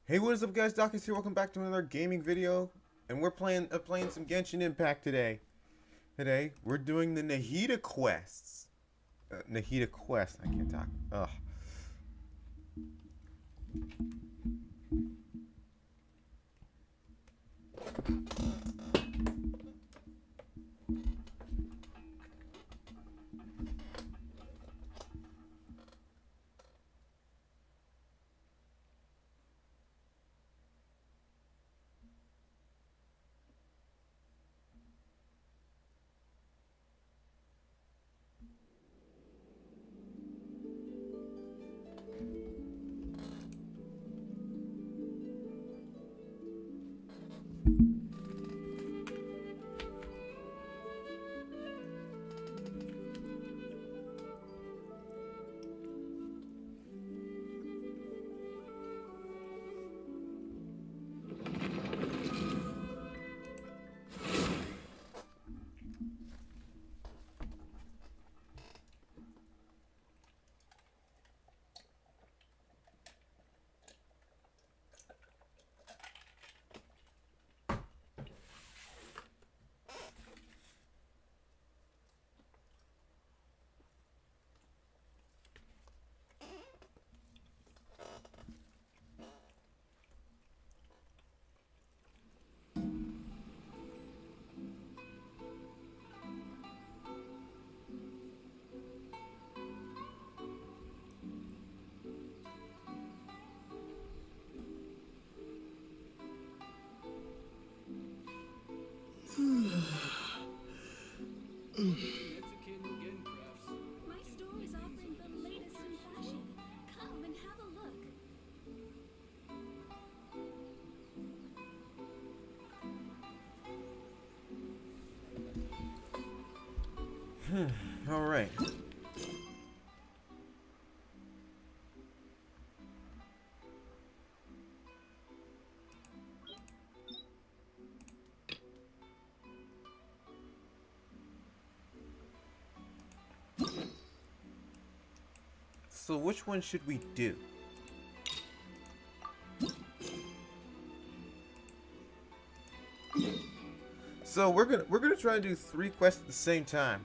Hey, what is up, guys? Doc is here. Welcome back to another gaming video, and we're playing some Genshin Impact today. Today, we're doing the Nahida quests. Nahida quest. I can't talk. Ugh. My store is offering the latest in fashion. Come and have a look. All right. So, which one should we do? So we're gonna try to do 3 quests at the same time.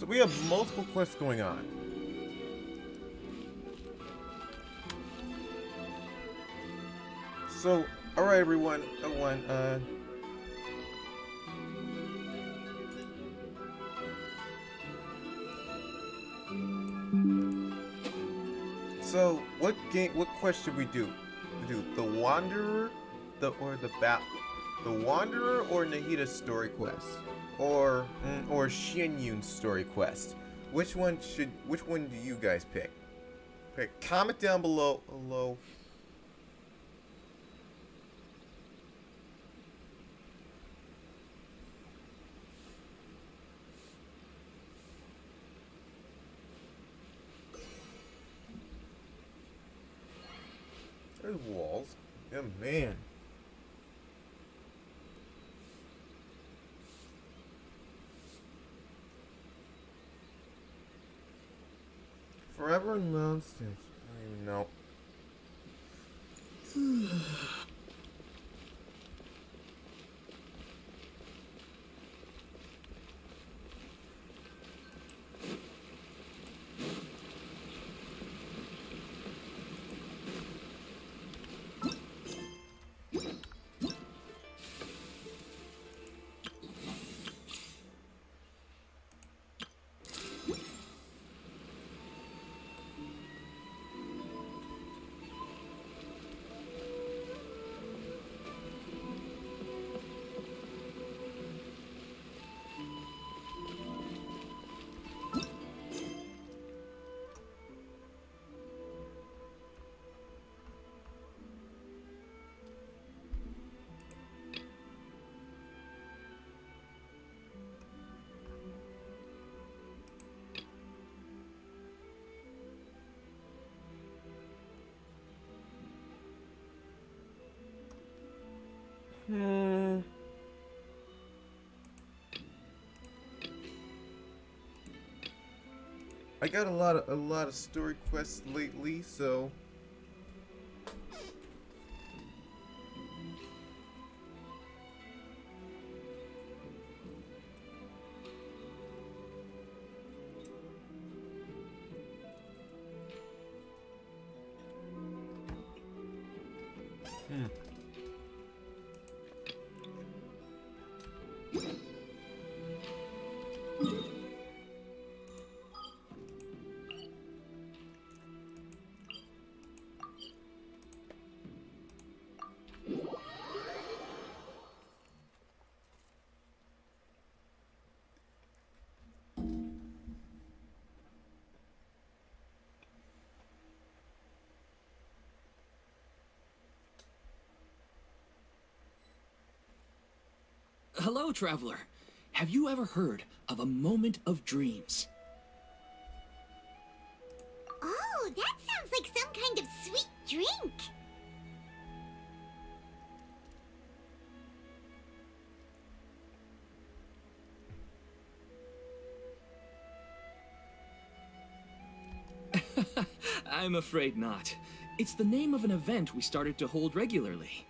So we have multiple quests going on. So, alright everyone, so what quest should we do? We do the Wanderer, the Wanderer or Nahida story quest? Or Xianyun story quest? Which one do you guys pick? Comment down below. There's walls. Yeah, man. Forever nonsense. I don't even know. Hmm. I got a lot of story quests lately, so Hello, traveler. Have you ever heard of a moment of dreams? Oh, that sounds like some kind of sweet drink. I'm afraid not. It's the name of an event we started to hold regularly.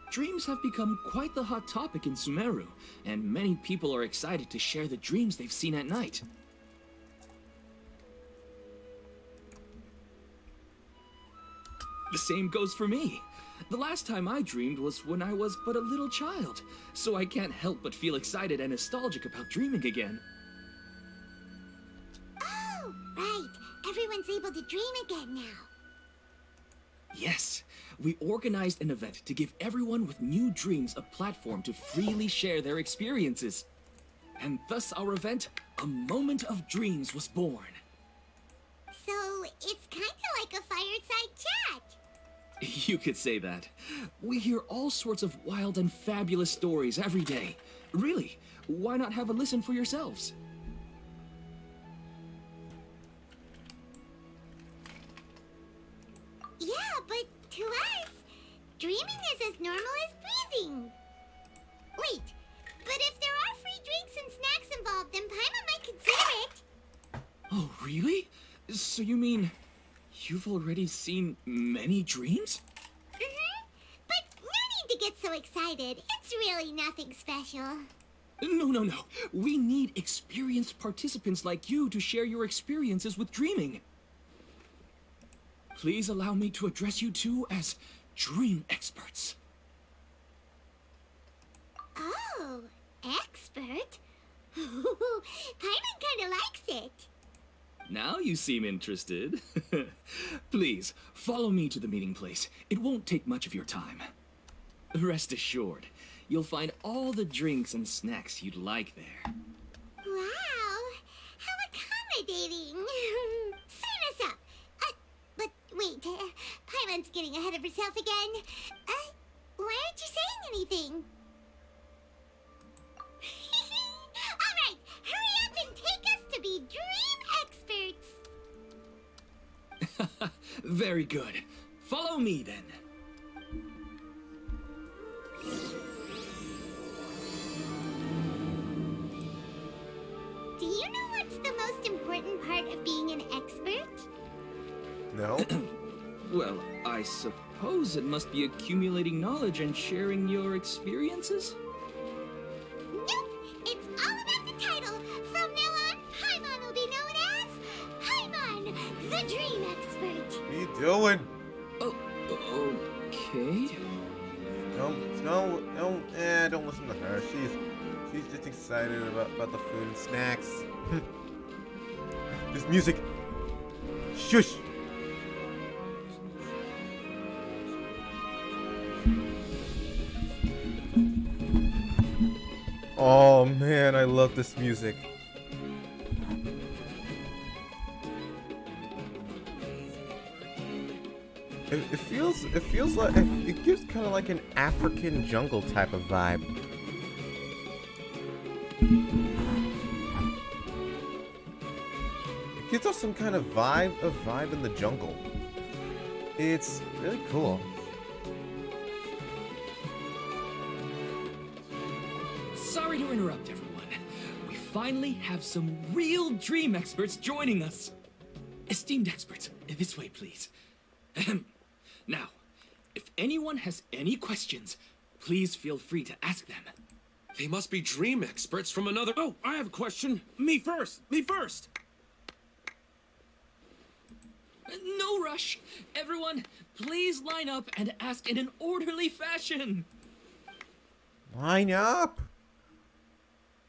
Dreams have become quite the hot topic in Sumeru, and many people are excited to share the dreams they've seen at night. The same goes for me. The last time I dreamed was when I was but a little child, so I can't help but feel excited and nostalgic about dreaming again. Oh, right. Everyone's able to dream again now. Yes, we organized an event to give everyone with new dreams a platform to freely share their experiences. And thus our event, A Moment of Dreams, was born. So, it's kind of like a fireside chat. You could say that. We hear all sorts of wild and fabulous stories every day. Really, why not have a listen for yourselves? Yeah, but to us, dreaming is as normal as breathing. Wait, but if there are free drinks and snacks involved, then Paimon might consider it. Oh, really? So you mean you've already seen many dreams? But no need to get so excited. It's really nothing special. No. We need experienced participants like you to share your experiences with dreaming. Please allow me to address you two as dream experts. Oh, expert? Paimon kind of likes it. Now you seem interested. Please, follow me to the meeting place. It won't take much of your time. Rest assured, you'll find all the drinks and snacks you'd like there. Wow, how accommodating. Sign us up. But wait, Paimon's getting ahead of herself again. Why aren't you saying anything? All right, hurry up and take us to be dream experts. Very good. Follow me then. Do you know what's the most important part of being an expert? no. Well, I suppose it must be accumulating knowledge and sharing your experiences? Nope, it's all about the title. From now on, Paimon will be known as Paimon, the Dream Expert. What are you doing? Oh, okay. Don't listen to her. She's just excited about the food and snacks. This music. Shush. Oh man, I love this music. It feels like it gives kind of like an African jungle type of vibe. It gives us some kind of vibe in the jungle. It's really cool. Sorry to interrupt, everyone. We finally have some real dream experts joining us. Esteemed experts, this way, please. Ahem. Now, if anyone has any questions, please feel free to ask them. They must be dream experts from another... Oh, I have a question. Me first. Me first. No rush. Everyone, please line up and ask in an orderly fashion. Line up.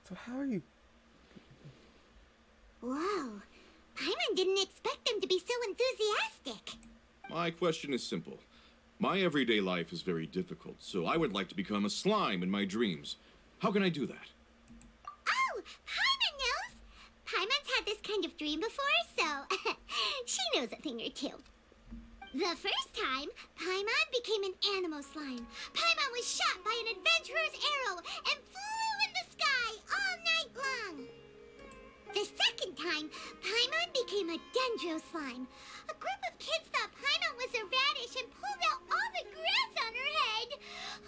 So how are you? Whoa. Paimon didn't expect them to be so enthusiastic. My question is simple. My everyday life is very difficult, so I would like to become a slime in my dreams. How can I do that? Oh, Paimon knows. Paimon's had this kind of dream before, so she knows a thing or two. The first time, Paimon became an animal slime. Paimon was shot by an adventurer's arrow and flew in the sky all night long. The second time, Paimon became a dendro slime. A group of kids thought Paimon was a radish and pulled out all the grass on her head.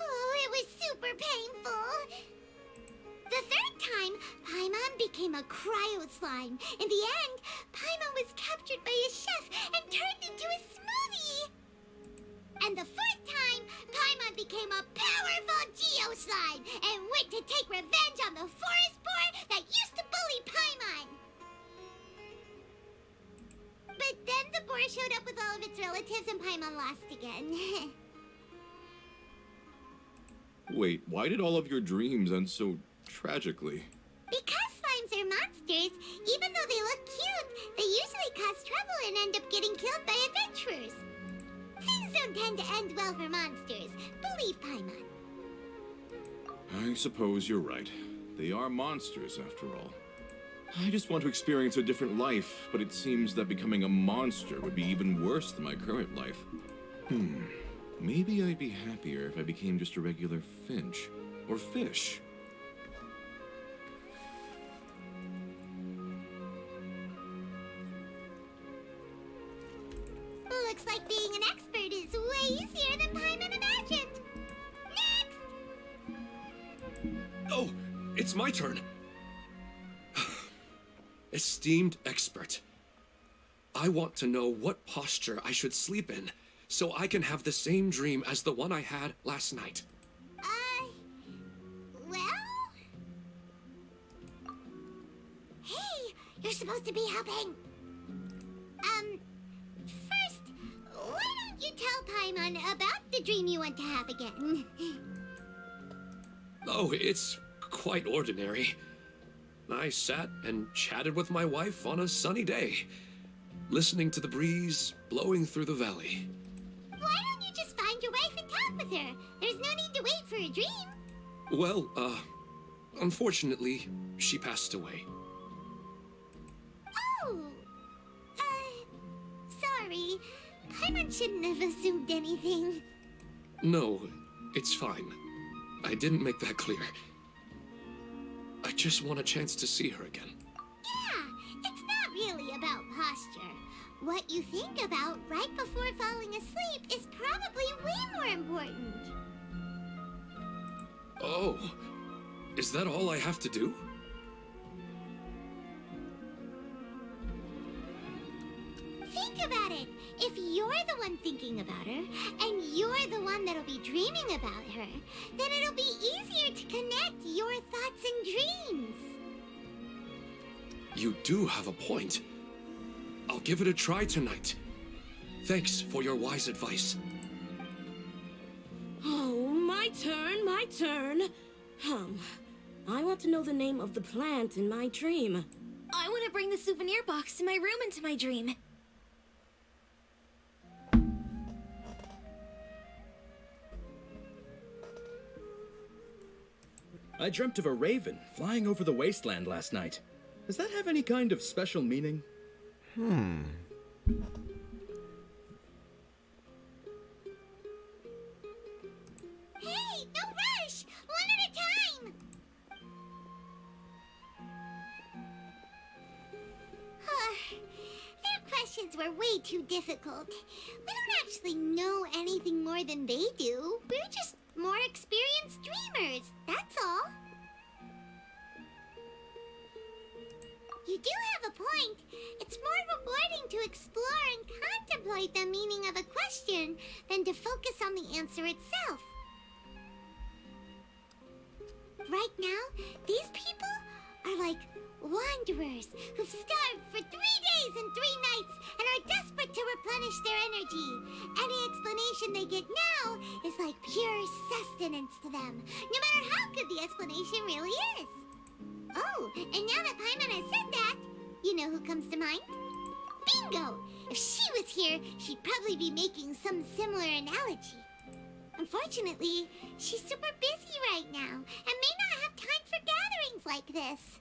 Oh, it was super painful. The third time, Paimon became a cryo slime. In the end, Paimon was captured by a chef and turned into a smoothie. And the fourth time, Paimon became a powerful geo slime and went to take revenge on the forest boar that used to bully Paimon. But then the boar showed up with all of its relatives and Paimon lost again. Wait, why did all of your dreams end so tragically? Because slimes are monsters, even though they look cute, they usually cause trouble and end up getting killed by adventurers. Things don't tend to end well for monsters. Believe Paimon. I suppose you're right. They are monsters, after all. I just want to experience a different life, but it seems that becoming a monster would be even worse than my current life. Maybe I'd be happier if I became just a regular finch. Or fish. Looks like being an expert is way easier than Paimon imagined. Next! Oh, it's my turn. Esteemed expert, I want to know what posture I should sleep in so I can have the same dream as the one I had last night. Well? Hey, you're supposed to be helping. First, why don't you tell Paimon about the dream you want to have again? Oh, it's quite ordinary. I sat and chatted with my wife on a sunny day, listening to the breeze blowing through the valley. Why don't you just find your wife and talk with her? There's no need to wait for a dream. Well, unfortunately, she passed away. Oh, sorry. Paimon shouldn't have assumed anything. No, it's fine. I didn't make that clear. I just want a chance to see her again. Yeah, it's not really about posture. What you think about right before falling asleep is probably way more important. Oh, is that all I have to do? Think about it. If you're the one thinking about her, and you're the one that'll be dreaming about her, then it'll be easier to connect your thoughts and dreams. You do have a point. I'll give it a try tonight. Thanks for your wise advice. Oh, my turn, my turn. I want to know the name of the plant in my dream. I want to bring the souvenir box to my room into my dream. I dreamt of a raven flying over the wasteland last night. Does that have any kind of special meaning? Hey, no rush! One at a time! Their questions answers were way too difficult. We don't actually know anything more than they do. We're just more experienced dreamers, that's all. You do have a point. It's more rewarding to explore and contemplate the meaning of a question than to focus on the answer itself. Right now, these people are like wanderers who've starved for 3 days and 3 nights and are desperate to replenish their energy. Any explanation they get now is like pure sustenance to them, no matter how good the explanation really is. Oh, and now that Paimon has said that, you know who comes to mind? Bingo! If she was here, she'd probably be making some similar analogy. Unfortunately, she's super busy right now and may not have time for gatherings like this.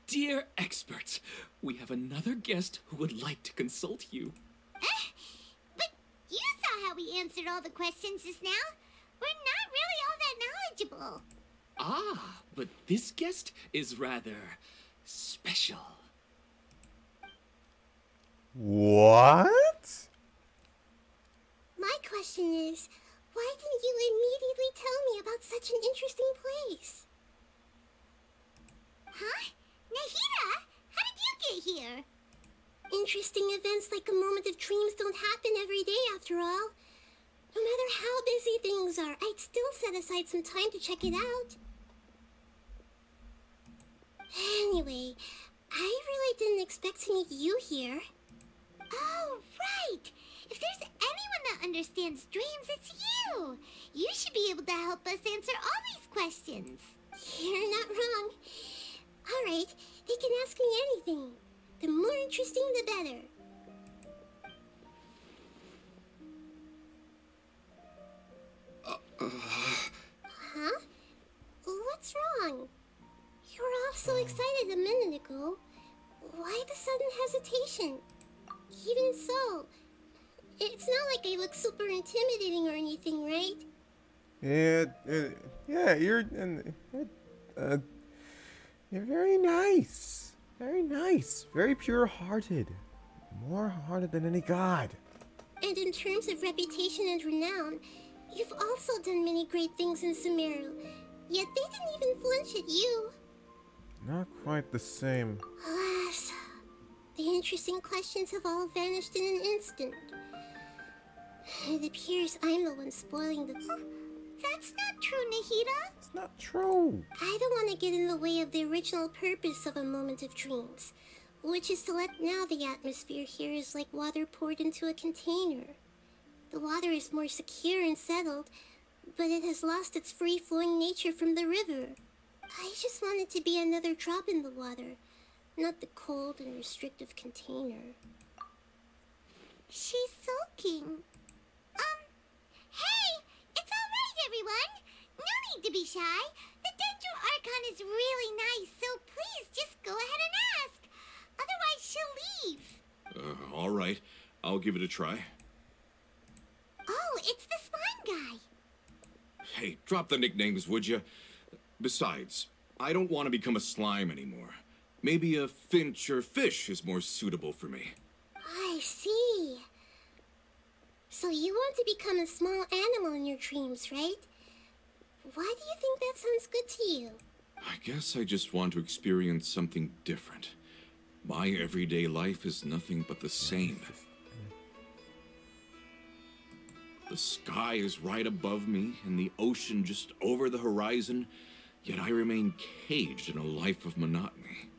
Dear experts, we have another guest who would like to consult you. But you saw how we answered all the questions just now. We're not really all that knowledgeable. Ah, but this guest is rather special. What? My question is, why didn't you immediately tell me about such an interesting place? Huh? Nahida, how did you get here? Interesting events like a moment of dreams don't happen every day after all. No matter how busy things are, I'd still set aside some time to check it out. Anyway, I really didn't expect to meet you here. Oh, right! If there's anyone that understands dreams, it's you! You should be able to help us answer all these questions. You're not wrong. All right, they can ask me anything. The more interesting, the better. Huh? What's wrong? You were all so excited a minute ago. Why the sudden hesitation? Even so, it's not like I look super intimidating or anything, right? Yeah, you're very nice. Very nice. Very pure-hearted. More hearted than any god. And in terms of reputation and renown, you've also done many great things in Sumeru, yet they didn't even flinch at you. Not quite the same. Alas, the interesting questions have all vanished in an instant. It appears I'm the one spoiling the... That's not true, Nahida. It's not true. I don't want to get in the way of the original purpose of a moment of dreams, which is to let know the atmosphere here is like water poured into a container. The water is more secure and settled, but it has lost its free-flowing nature from the river. I just want it to be another drop in the water, not the cold and restrictive container. She's sulking. Hey! It's all right, everyone! No need to be shy. The Dendro Archon is really nice, so please just go ahead and ask. Otherwise, she'll leave. All right. I'll give it a try. Oh, it's the slime guy. Hey, drop the nicknames, would you? Besides, I don't want to become a slime anymore. Maybe a finch or fish is more suitable for me. I see. So you want to become a small animal in your dreams, right? Why do you think that sounds good to you? I guess I just want to experience something different. My everyday life is nothing but the same. The sky is right above me and the ocean just over the horizon, yet I remain caged in a life of monotony.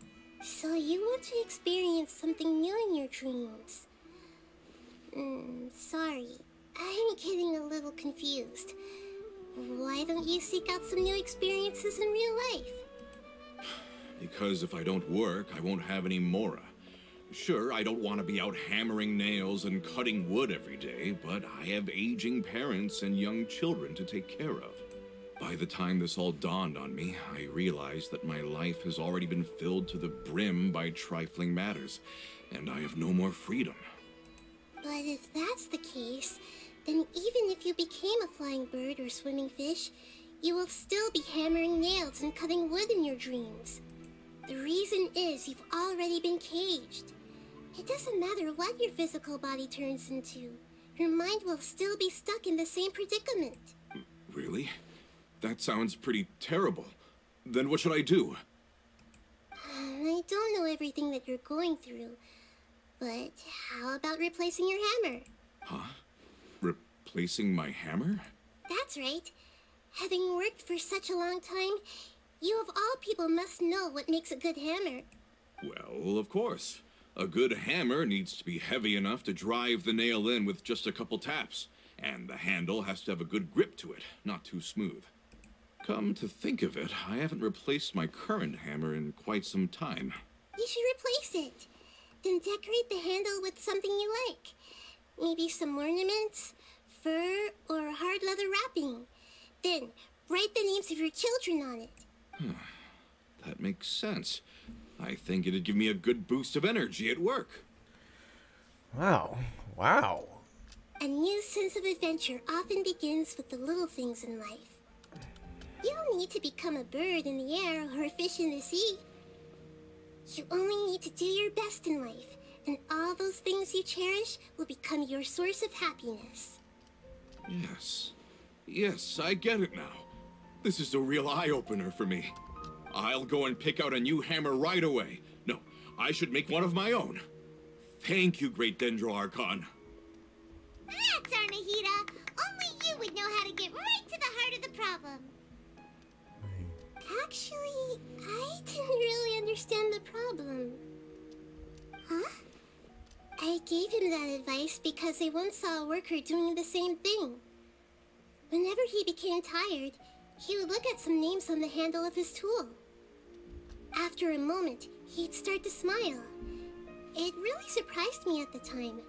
So you want to experience something new in your dreams? Sorry. I'm getting a little confused. Why don't you seek out some new experiences in real life? Because if I don't work, I won't have any Mora. Sure, I don't want to be out hammering nails and cutting wood every day, but I have aging parents and young children to take care of. By the time this all dawned on me, I realized that my life has already been filled to the brim by trifling matters, and I have no more freedom. But if that's the case, then even if you became a flying bird or swimming fish, you will still be hammering nails and cutting wood in your dreams. The reason is you've already been caged. It doesn't matter what your physical body turns into. Your mind will still be stuck in the same predicament. Really? That sounds pretty terrible. Then what should I do? I don't know everything that you're going through, but how about replacing your hammer? Huh? Replacing my hammer? That's right. Having worked for such a long time, you of all people must know what makes a good hammer. Well, of course. A good hammer needs to be heavy enough to drive the nail in with just a couple taps, and the handle has to have a good grip to it, not too smooth. Come to think of it, I haven't replaced my current hammer in quite some time. You should replace it. Then decorate the handle with something you like. Maybe some ornaments, fur, or hard leather wrapping. Then write the names of your children on it. That makes sense. I think it'd give me a good boost of energy at work. Wow. Wow. A new sense of adventure often begins with the little things in life. You don't need to become a bird in the air or a fish in the sea. You only need to do your best in life, and all those things you cherish will become your source of happiness. Yes. Yes, I get it now. This is a real eye-opener for me. I'll go and pick out a new hammer right away. No, I should make one of my own. Thank you, Great Dendro Archon. That's our Nahida. Only you would know how to get right to the heart of the problem. Actually, I didn't really understand the problem. Huh? I gave him that advice because I once saw a worker doing the same thing. Whenever he became tired, he would look at some names on the handle of his tool. After a moment, he'd start to smile. It really surprised me at the time.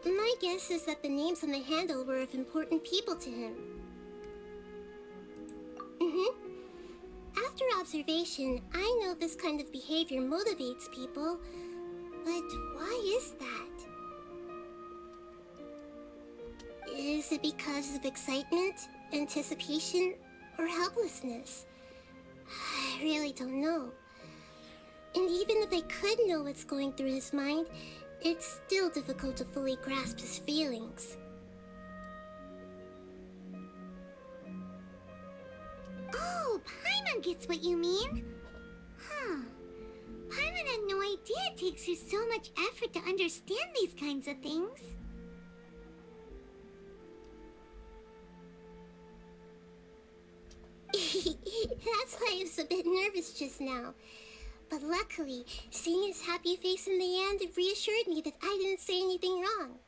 My guess is that the names on the handle were of important people to him. After observation, I know this kind of behavior motivates people, but why is that? Is it because of excitement, anticipation, or helplessness? I really don't know. And even if I could know what's going through his mind, it's still difficult to fully grasp his feelings. Oh, Paimon gets what you mean. Huh. Paimon had no idea it takes you so much effort to understand these kinds of things. That's why I was a bit nervous just now. But luckily, seeing his happy face in the end reassured me that I didn't say anything wrong.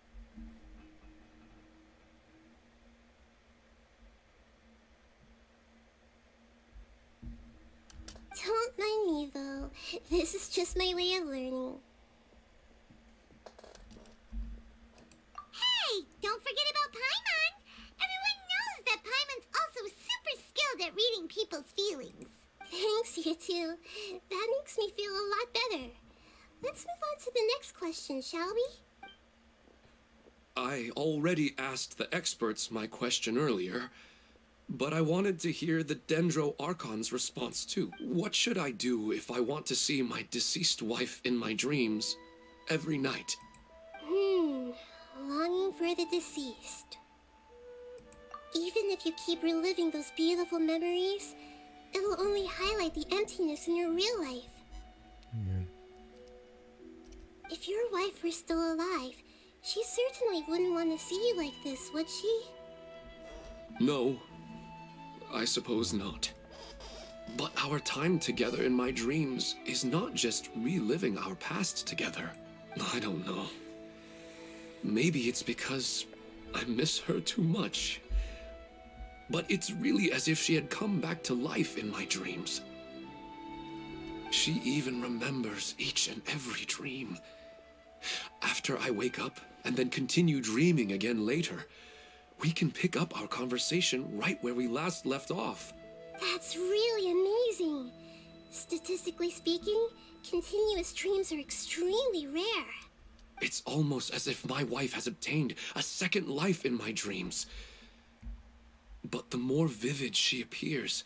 Don't mind me, though. This is just my way of learning. Hey, don't forget about Paimon. Everyone knows that Paimon's also super skilled at reading people's feelings. Thanks, you two. That makes me feel a lot better. Let's move on to the next question, shall we? I already asked the experts my question earlier, but I wanted to hear the Dendro Archon's response too. What should I do if I want to see my deceased wife in my dreams every night? Longing for the deceased. Even if you keep reliving those beautiful memories, it will only highlight the emptiness in your real life. If your wife were still alive, she certainly wouldn't want to see you like this, would she? No, I suppose not. But our time together in my dreams is not just reliving our past together. I don't know. Maybe it's because I miss her too much. But it's really as if she had come back to life in my dreams. She even remembers each and every dream. After I wake up and then continue dreaming again later, we can pick up our conversation right where we last left off. That's really amazing. Statistically speaking, continuous dreams are extremely rare. It's almost as if my wife has obtained a second life in my dreams. But the more vivid she appears,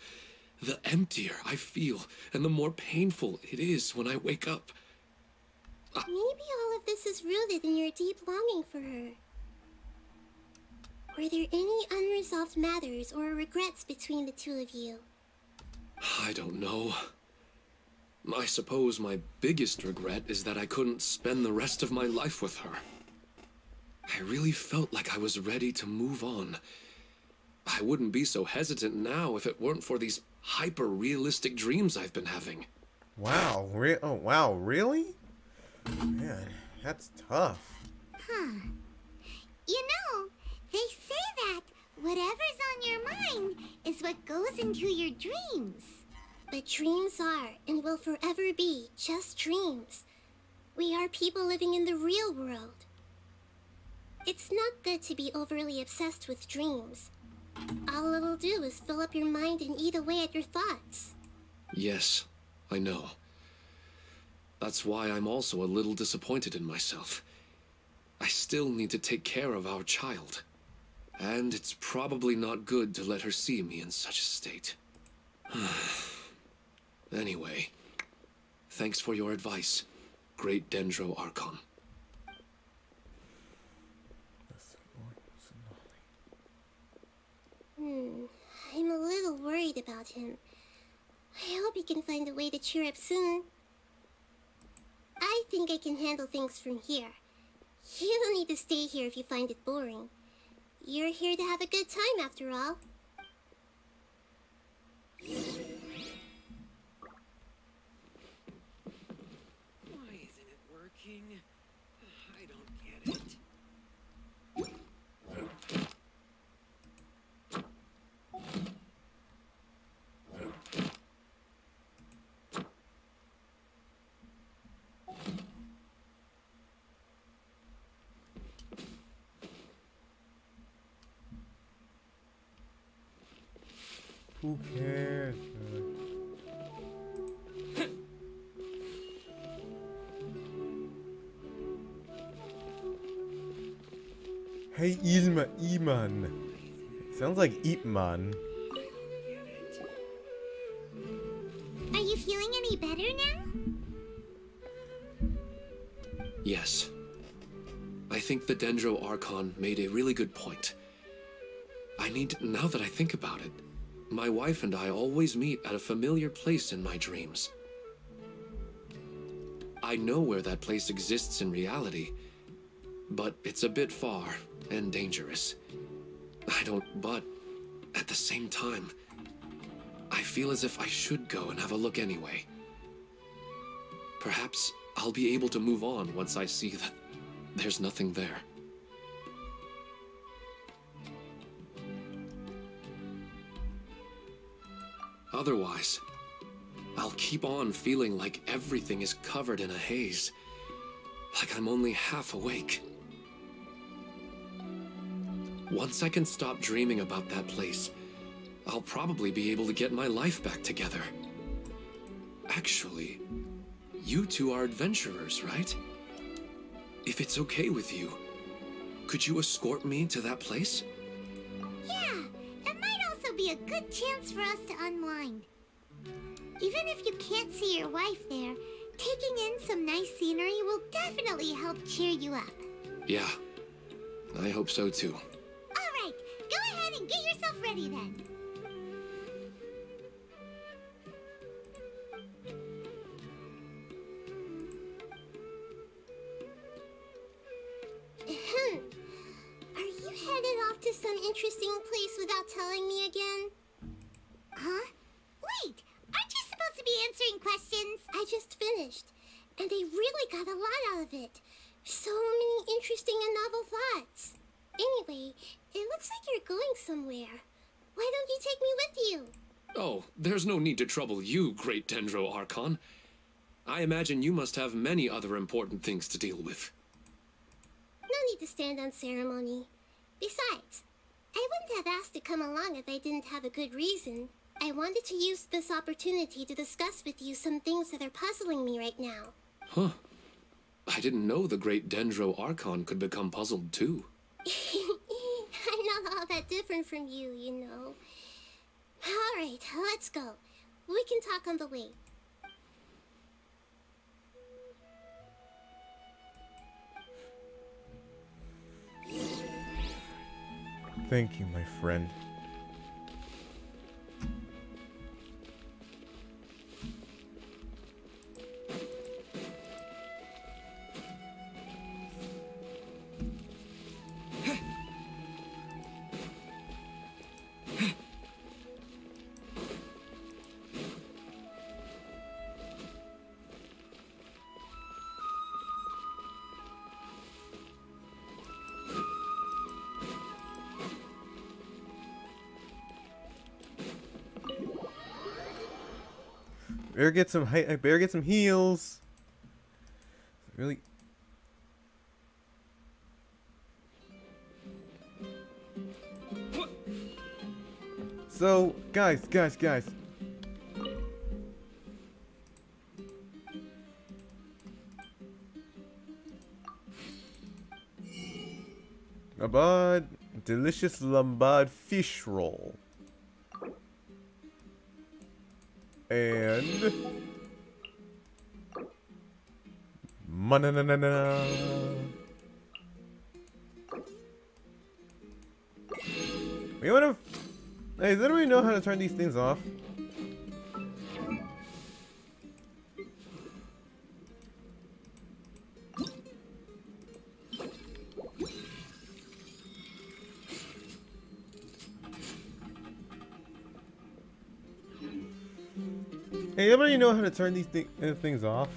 the emptier I feel, and the more painful it is when I wake up. Maybe all of this is rooted in your deep longing for her. Were there any unresolved matters or regrets between the two of you? I don't know. I suppose my biggest regret is that I couldn't spend the rest of my life with her. I really felt like I was ready to move on. I wouldn't be so hesitant now if it weren't for these hyper-realistic dreams I've been having. Wow. Oh, wow. Really? Man, that's tough. Huh. You know, they say that whatever's on your mind is what goes into your dreams. But dreams are, and will forever be, just dreams. We are people living in the real world. It's not good to be overly obsessed with dreams. All it'll do is fill up your mind and eat away at your thoughts. Yes, I know. That's why I'm also a little disappointed in myself. I still need to take care of our child. And it's probably not good to let her see me in such a state. Anyway, thanks for your advice, Great Dendro Archon. I'm a little worried about him. I hope he can find a way to cheer up soon. I think I can handle things from here. You don't need to stay here if you find it boring. You're here to have a good time after all. Why isn't it working? I don't get it. Who cares? Hey, Iman. Sounds like Ipman. Are you feeling any better now? Yes. I think the Dendro Archon made a really good point. Now that I think about it, my wife and I always meet at a familiar place in my dreams. I know where that place exists in reality, but it's a bit far and dangerous. But at the same time, I feel as if I should go and have a look anyway. Perhaps I'll be able to move on once I see that there's nothing there. Otherwise, I'll keep on feeling like everything is covered in a haze. Like I'm only half awake. Once I can stop dreaming about that place, I'll probably be able to get my life back together. Actually, you two are adventurers, right? If it's okay with you, could you escort me to that place? Yeah, it might also be a good chance for us to unwind. Even if you can't see your wife there, taking in some nice scenery will definitely help cheer you up. Yeah, I hope so too. All right, go ahead and get yourself ready then. Are you headed off to some interesting place without telling me again? Huh? Wait, aren't you supposed to be answering questions? I just finished, and I really got a lot out of it. So many interesting and novel thoughts. Anyway, it looks like you're going somewhere. Why don't you take me with you? Oh, there's no need to trouble you, Great Dendro Archon. I imagine you must have many other important things to deal with. No need to stand on ceremony. Besides, I wouldn't have asked to come along if I didn't have a good reason. I wanted to use this opportunity to discuss with you some things that are puzzling me right now. Huh. I didn't know the Great Dendro Archon could become puzzled too. I'm not all that different from you, you know. Alright, let's go. We can talk on the way. Thank you, my friend. Better get some heals. Really. So, guys. Labad, delicious lambad fish roll. And mananana. You wanna? Hey, does anybody know how to turn these things off? Hey, anybody know how to turn these things off?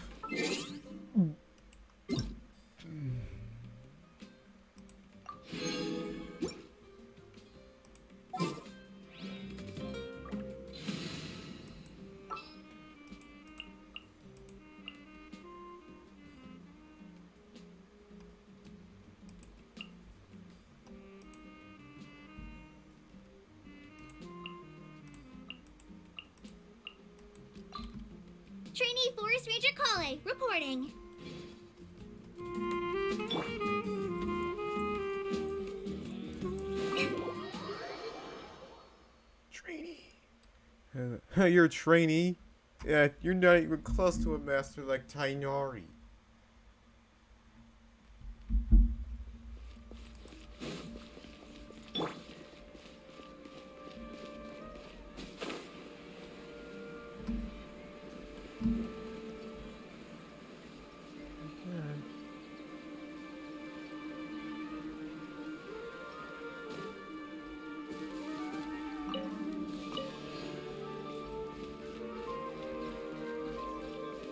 Trainee Forest Ranger Kale, reporting. Trainee. You're a trainee? Yeah, you're not even close to a master like Tainari.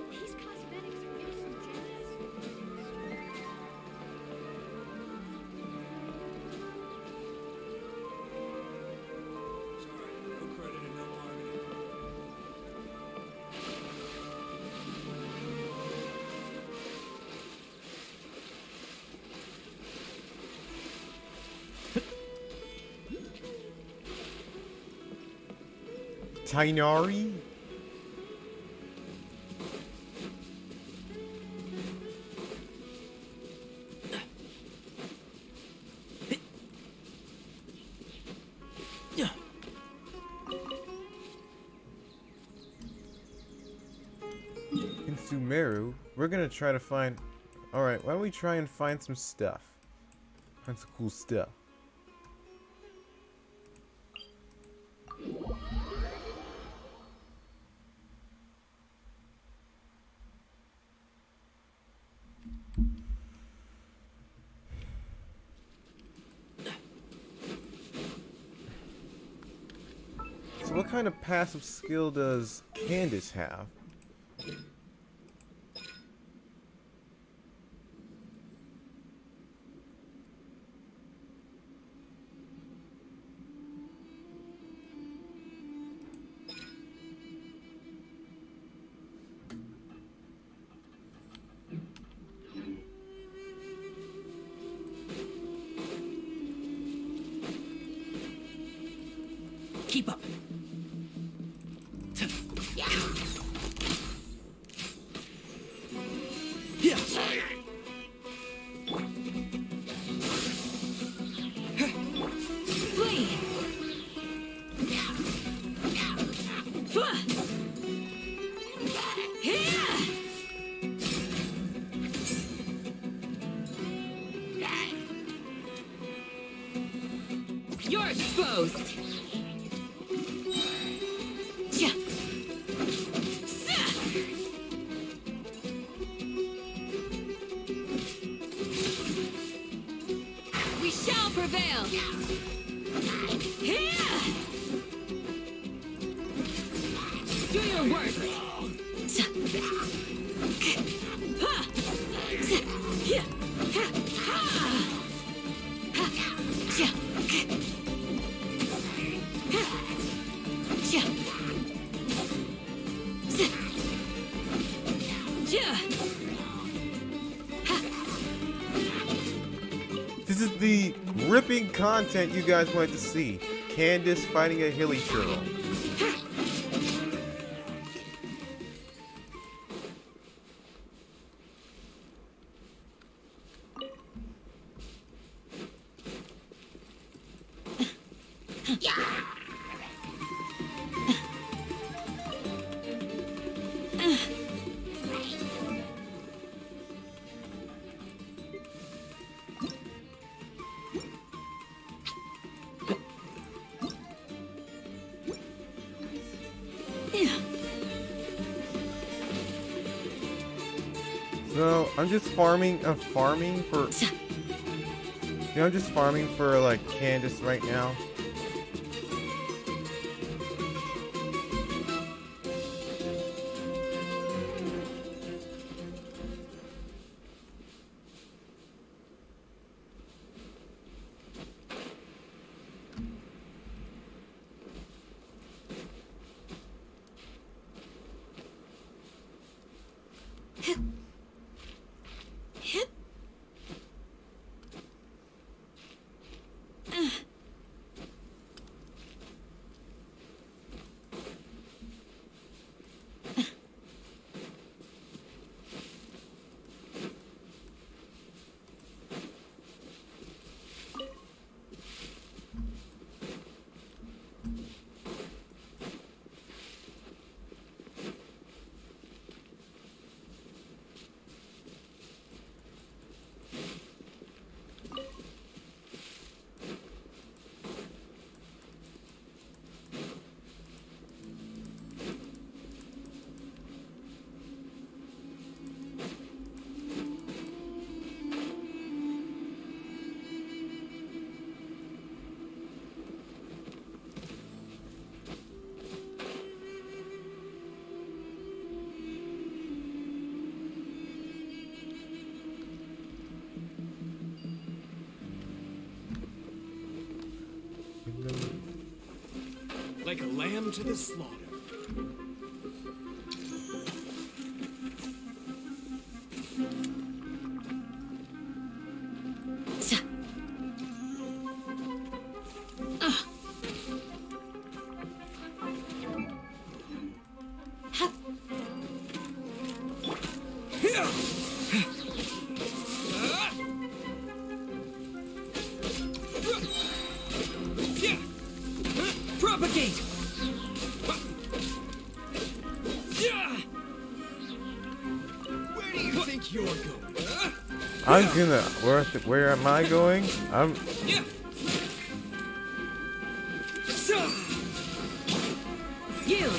These cosmetics are making jealous. Tainari? In Sumeru, we're gonna try to find... Alright, why don't we try and find some stuff? Find some cool stuff. So what kind of passive skill does Candace have? Keep up. Yeah. Flee. Your ghost. Yeah. We shall prevail. Here. Do your work. This is the ripping content you guys wanted to see. Candace fighting a hilly turtle. So I'm just farming. I'm farming for. You know, I'm just farming for like Candace right now. Like a lamb to the slaughter. Propagate! Where do you think you're going? I'm gonna. Where am I going? I'm. Yield!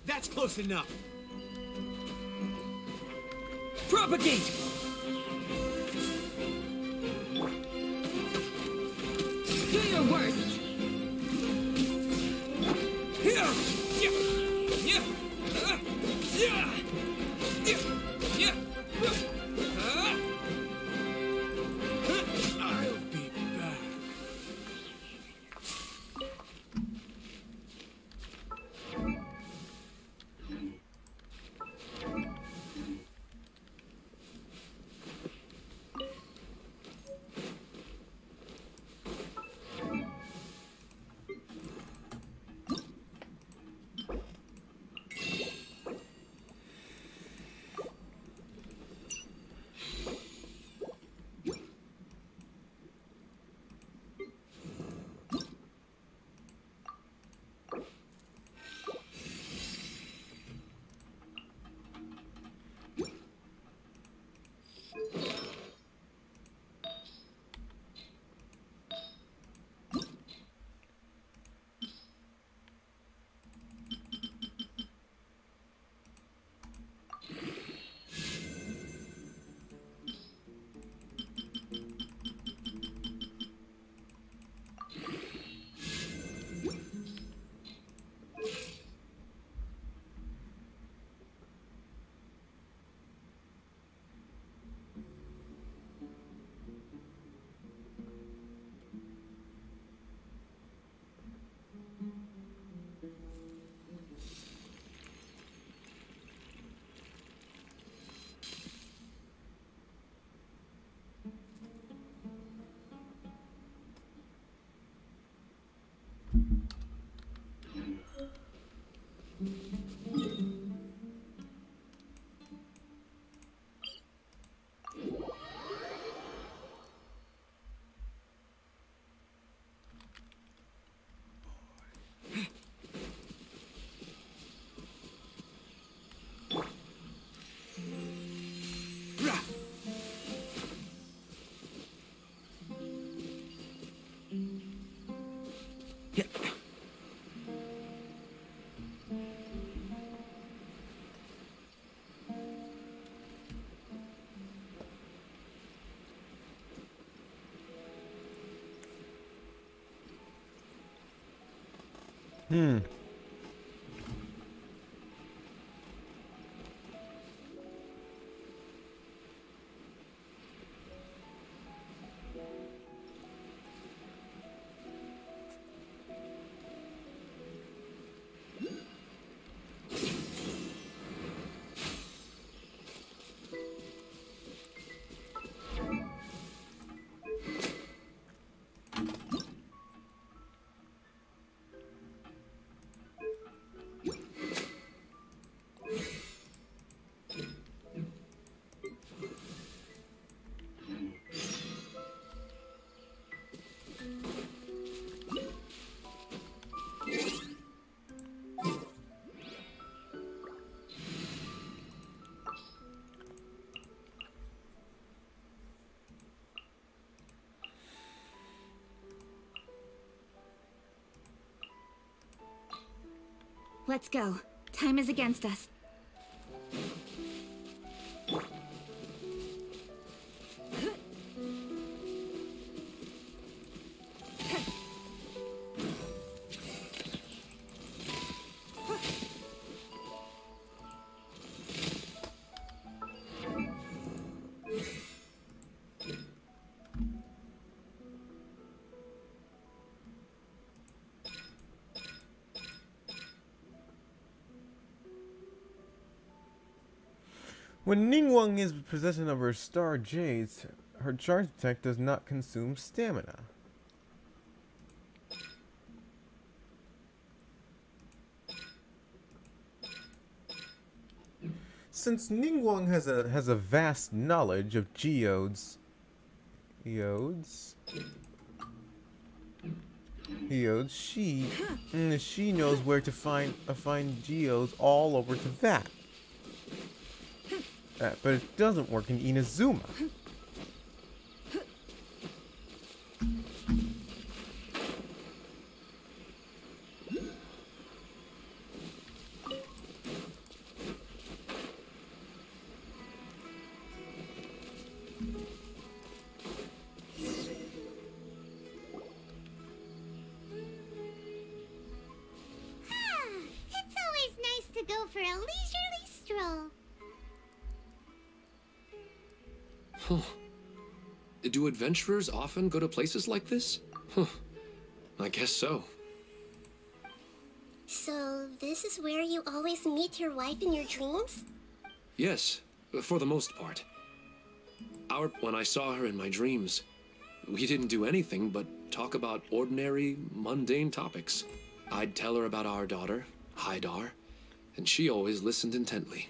That's close enough. Propagate! Do your worst! Let's go. Time is against us. When Ningguang is in possession of her star jades, her charge attack does not consume stamina. Since Ningguang has a vast knowledge of geodes, she knows where to find geodes all over to that. But it doesn't work in Inazuma. It's always nice to go for a leisurely stroll. Do adventurers often go to places like this? I guess so. So, this is where you always meet your wife in your dreams? Yes, for the most part. When I saw her in my dreams, we didn't do anything but talk about ordinary, mundane topics. I'd tell her about our daughter, Haidar, and she always listened intently.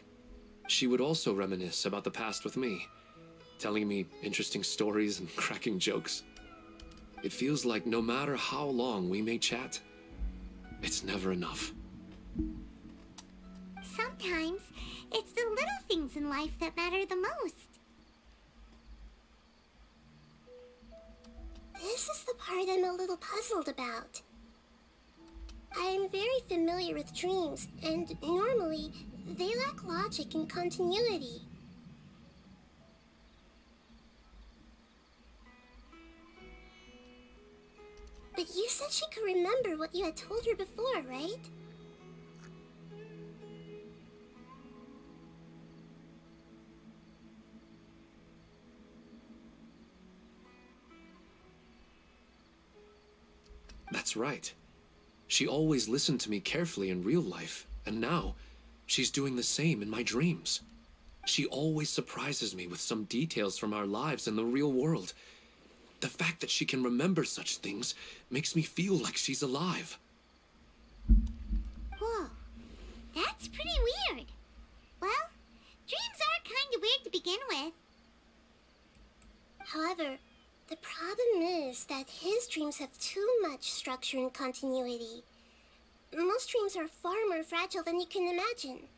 She would also reminisce about the past with me, telling me interesting stories and cracking jokes. It feels like no matter how long we may chat, it's never enough. Sometimes it's the little things in life that matter the most. This is the part I'm a little puzzled about. I'm very familiar with dreams, and normally, they lack logic and continuity. But you said she could remember what you had told her before, right? That's right. She always listened to me carefully in real life, and now she's doing the same in my dreams. She always surprises me with some details from our lives in the real world. The fact that she can remember such things makes me feel like she's alive. That's pretty weird. Well, dreams are kind of weird to begin with. However, the problem is that his dreams have too much structure and continuity. Most dreams are far more fragile than you can imagine.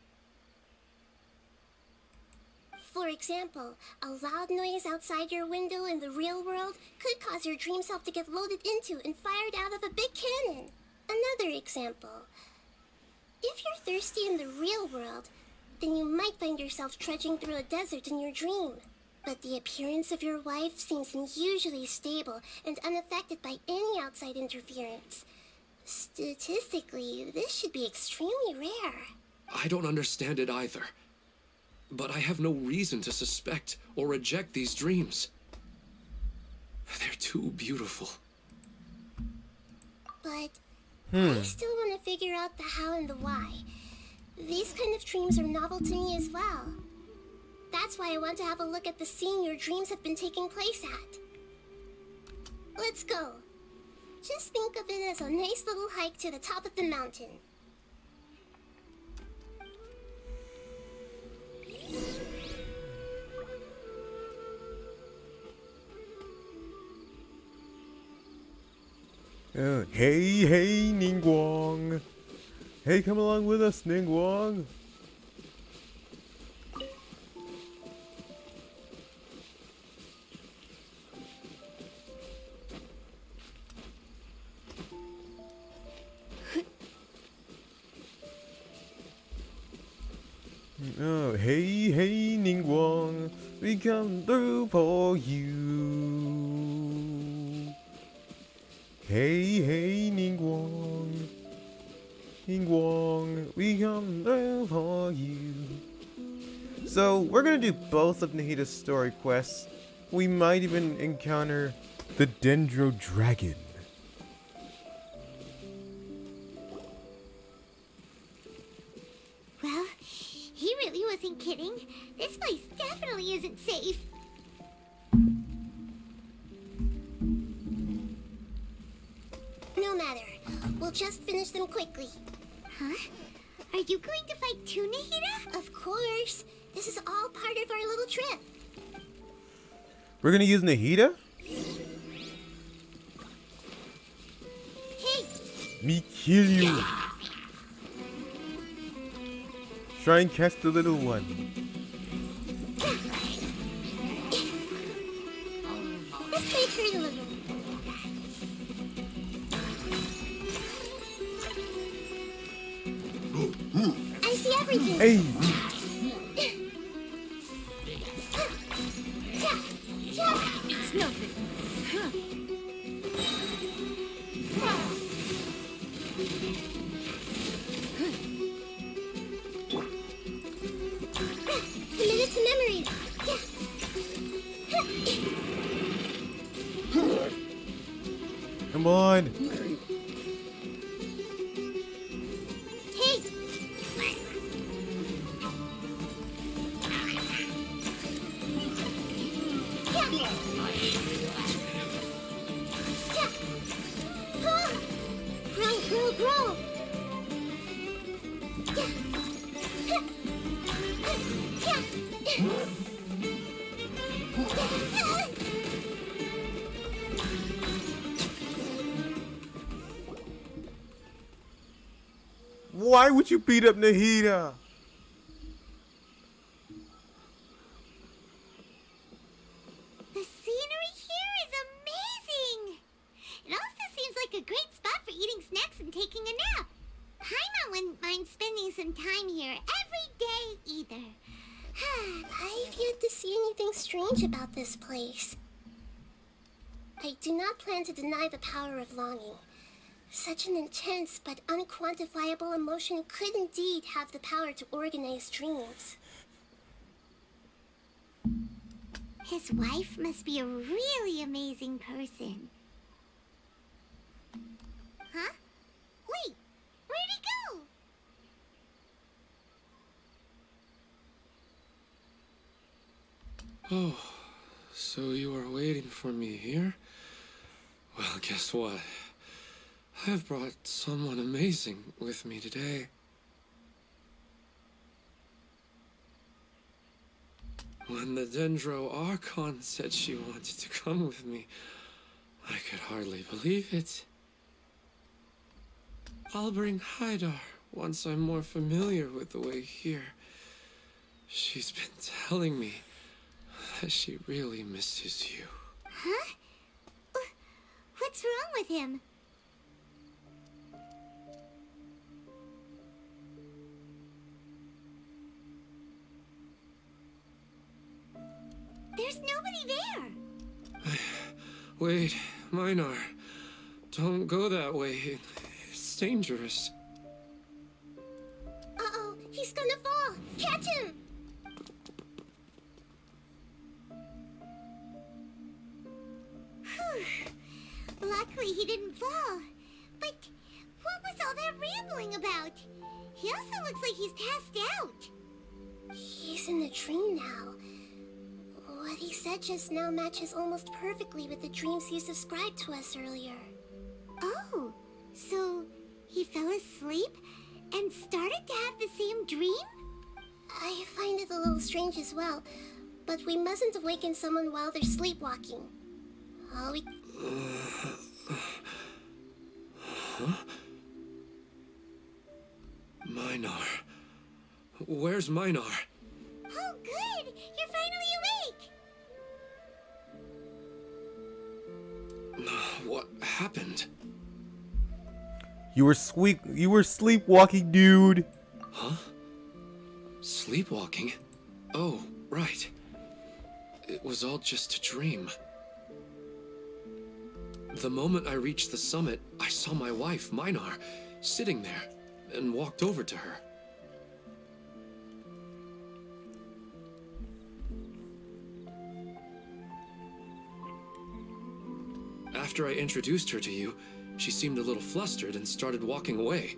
For example, a loud noise outside your window in the real world could cause your dream self to get loaded into and fired out of a big cannon. Another example. If you're thirsty in the real world, then you might find yourself trudging through a desert in your dream. But the appearance of your wife seems unusually stable and unaffected by any outside interference. Statistically, this should be extremely rare. I don't understand it either. But I have no reason to suspect or reject these dreams. They're too beautiful. But I still want to figure out the how and the why. These kind of dreams are novel to me as well. That's why I want to have a look at the scene your dreams have been taking place at. Let's go. Just think of it as a nice little hike to the top of the mountain. Hey, Ningguang. Hey, come along with us, Ningguang. Oh, hey, Ningguang. We come through for you. Hey, Ningguang. Ningguang, we come through for you. So, we're gonna do both of Nahida's story quests. We might even encounter the Dendro Dragon. Well, he really wasn't kidding. This place definitely isn't safe. No matter. We'll just finish them quickly. Huh? Are you going to fight too, Nahida? Of course. This is all part of our little trip. We're gonna use Nahida? Hey! Me kill you. Try and catch the little one. Let's make her a little. I see everything. Hey! It's nothing. Committed to memory. Come on! Hey! Grow! Why would you beat up Nahida? The scenery here is amazing! It also seems like a great spot for eating snacks and taking a nap. Paimon wouldn't mind spending some time here every day either. I've yet to see anything strange about this place. I do not plan to deny the power of longing. Such an intense but unquantifiable emotion could indeed have the power to organize dreams. His wife must be a really amazing person. Huh? Wait, where'd he go? Oh, so you are waiting for me here? Well, guess what? I've brought someone amazing with me today. When the Dendro Archon said she wanted to come with me, I could hardly believe it. I'll bring Haidar once I'm more familiar with the way here. She's been telling me that she really misses you. Huh? What's wrong with him? There's nobody there. Wait, Minar. Don't go that way. It's dangerous. Uh-oh, he's gonna fall. Catch him! Whew. Luckily he didn't fall. But what was all that rambling about? He also looks like he's passed out. He's in the dream now. What he said just now matches almost perfectly with the dreams he's described to us earlier. Oh, so he fell asleep and started to have the same dream? I find it a little strange as well, but we mustn't awaken someone while they're sleepwalking. All we... Minar. Where's Minar? Oh, good! You're finally awake! What happened? You were sleepwalking, dude. Huh? Sleepwalking? Oh, right. It was all just a dream. The moment I reached the summit, I saw my wife, Minar, sitting there, and walked over to her. After I introduced her to you, she seemed a little flustered and started walking away.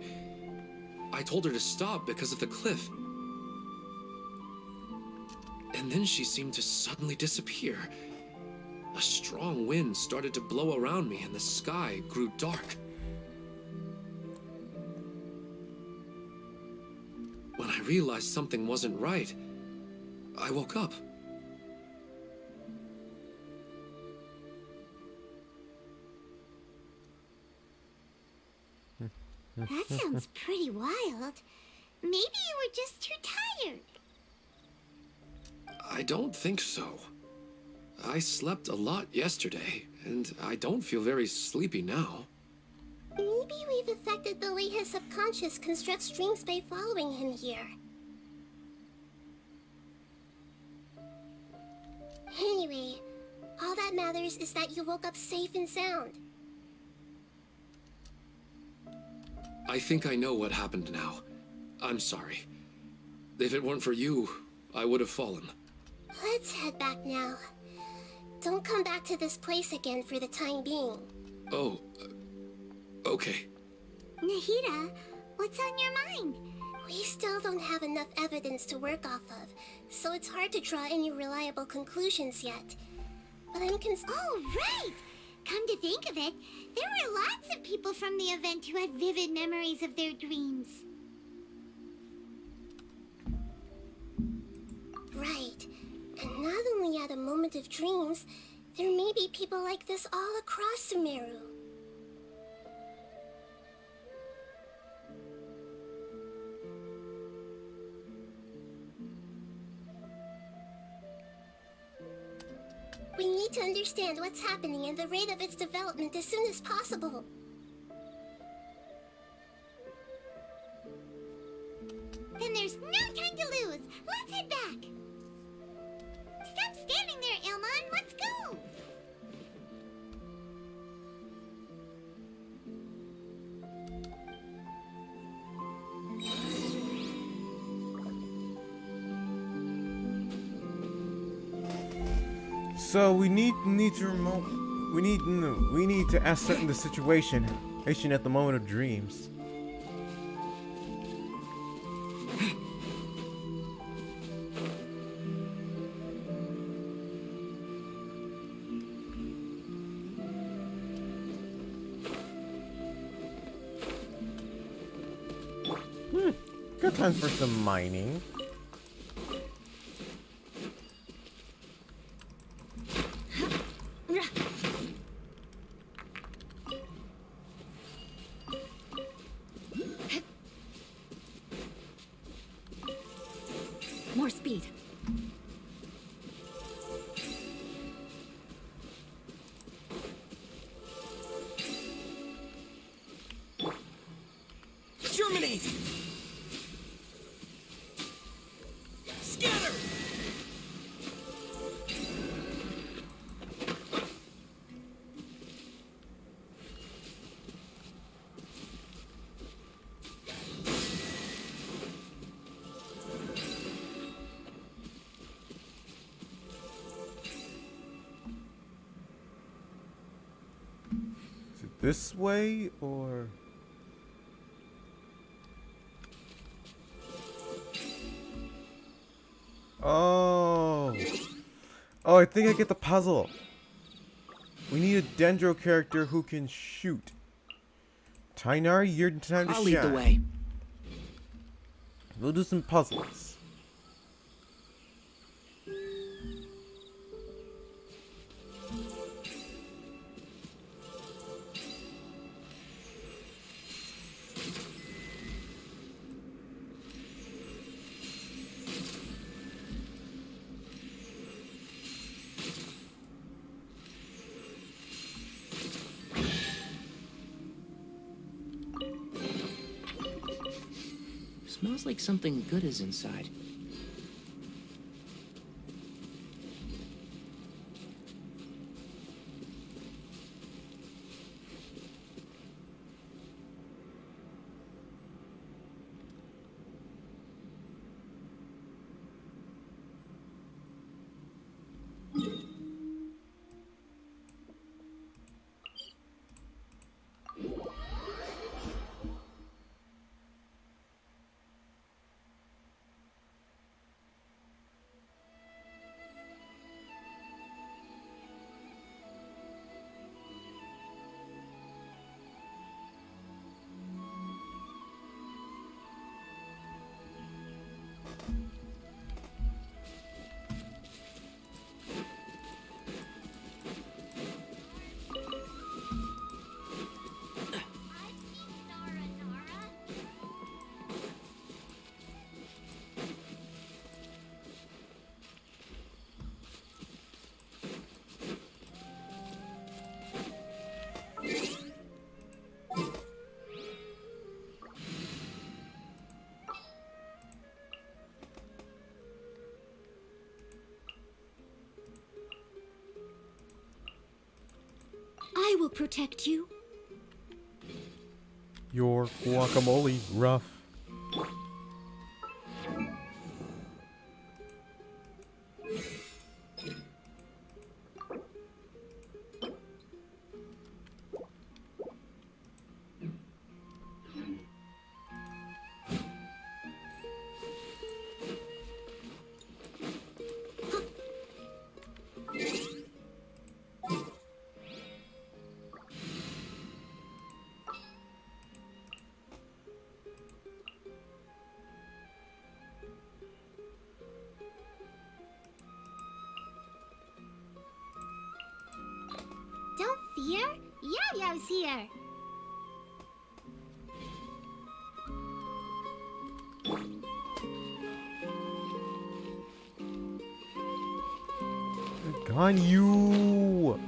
I told her to stop because of the cliff. And then she seemed to suddenly disappear. A strong wind started to blow around me and the sky grew dark. When I realized something wasn't right, I woke up. That sounds pretty wild. Maybe you were just too tired. I don't think so. I slept a lot yesterday, and I don't feel very sleepy now. Maybe we've affected the way his subconscious constructs dreams by following him here. Anyway, all that matters is that you woke up safe and sound. I think I know what happened now. I'm sorry. If it weren't for you, I would have fallen. Let's head back now. Don't come back to this place again for the time being. Oh, okay. Nahida, what's on your mind? We still don't have enough evidence to work off of, so it's hard to draw any reliable conclusions yet. But I'm Oh, right! Come to think of it, there were lots of people from the event who had vivid memories of their dreams. Right. And not only at a moment of dreams, there may be people like this all across Sumeru. We need to understand what's happening and the rate of its development as soon as possible. Then there's no time to lose. Let's head back. Stop standing there, Elmon. Let's go. So we need to ascertain the situation at the moment of dreams. Good time for some mining. this way, or... Oh. Oh, I think I get the puzzle. We need a Dendro character who can shoot. Tainari, your time to shine. I'll lead the way. We'll do some puzzles. Smells like something good is inside. I will protect you. Your guacamole, rough. Don't fear. Yo-Yo's here. On you.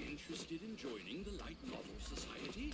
Interested in joining the Light Novel Society?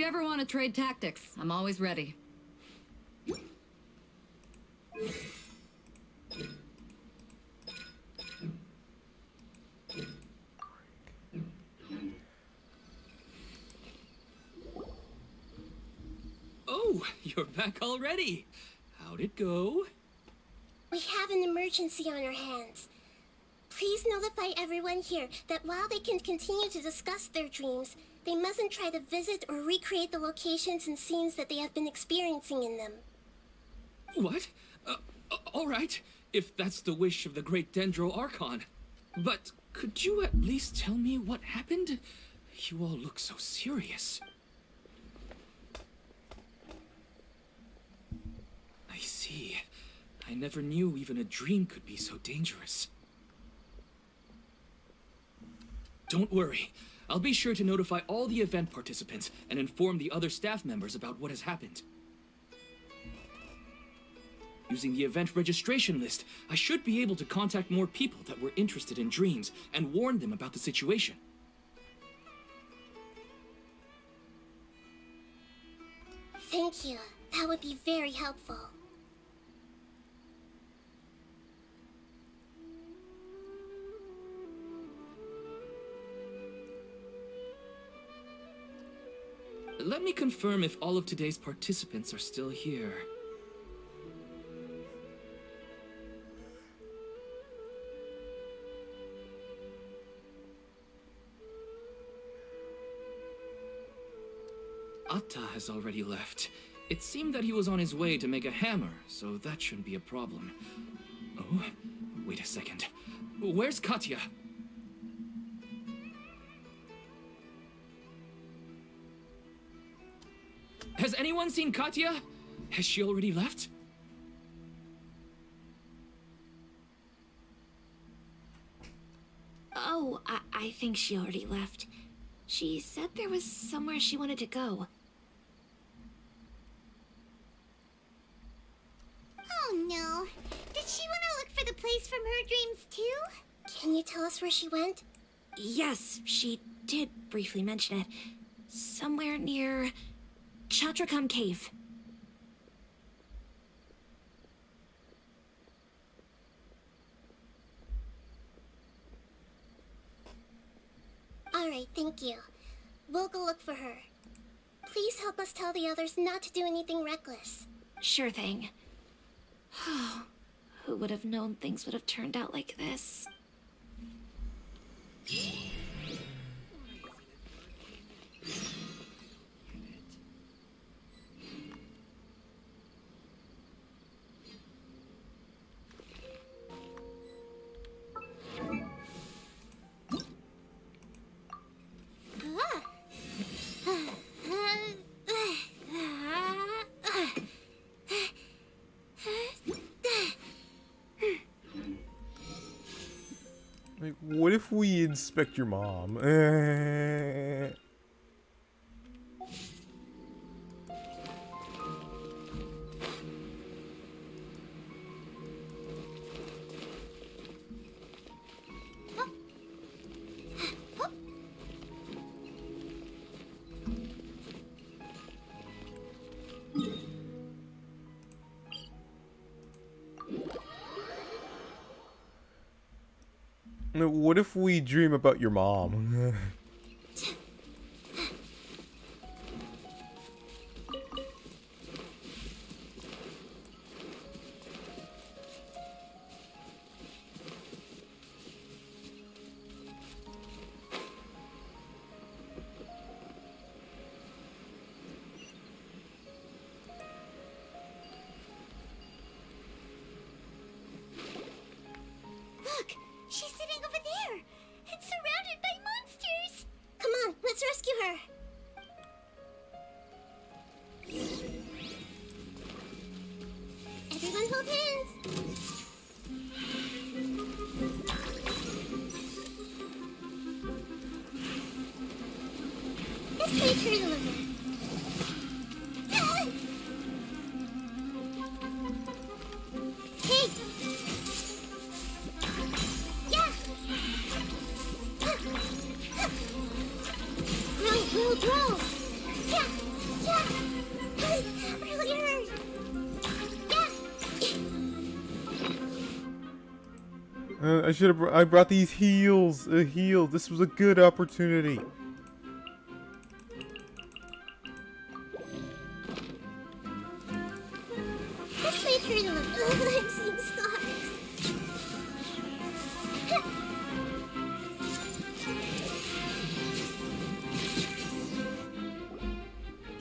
you ever want to trade tactics, I'm always ready. Oh, you're back already. How'd it go? We have an emergency on our hands. Please notify everyone here that while they can continue to discuss their dreams, they mustn't try to visit or recreate the locations and scenes that they have been experiencing in them. What? All right, if that's the wish of the great Dendro Archon. But could you at least tell me what happened? You all look so serious. I see. I never knew even a dream could be so dangerous. Don't worry. I'll be sure to notify all the event participants and inform the other staff members about what has happened. Using the event registration list, I should be able to contact more people that were interested in dreams and warn them about the situation. Thank you. That would be very helpful. Let me confirm if all of today's participants are still here. Atta has already left. It seemed that he was on his way to make a hammer, so that shouldn't be a problem. Oh, wait a second. Where's Katya? Has anyone seen Katya? Has she already left? Oh, I think she already left. She said there was somewhere she wanted to go. Oh no. Did she want to look for the place from her dreams too? Can you tell us where she went? Yes, she did briefly mention it. Somewhere near Chatrakam Cave. Alright, thank you. We'll go look for her. Please help us tell the others not to do anything reckless. Sure thing. Who would have known things would have turned out like this? Like, what if we inspect your mom? What if we dream about your mom? Look, she's sitting over there and surrounded by monsters. Come on, let's rescue her. Everyone hold hands. Let's take her a little. Hey! Yeah! Grow, grow, grow! Yeah! I brought these heels. A heel. This was a good opportunity. This made her look like seeing stars.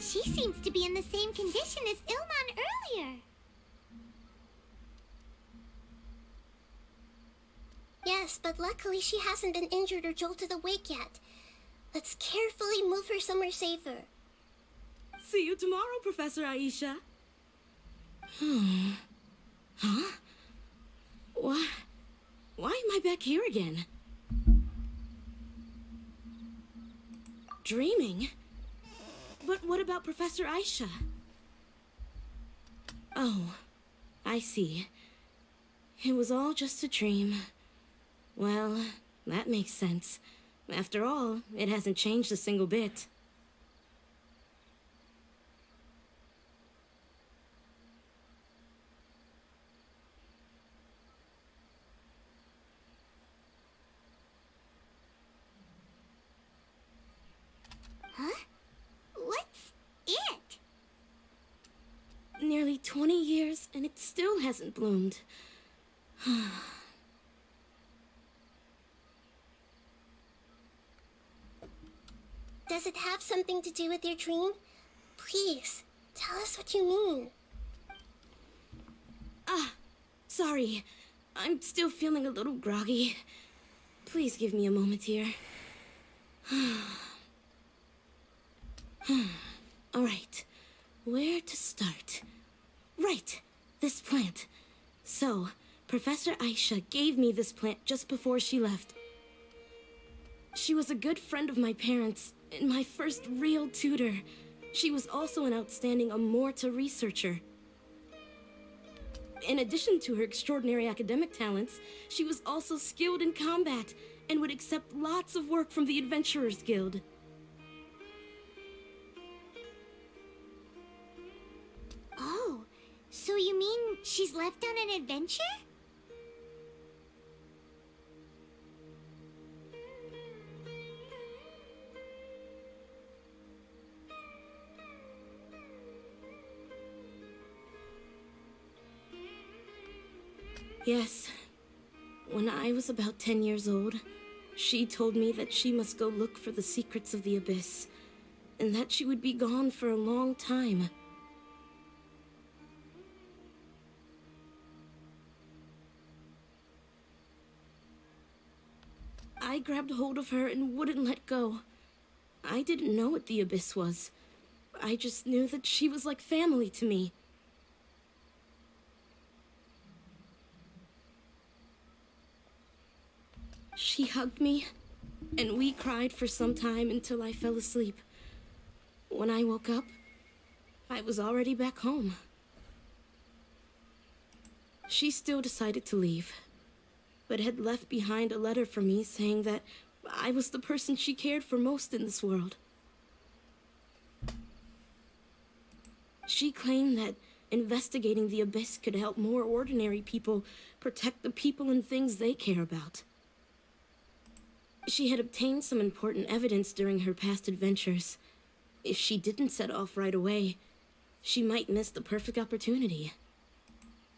She seems to be in the same condition as Ilman earlier. Yes, but luckily she hasn't been injured or jolted awake yet. Let's carefully move her somewhere safer. See you tomorrow, Professor Aisha. Huh? Why am I back here again? Dreaming? But what about Professor Aisha? Oh, I see. It was all just a dream. Well, that makes sense. After all, it hasn't changed a single bit. Huh? What's it? Nearly 20 years, and it still hasn't bloomed. Does it have something to do with your dream? Please, tell us what you mean. Sorry. I'm still feeling a little groggy. Please give me a moment here. Alright, where to start? Right, this plant. So, Professor Aisha gave me this plant just before she left. She was a good friend of my parents, and my first real tutor. She was also an outstanding Amorta researcher. In addition to her extraordinary academic talents, she was also skilled in combat and would accept lots of work from the Adventurers Guild. Oh, so you mean she's left on an adventure? Yes. When I was about 10 years old, she told me that she must go look for the secrets of the Abyss, and that she would be gone for a long time. I grabbed hold of her and wouldn't let go. I didn't know what the Abyss was. I just knew that she was like family to me. She hugged me, and we cried for some time until I fell asleep. When I woke up, I was already back home. She still decided to leave, but had left behind a letter for me saying that I was the person she cared for most in this world. She claimed that investigating the Abyss could help more ordinary people protect the people and things they care about. She had obtained some important evidence during her past adventures. If she didn't set off right away, she might miss the perfect opportunity.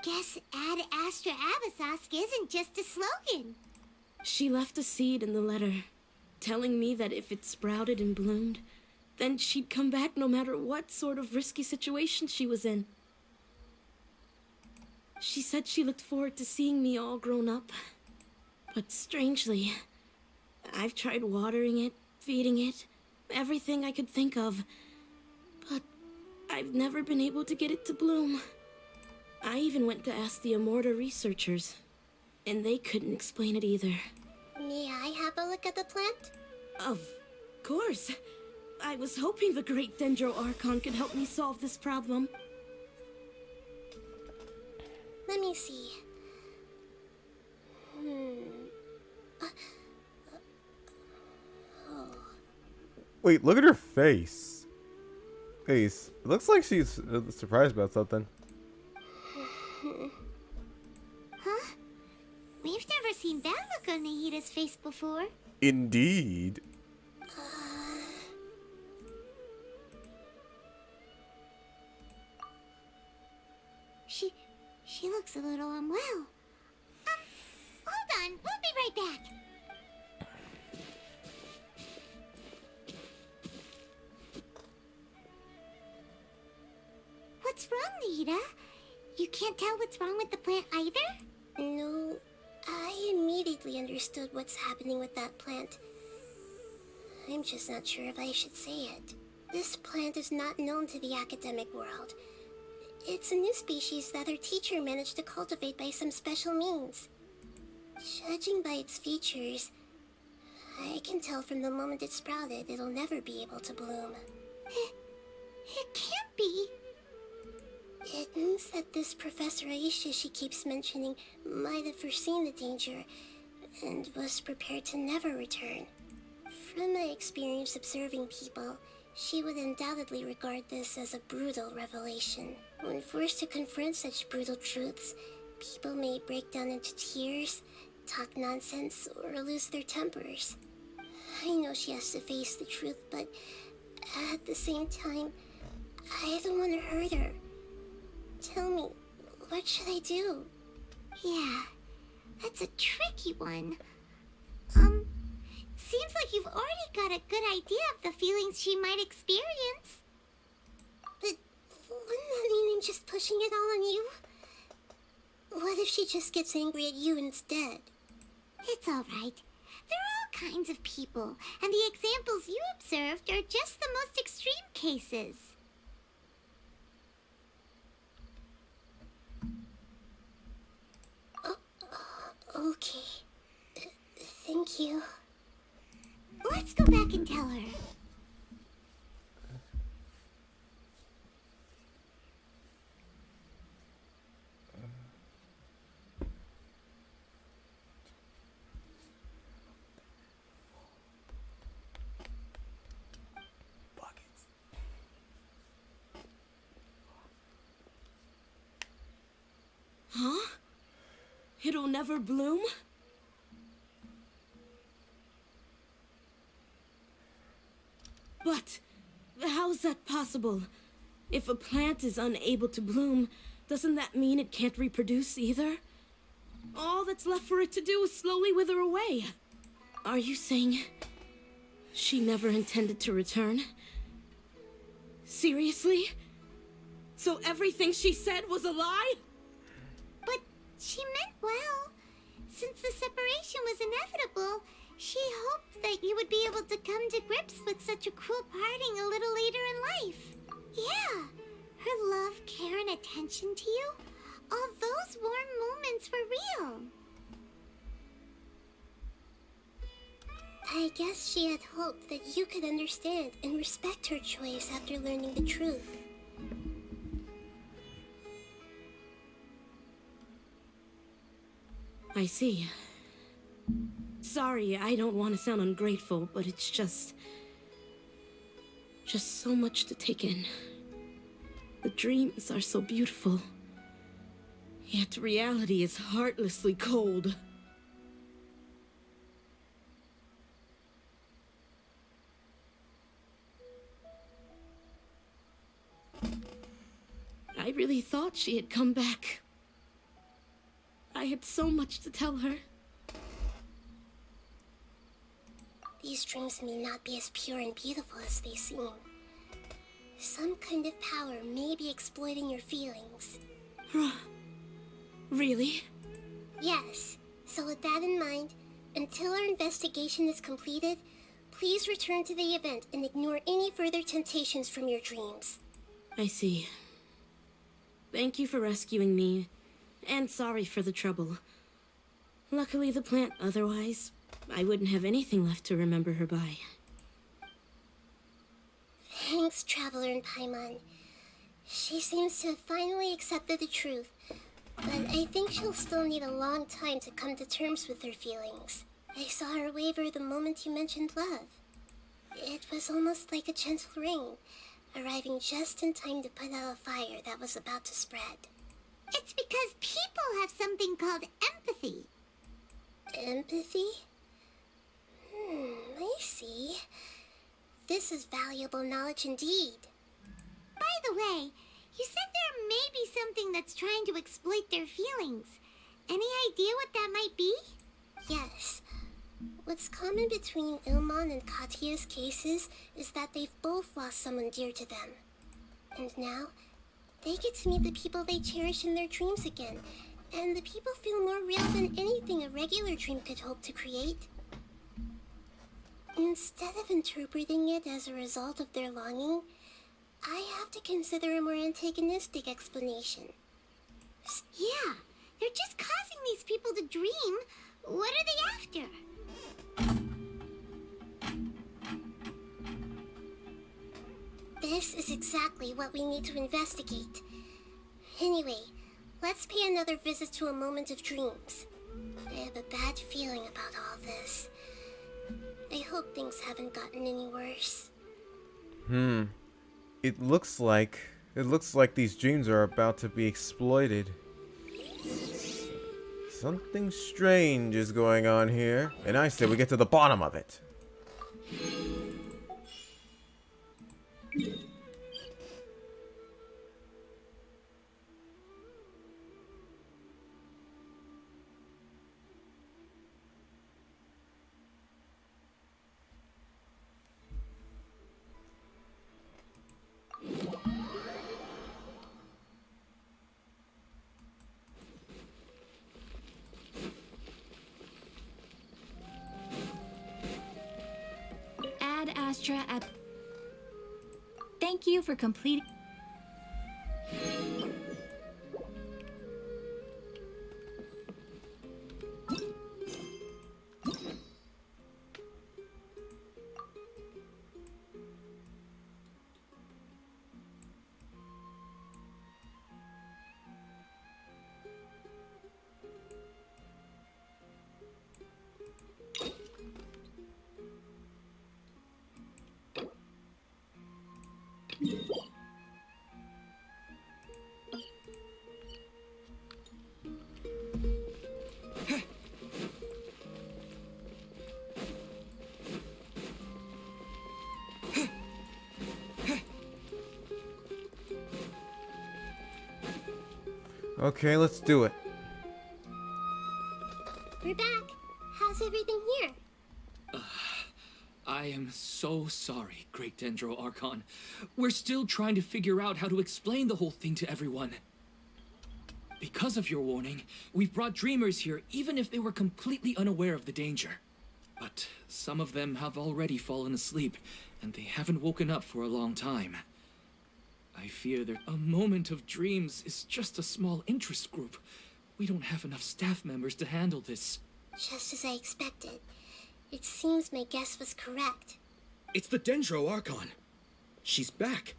Guess Ad Astra Abyssosque isn't just a slogan. She left a seed in the letter, telling me that if it sprouted and bloomed, then she'd come back no matter what sort of risky situation she was in. She said she looked forward to seeing me all grown up. But strangely, I've tried watering it, feeding it, everything I could think of. But I've never been able to get it to bloom. I even went to ask the Amorta researchers, and they couldn't explain it either. May I have a look at the plant? Of course. I was hoping the great Dendro Archon could help me solve this problem. Let me see. Wait, look at her face. It looks like she's surprised about something. Huh? Where I've never seen that look on Nahida's face before. Indeed. She looks a little unwell. Hold on, we'll be right back. What's wrong, Nahida? You can't tell what's wrong with the plant either? No, I immediately understood what's happening with that plant. I'm just not sure if I should say it. This plant is not known to the academic world. It's a new species that our teacher managed to cultivate by some special means. Judging by its features, I can tell from the moment it sprouted it'll never be able to bloom. It can't be. It means that this Professor Aisha she keeps mentioning might have foreseen the danger and was prepared to never return. From my experience observing people, she would undoubtedly regard this as a brutal revelation. When forced to confront such brutal truths, people may break down into tears, talk nonsense, or lose their tempers. I know she has to face the truth, but at the same time, I don't want to hurt her. Tell me, what should I do? Yeah, that's a tricky one. Seems like you've already got a good idea of the feelings she might experience. But wouldn't that mean I'm just pushing it all on you? What if she just gets angry at you instead? It's all right. There are all kinds of people, and the examples you observed are just the most extreme cases. Okay. Thank you. Let's go back and tell her. Huh? It'll never bloom? But how's that possible? If a plant is unable to bloom, doesn't that mean it can't reproduce either? All that's left for it to do is slowly wither away. Are you saying she never intended to return? Seriously? So everything she said was a lie? But she meant well. Since the separation was inevitable, she hoped that you would be able to come to grips with such a cruel parting a little later in life. Yeah, her love, care, and attention to you, all those warm moments were real. I guess she had hoped that you could understand and respect her choice after learning the truth. I see. Sorry, I don't want to sound ungrateful, but it's just so much to take in. The dreams are so beautiful, yet reality is heartlessly cold. I really thought she had come back. I had so much to tell her. These dreams may not be as pure and beautiful as they seem. Some kind of power may be exploiting your feelings. Really? Yes. So with that in mind, until our investigation is completed, please return to the event and ignore any further temptations from your dreams. I see. Thank you for rescuing me, and sorry for the trouble. Luckily the plant, otherwise, I wouldn't have anything left to remember her by. Thanks, Traveler and Paimon. She seems to have finally accepted the truth, but I think she'll still need a long time to come to terms with her feelings. I saw her waver the moment you mentioned love. It was almost like a gentle rain, arriving just in time to put out a fire that was about to spread. It's because people have something called empathy. Empathy? I see. This is valuable knowledge indeed. By the way, you said there may be something that's trying to exploit their feelings. Any idea what that might be? Yes. What's common between Ilmon and Katya's cases is that they've both lost someone dear to them. And now, they get to meet the people they cherish in their dreams again, and the people feel more real than anything a regular dream could hope to create. Instead of interpreting it as a result of their longing, I have to consider a more antagonistic explanation. Yeah, they're just causing these people to dream. What are they after? This is exactly what we need to investigate. Anyway, let's pay another visit to a moment of dreams. I have a bad feeling about all this. I hope things haven't gotten any worse. It looks like these dreams are about to be exploited. Something strange is going on here, and I say we get to the bottom of it. Ad Astra at. Thank you for completing. Okay, let's do it. We're back. How's everything here? I am so sorry, Great Dendro Archon. We're still trying to figure out how to explain the whole thing to everyone. Because of your warning, we've brought dreamers here even if they were completely unaware of the danger. But some of them have already fallen asleep, and they haven't woken up for a long time. I fear that a moment of dreams is just a small interest group. We don't have enough staff members to handle this. Just as I expected. It seems my guess was correct. It's the Dendro Archon. She's back.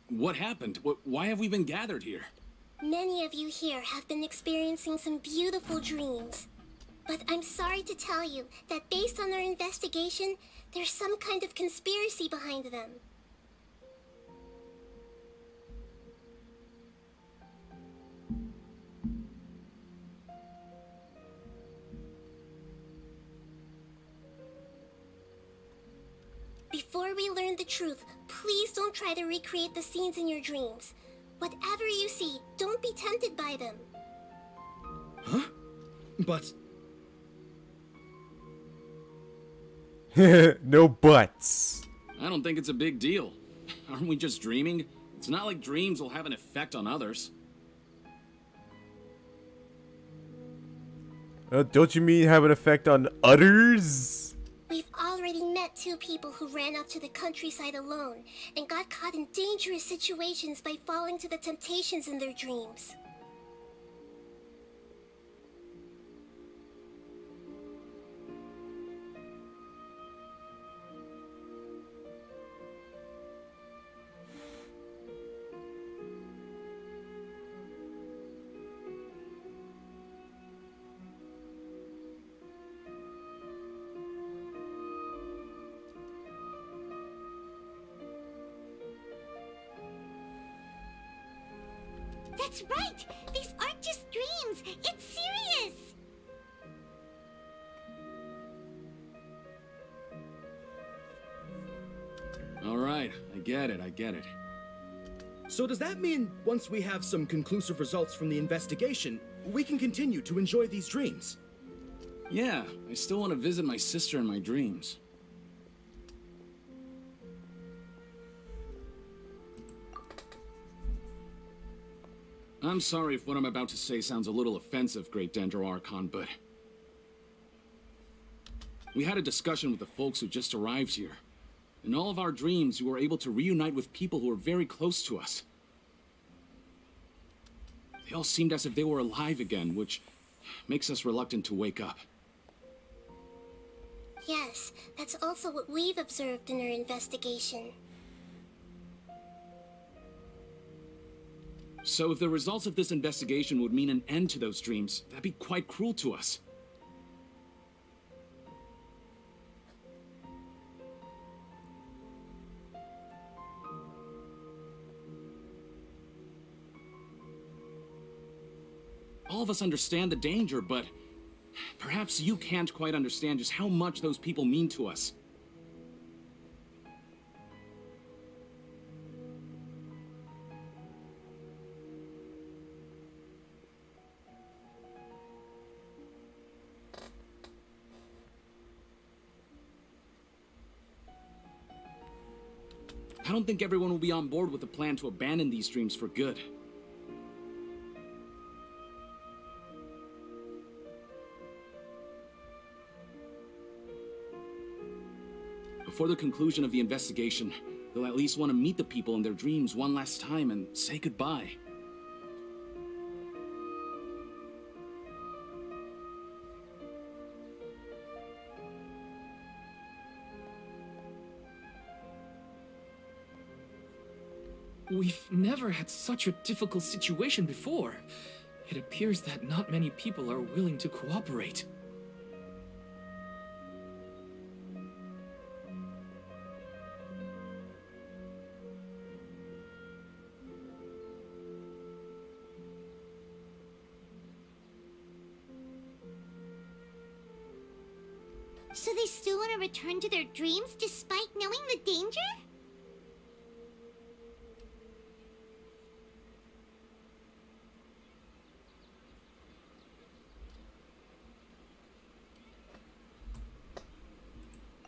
What happened? Why have we been gathered here? Many of you here have been experiencing some beautiful dreams. But I'm sorry to tell you that based on our investigation, there's some kind of conspiracy behind them. Before we learn the truth, please don't try to recreate the scenes in your dreams. Whatever you see, don't be tempted by them. Huh? But No buts. I don't think it's a big deal. Aren't we just dreaming? It's not like dreams will have an effect on others. Don't you mean have an effect on others? We've already met two people who ran off to the countryside alone and got caught in dangerous situations by falling to the temptations in their dreams. That's right! These aren't just dreams! It's serious! All right, I get it. So does that mean once we have some conclusive results from the investigation, we can continue to enjoy these dreams? Yeah, I still want to visit my sister in my dreams. I'm sorry if what I'm about to say sounds a little offensive, Great Dendro Archon, but... we had a discussion with the folks who just arrived here. In all of our dreams, we were able to reunite with people who were very close to us. They all seemed as if they were alive again, which makes us reluctant to wake up. Yes, that's also what we've observed in our investigation. So if the results of this investigation would mean an end to those dreams, that'd be quite cruel to us. All of us understand the danger, but perhaps you can't quite understand just how much those people mean to us. I don't think everyone will be on board with the plan to abandon these dreams for good. Before the conclusion of the investigation, they'll at least want to meet the people in their dreams one last time and say goodbye. We've never had such a difficult situation before. It appears that not many people are willing to cooperate. So they still want to return to their dreams despite knowing the danger?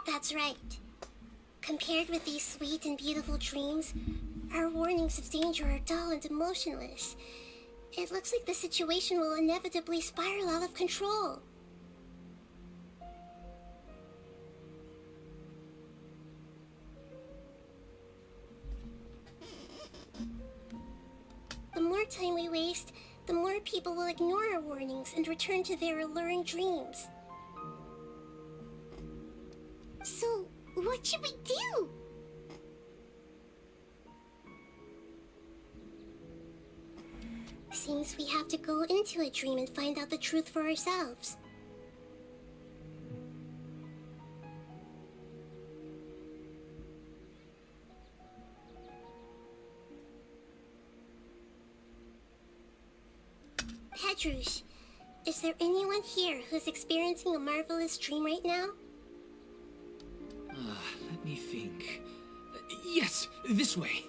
That's right. Compared with these sweet and beautiful dreams, our warnings of danger are dull and emotionless. It looks like the situation will inevitably spiral out of control. The more time we waste, the more people will ignore our warnings and return to their alluring dreams. So, what should we do? Seems we have to go into a dream and find out the truth for ourselves. Petrush, is there anyone here who's experiencing a marvelous dream right now? Let me think. Yes, this way.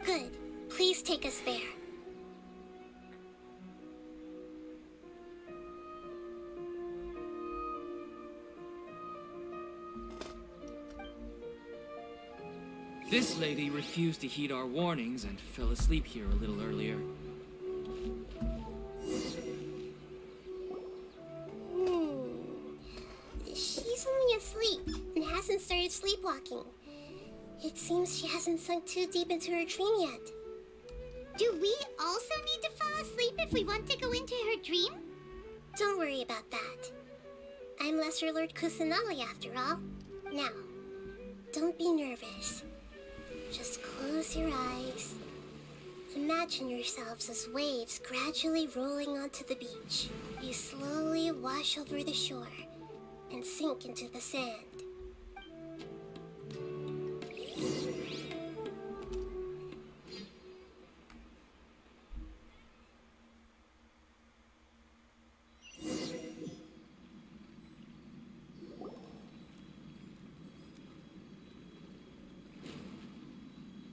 Good. Please take us there. This lady refused to heed our warnings and fell asleep here a little earlier. She's only asleep and hasn't started sleepwalking. It seems she hasn't sunk too deep into her dream yet. Do we also need to fall asleep if we want to go into her dream? Don't worry about that. I'm Lesser Lord Kusanali after all. Now, don't be nervous. Just close your eyes. Imagine yourselves as waves gradually rolling onto the beach. You slowly wash over the shore and sink into the sand.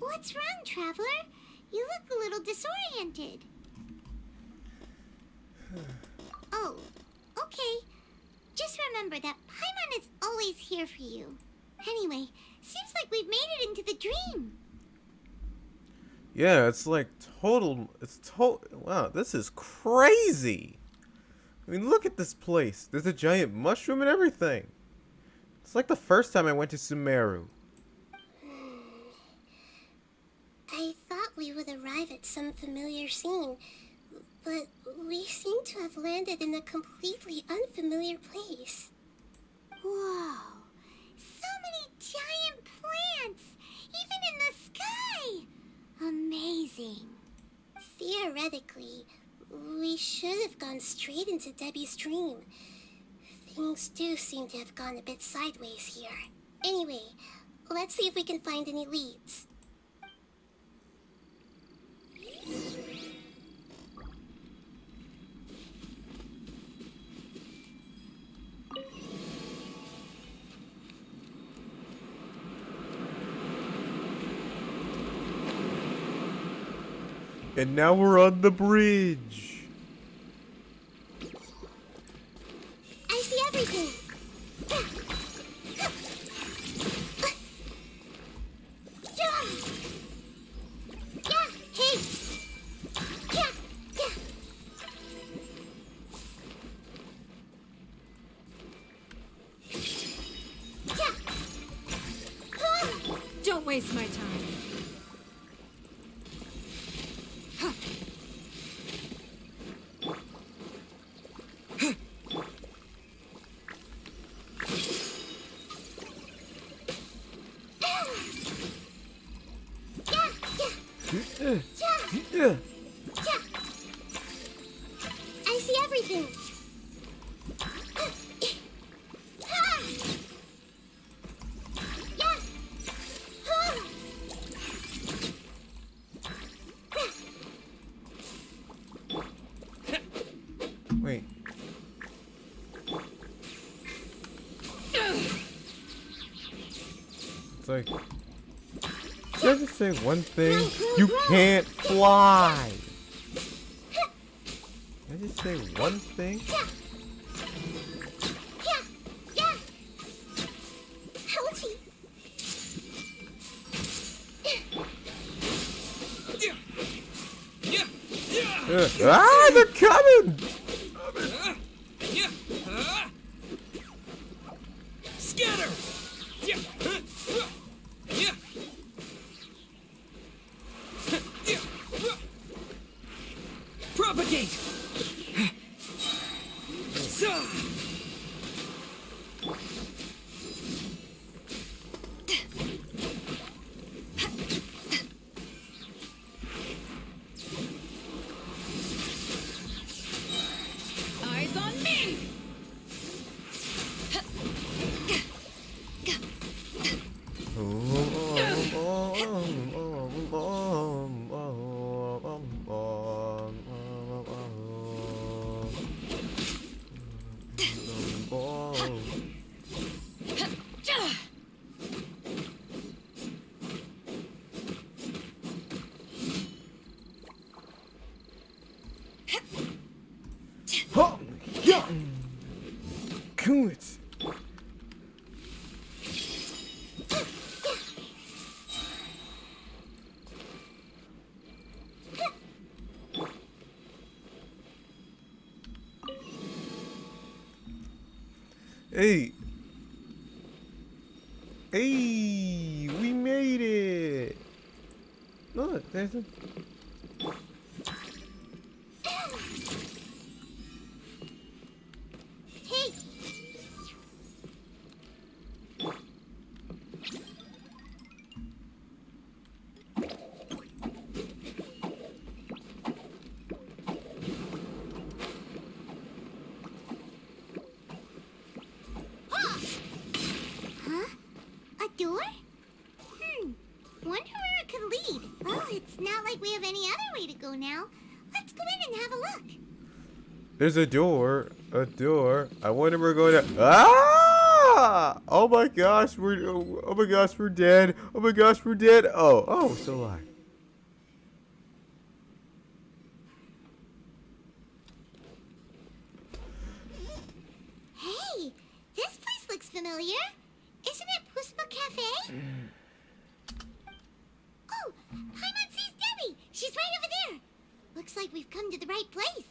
What's wrong, Traveler? You look a little disoriented. Oh, okay. Just remember that Paimon is always here for you. Anyway, seems like we've made it into the dream. Yeah, it's like total. Wow, this is crazy. I mean, look at this place. There's a giant mushroom and everything. It's like the first time I went to Sumeru. I thought we would arrive at some familiar scene, but we seem to have landed in a completely unfamiliar place. Whoa. So many giant plants, even in the sky. Amazing. Theoretically, we should have gone straight into Debbie's dream. Things do seem to have gone a bit sideways here. Anyway, let's see if we can find any leads. And now we're on the bridge. I see everything. Don't waste my time. I see everything. Wait. It's like, did I just say one thing? You can't fly. Did I just say one thing? Ah, they're coming! Scatter! Propagate! Eyes on me! Cool it. Hey. Hey, we made it. Look, there's a... Hey. Huh? A door? Wonder where it could lead. Well, it's not like we have any other way to go now. Let's go in and have a look. There's a door. A door. I wonder where we're going to... Ah! Ah! Oh my gosh, oh my gosh, we're dead. Oh my gosh, we're dead. Oh, still alive. Hey, this place looks familiar. Isn't it Puspa Cafe? Oh, Paimon sees Debbie. She's right over there. Looks like we've come to the right place.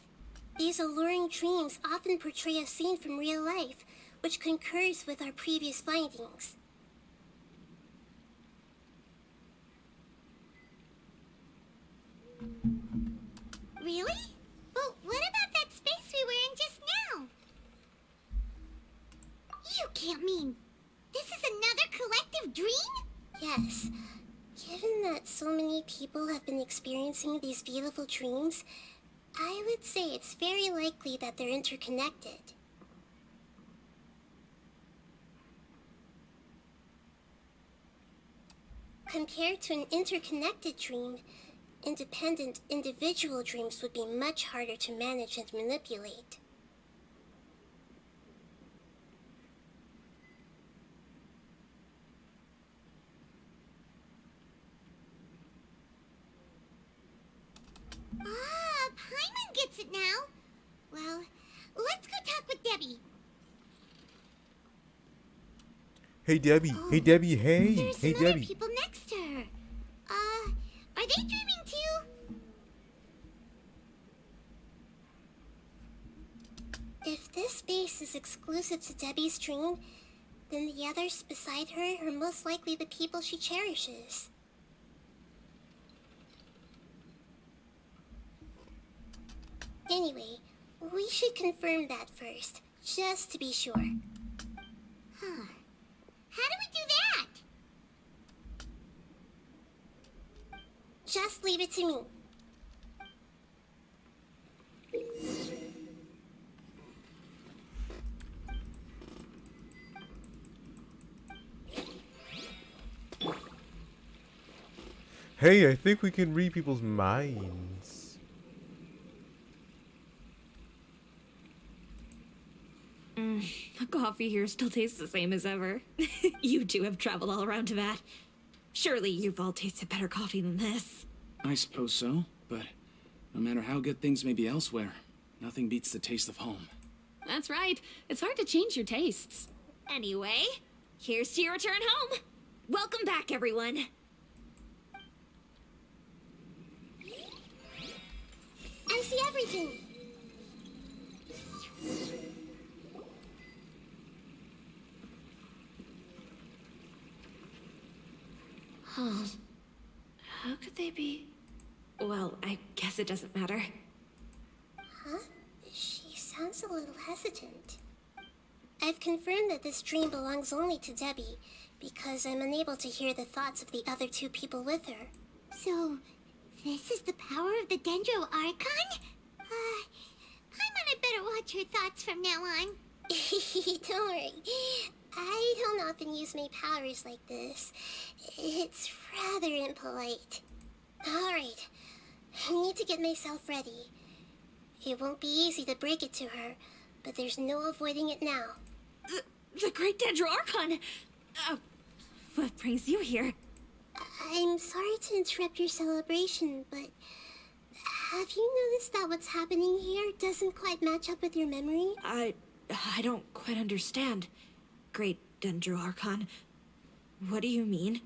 These alluring dreams often portray a scene from real life, which concurs with our previous findings. Really? But what about that space we were in just now? You can't mean this is another collective dream? Yes. Given that so many people have been experiencing these beautiful dreams, I would say it's very likely that they're interconnected. Compared to an interconnected dream, independent individual dreams would be much harder to manage and manipulate. Ah, Paimon gets it now. Well, let's go talk with Debbie. Hey Debbie, hey Debbie, hey, There's hey some other Debbie. people next to her. Are they dreaming too? If this space is exclusive to Debbie's dream, then the others beside her are most likely the people she cherishes. Anyway, we should confirm that first, just to be sure. Huh. How do we do that? Just leave it to me. Hey, I think we can read people's minds. The coffee here still tastes the same as ever. You two have traveled all around Tibet. Surely you've all tasted better coffee than this. I suppose so, but no matter how good things may be elsewhere, nothing beats the taste of home. That's right. It's hard to change your tastes. Anyway, here's to your return home. Welcome back, everyone. I see everything. Huh. How could they be? Well, I guess it doesn't matter. Huh? She sounds a little hesitant. I've confirmed that this dream belongs only to Debbie, because I'm unable to hear the thoughts of the other two people with her. So, this is the power of the Dendro Archon? Paimon had better watch her thoughts from now on. Don't worry. I don't often use my powers like this. It's rather impolite. Alright, I need to get myself ready. It won't be easy to break it to her, but there's no avoiding it now. The Great Dendro Archon! What brings you here? I'm sorry to interrupt your celebration, but have you noticed that what's happening here doesn't quite match up with your memory? I don't quite understand. Great Dendro Archon. What do you mean?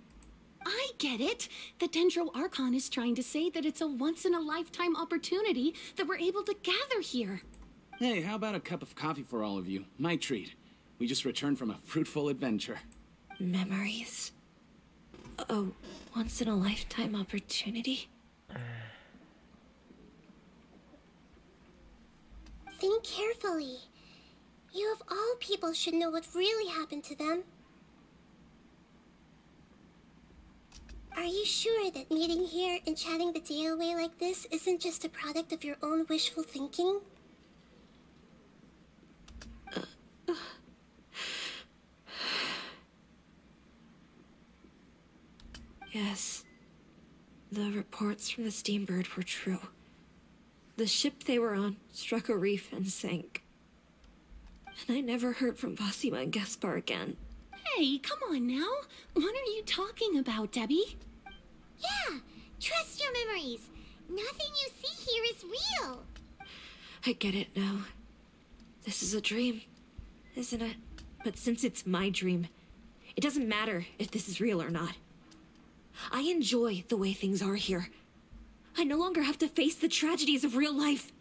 I get it. The Dendro Archon is trying to say that it's a once-in-a-lifetime opportunity that we're able to gather here. Hey, how about a cup of coffee for all of you? My treat. We just returned from a fruitful adventure. Memories. A once-in-a-lifetime opportunity? Think carefully. You of all people should know what really happened to them. Are you sure that meeting here and chatting the day away like this isn't just a product of your own wishful thinking? Yes. The reports from the Steambird were true. The ship they were on struck a reef and sank. And I never heard from Basima and Gaspar again. Hey, come on now. What are you talking about, Debbie? Yeah, trust your memories. Nothing you see here is real. I get it now. This is a dream, isn't it? But since it's my dream, it doesn't matter if this is real or not. I enjoy the way things are here. I no longer have to face the tragedies of real life.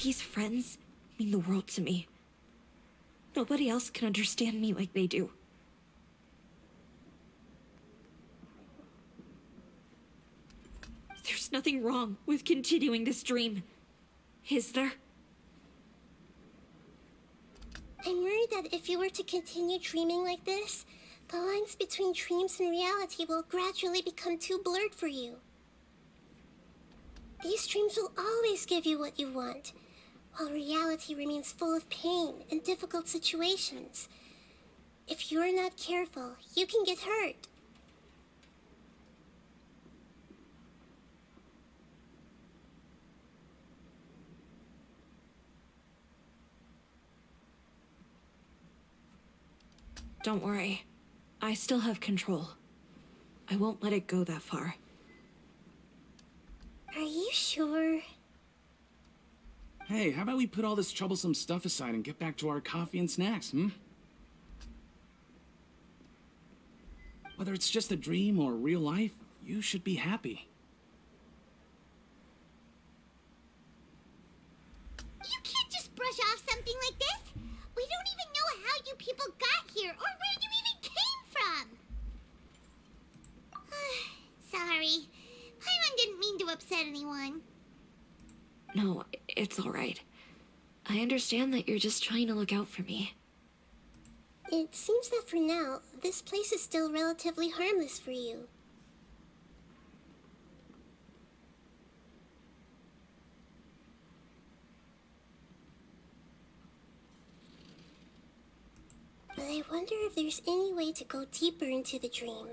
These friends mean the world to me. Nobody else can understand me like they do. There's nothing wrong with continuing this dream, is there? I'm worried that if you were to continue dreaming like this, the lines between dreams and reality will gradually become too blurred for you. These dreams will always give you what you want, while reality remains full of pain and difficult situations. If you're not careful, you can get hurt. Don't worry. I still have control. I won't let it go that far. Are you sure? Hey, how about we put all this troublesome stuff aside and get back to our coffee and snacks, hmm? Whether it's just a dream or real life, you should be happy. You can't just brush off something like this. We don't even know how you people got here or where you even came from. Sorry. Paimon didn't mean to upset anyone. No, it's all right. I understand that you're just trying to look out for me. It seems that for now, this place is still relatively harmless for you. But I wonder if there's any way to go deeper into the dream.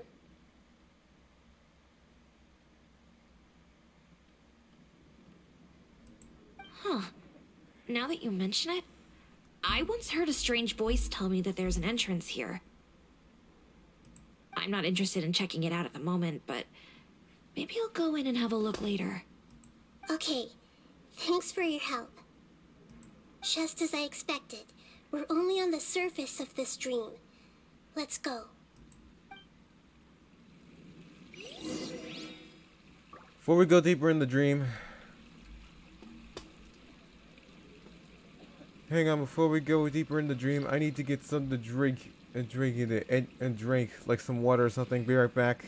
Huh. Now that you mention it, I once heard a strange voice tell me that there's an entrance here. I'm not interested in checking it out at the moment, but maybe I'll go in and have a look later. Okay, thanks for your help. Just as I expected, we're only on the surface of this dream. Let's go. Before we go deeper in the dream, hang on, before we go deeper in the dream, I need to get something to drink and drink like some water or something. Be right back.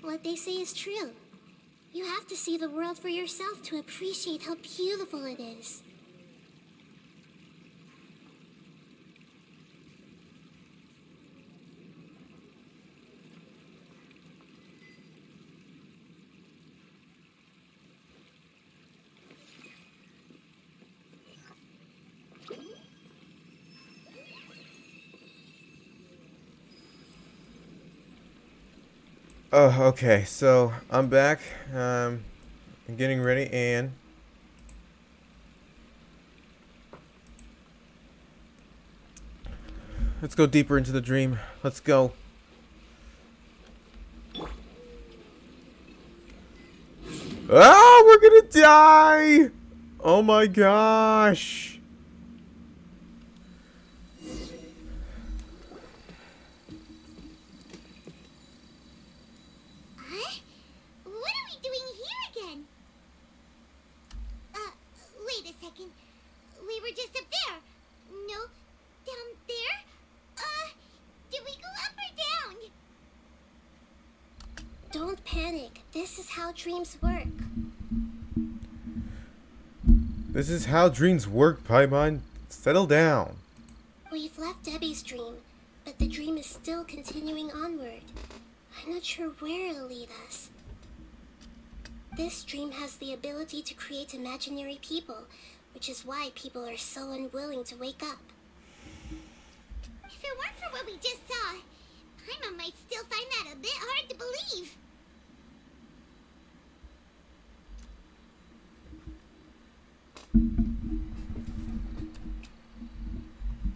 What they say is true. You have to see the world for yourself to appreciate how beautiful it is. Oh, okay, so I'm back. I'm getting ready, and let's go deeper into the dream. Let's go. Ah, we're gonna die! Oh my gosh! Wait a second. We were just up there. No, down there? Did we go up or down? Don't panic. This is how dreams work. This is how dreams work, Paimon. Settle down. We've left Debbie's dream, but the dream is still continuing onward. I'm not sure where it'll lead us. This dream has the ability to create imaginary people, which is why people are so unwilling to wake up. If it weren't for what we just saw, Paimon might still find that a bit hard to believe.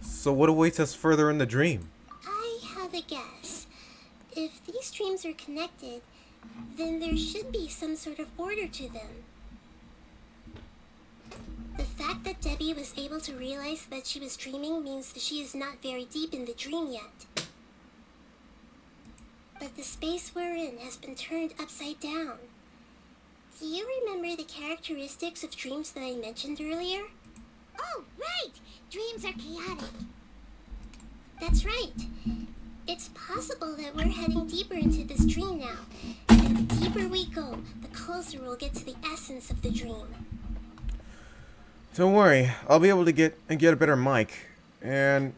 So what awaits us further in the dream? I have a guess. If these dreams are connected, then there should be some sort of order to them. The fact that Debbie was able to realize that she was dreaming means that she is not very deep in the dream yet. But the space we're in has been turned upside down. Do you remember the characteristics of dreams that I mentioned earlier? Oh, right! Dreams are chaotic. That's right. It's possible that we're heading deeper into this dream now. And the deeper we go, the closer we'll get to the essence of the dream. Don't worry, I'll be able to get a better mic, and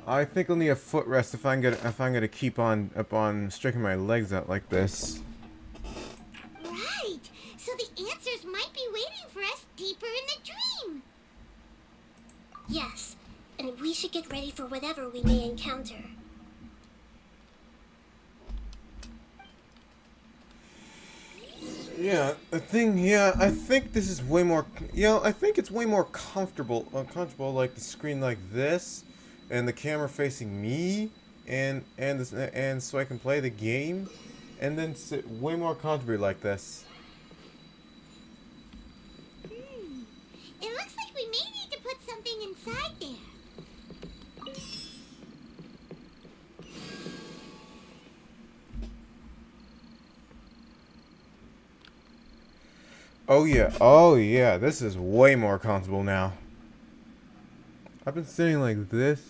I think I'll need a footrest if I'm gonna keep on stretching my legs out like this. Right. So the answers might be waiting for us deeper in the dream. Yes, and we should get ready for whatever we may encounter. Yeah, I think this is way more, I think it's way more comfortable, like the screen like this, and the camera facing me, and so I can play the game, and then sit way more comfortably like this. It looks like we may need to put something inside there. Oh yeah, this is way more comfortable now. I've been sitting like this.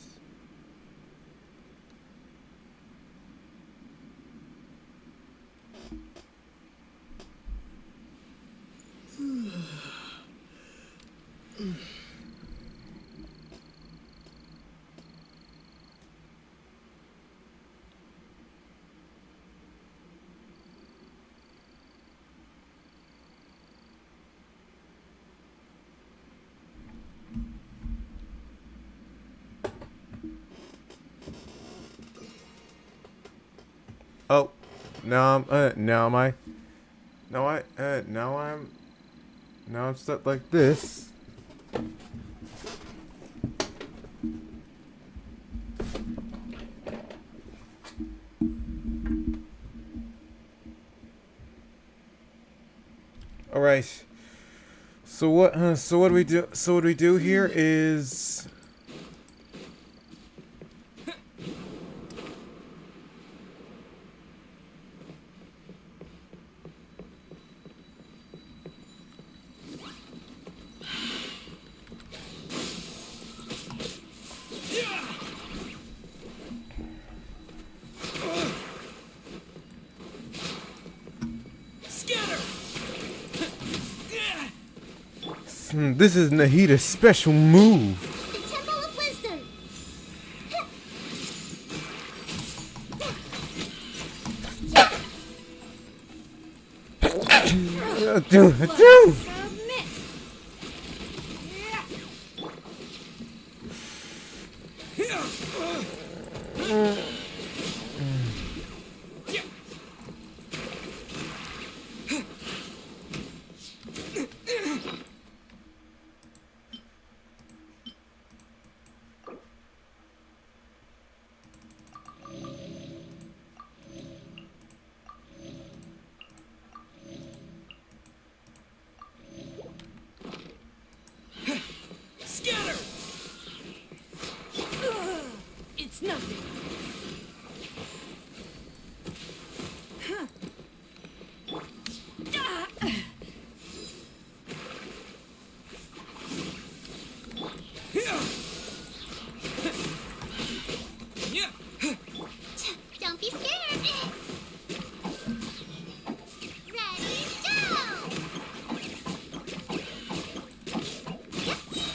Oh, now I'm set like this. All right. So what do we do? So what we do here is. This is Nahida's special move. The Temple of Wisdom. Do. Submit. Scatter! It's nothing. Don't be scared. Ready, go!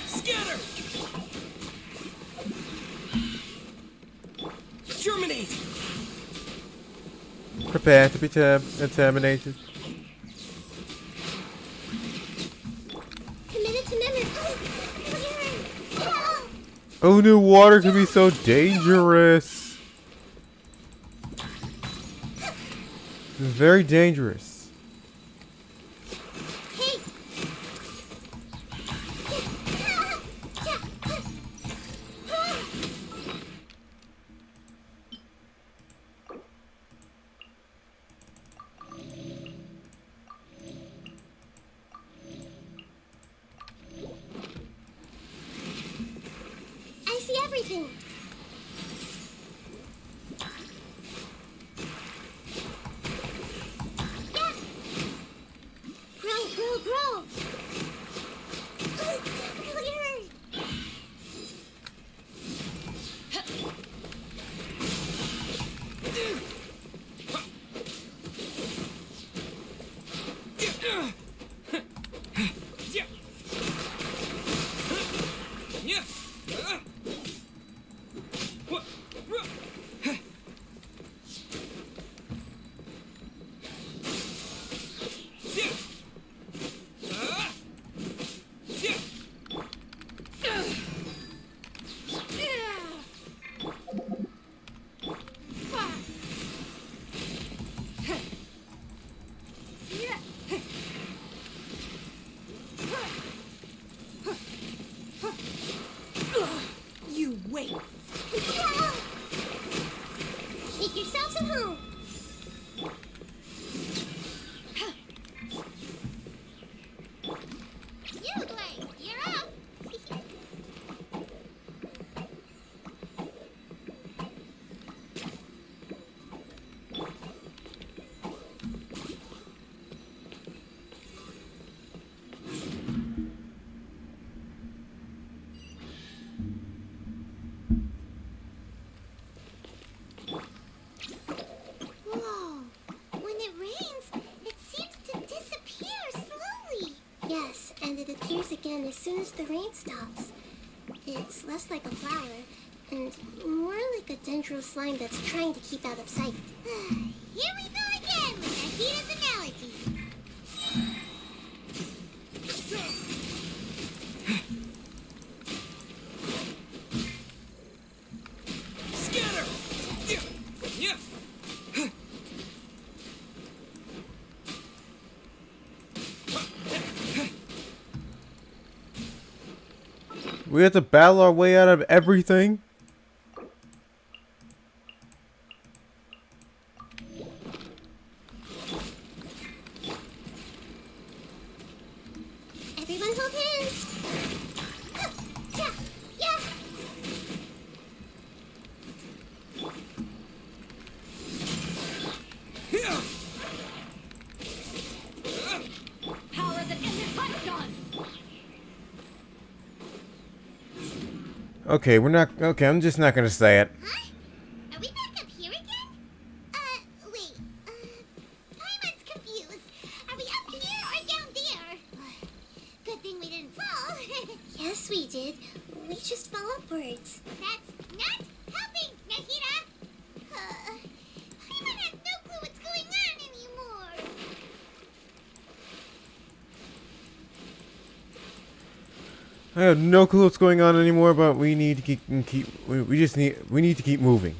Scatter! Terminate! Prepare to be terminated. Committed to memory. Oh, new water can be so dangerous. It's very dangerous. Hey. I see everything. Yeah. Grow. You wait. Make yourselves at home. You, Blake, you're up. Whoa. When it rains, it seems to disappear slowly. Yes, and it appears again as soon as the rain stops. It's less like a flower and more like a dendro slime that's trying to keep out of sight. Here we go again with Nahida's analogy. Scatter! We have to battle our way out of everything. Everyone hold hands. Yeah. Power that ended Python. Okay, we're not. Okay, I'm just not gonna say it. Huh? Are we back up here again? Wait. Paimon's confused. Are we up here or down there? Good thing we didn't fall. Yes, we did. We just fell upwards. That's not helping, Nahida! Paimon has no clue what's going on anymore! I have no clue what's going on anymore, but we need to we need to keep moving.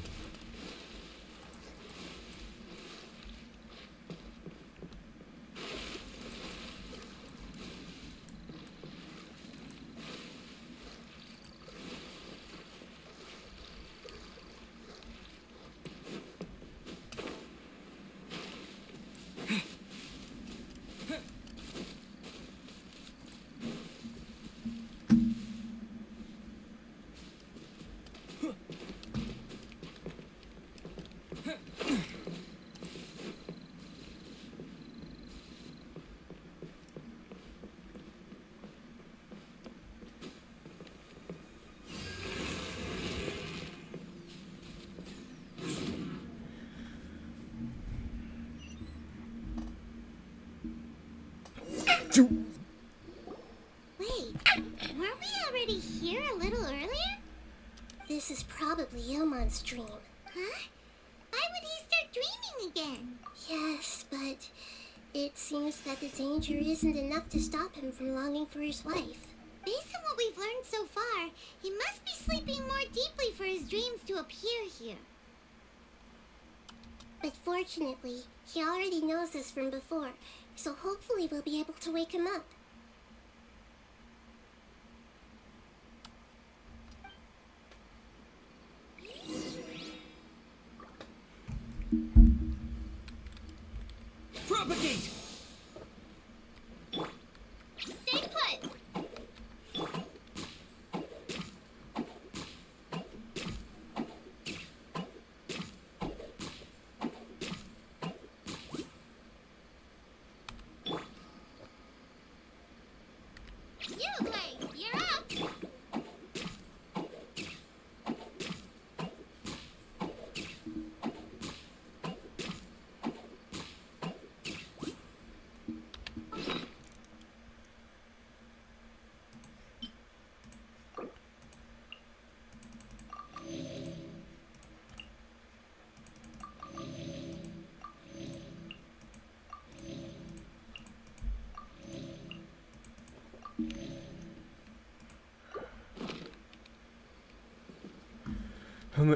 Wait, weren't we already here a little earlier? This is probably Ilmon's dream. Huh? Why would he start dreaming again? Yes, but it seems that the danger isn't enough to stop him from longing for his wife. Based on what we've learned so far, he must be sleeping more deeply for his dreams to appear here. But fortunately, he already knows this from before, so hopefully we'll be able to wake him up. Propagate! Stay put! You, Blake, you're up!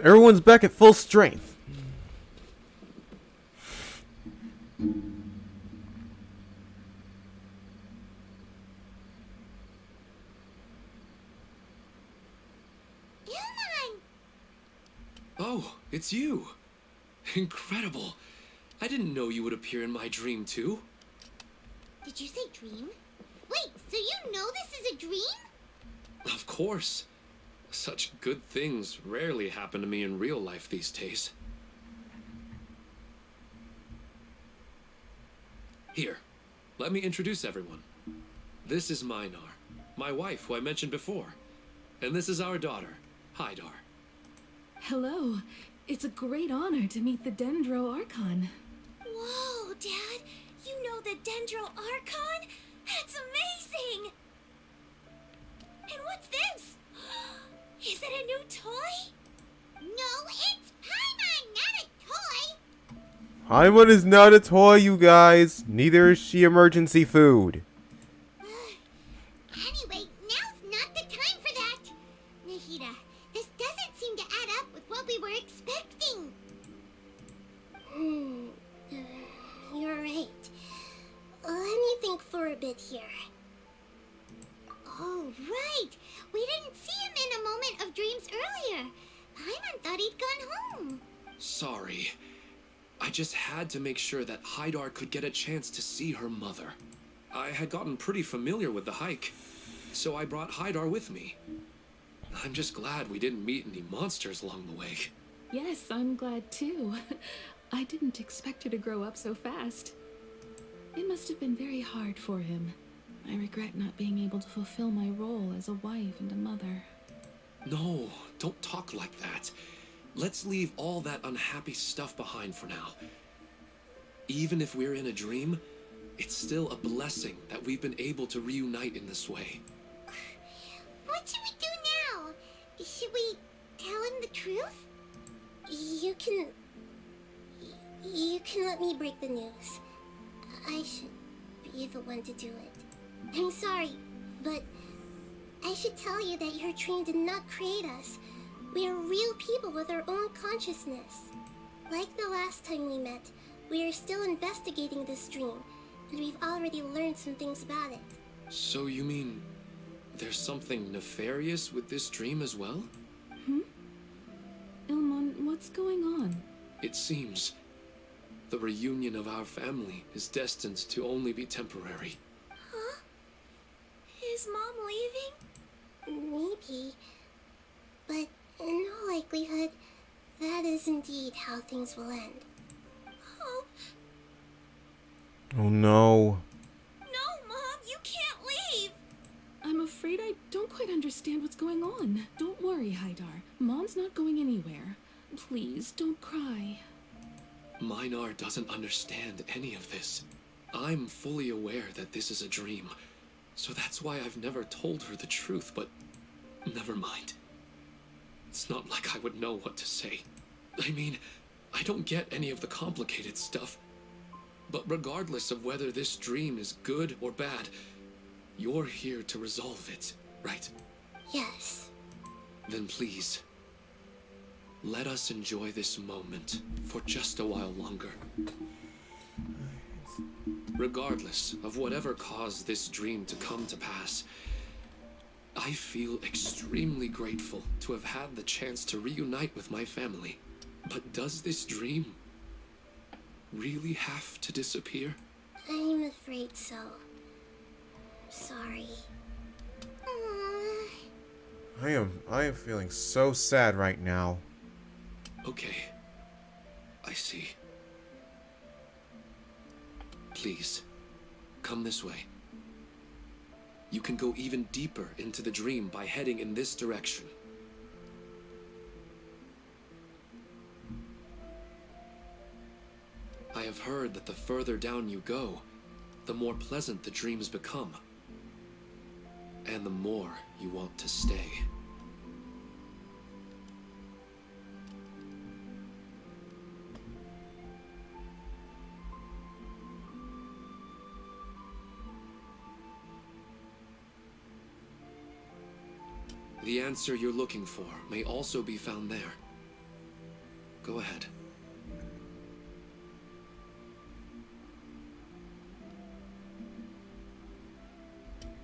Everyone's back at full strength. Ilmon! Oh, it's you. Incredible. I didn't know you would appear in my dream, too. Did you say dream? Wait, so you know this is a dream? Of course. Such good things rarely happen to me in real life these days. Here, let me introduce everyone. This is Minar, my wife, who I mentioned before. And this is our daughter, Hydar. Hello. It's a great honor to meet the Dendro Archon. Whoa, Dad! You know the Dendro Archon? That's amazing! And what's this? Is it a new toy? No, it's Paimon, not a toy! Paimon is not a toy, you guys. Neither is she emergency food. Anyway, now's not the time for that! Nahida, this doesn't seem to add up with what we were expecting. You're right. Let me think for a bit here. Oh, right! We didn't see him in a moment of dreams earlier. Paimon thought he'd gone home. Sorry. I just had to make sure that Hydar could get a chance to see her mother. I had gotten pretty familiar with the hike, so I brought Hydar with me. I'm just glad we didn't meet any monsters along the way. Yes, I'm glad too. I didn't expect her to grow up so fast. It must have been very hard for him. I regret not being able to fulfill my role as a wife and a mother. No, don't talk like that. Let's leave all that unhappy stuff behind for now. Even if we're in a dream, it's still a blessing that we've been able to reunite in this way. Should we tell him the truth? You can let me break the news. I should be the one to do it. I'm sorry, but I should tell you that your dream did not create us. We are real people with our own consciousness. Like the last time we met, we are still investigating this dream, and we've already learned some things about it. So you mean there's something nefarious with this dream as well? Ilmon, what's going on? It seems the reunion of our family is destined to only be temporary. Huh? Is Mom leaving? Maybe. But in all likelihood, that is indeed how things will end. Oh. Oh no. No, Mom, you can't leave! I'm afraid I don't quite understand what's going on. Don't worry, Haidar. Mom's not going anywhere. Please, don't cry. Minar doesn't understand any of this. I'm fully aware that this is a dream, so that's why I've never told her the truth, but never mind. It's not like I would know what to say. I mean, I don't get any of the complicated stuff. But regardless of whether this dream is good or bad, you're here to resolve it, right? Yes. Then please, let us enjoy this moment for just a while longer. Regardless of whatever caused this dream to come to pass, I feel extremely grateful to have had the chance to reunite with my family. But does this dream really have to disappear? I'm afraid so. Sorry. I am feeling so sad right now. Okay. I see. Please, come this way. You can go even deeper into the dream by heading in this direction. I have heard that the further down you go, the more pleasant the dreams become. And the more you want to stay. The answer you're looking for may also be found there. Go ahead.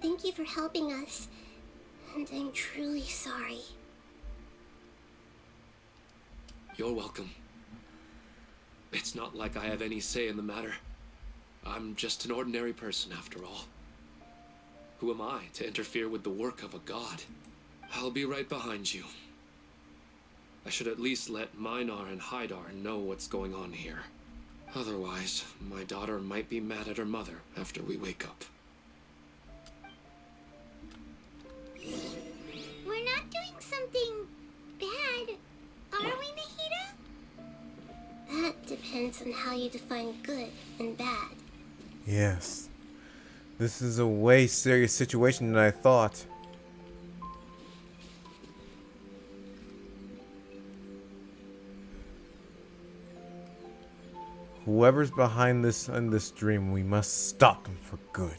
Thank you for helping us, and I'm truly sorry. You're welcome. It's not like I have any say in the matter. I'm just an ordinary person after all. Who am I to interfere with the work of a god? I'll be right behind you. I should at least let Minar and Haidar know what's going on here. Otherwise, my daughter might be mad at her mother after we wake up. We're not doing something bad, are we, Nahida? That depends on how you define good and bad. Yes. This is a way serious situation than I thought. Whoever's behind this in this dream, we must stop him for good.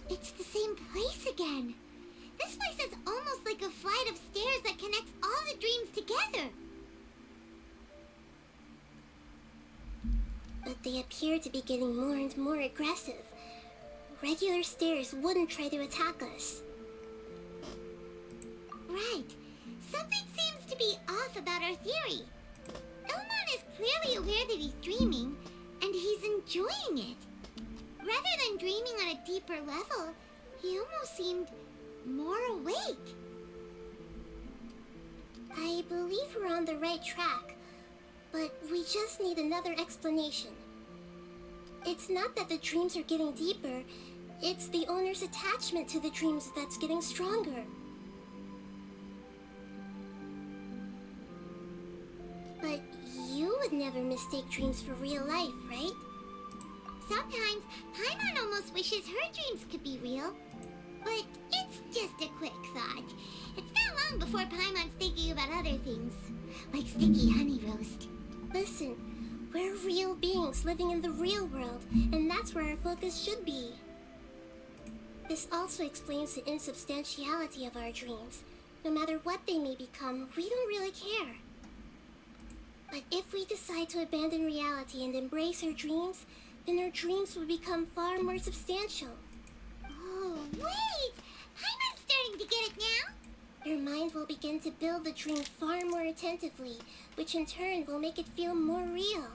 It's the same place again. This place is almost like a flight of stairs that connects all the dreams together. But they appear to be getting more and more aggressive. Regular stairs wouldn't try to attack us. Right. Something seems to be off about our theory. Ilmon is clearly aware that he's dreaming, and he's enjoying it. Rather than dreaming on a deeper level, he almost seemed more awake. I believe we're on the right track, but we just need another explanation. It's not that the dreams are getting deeper, it's the owner's attachment to the dreams that's getting stronger. But you would never mistake dreams for real life, right? Sometimes, Paimon almost wishes her dreams could be real. But it's just a quick thought. It's not long before Paimon's thinking about other things, like sticky honey roast. Listen, we're real beings living in the real world, and that's where our focus should be. This also explains the insubstantiality of our dreams. No matter what they may become, we don't really care. But if we decide to abandon reality and embrace our dreams, then our dreams will become far more substantial. Oh, wait! Paimon's starting to get it now! Your mind will begin to build the dream far more attentively, which in turn will make it feel more real.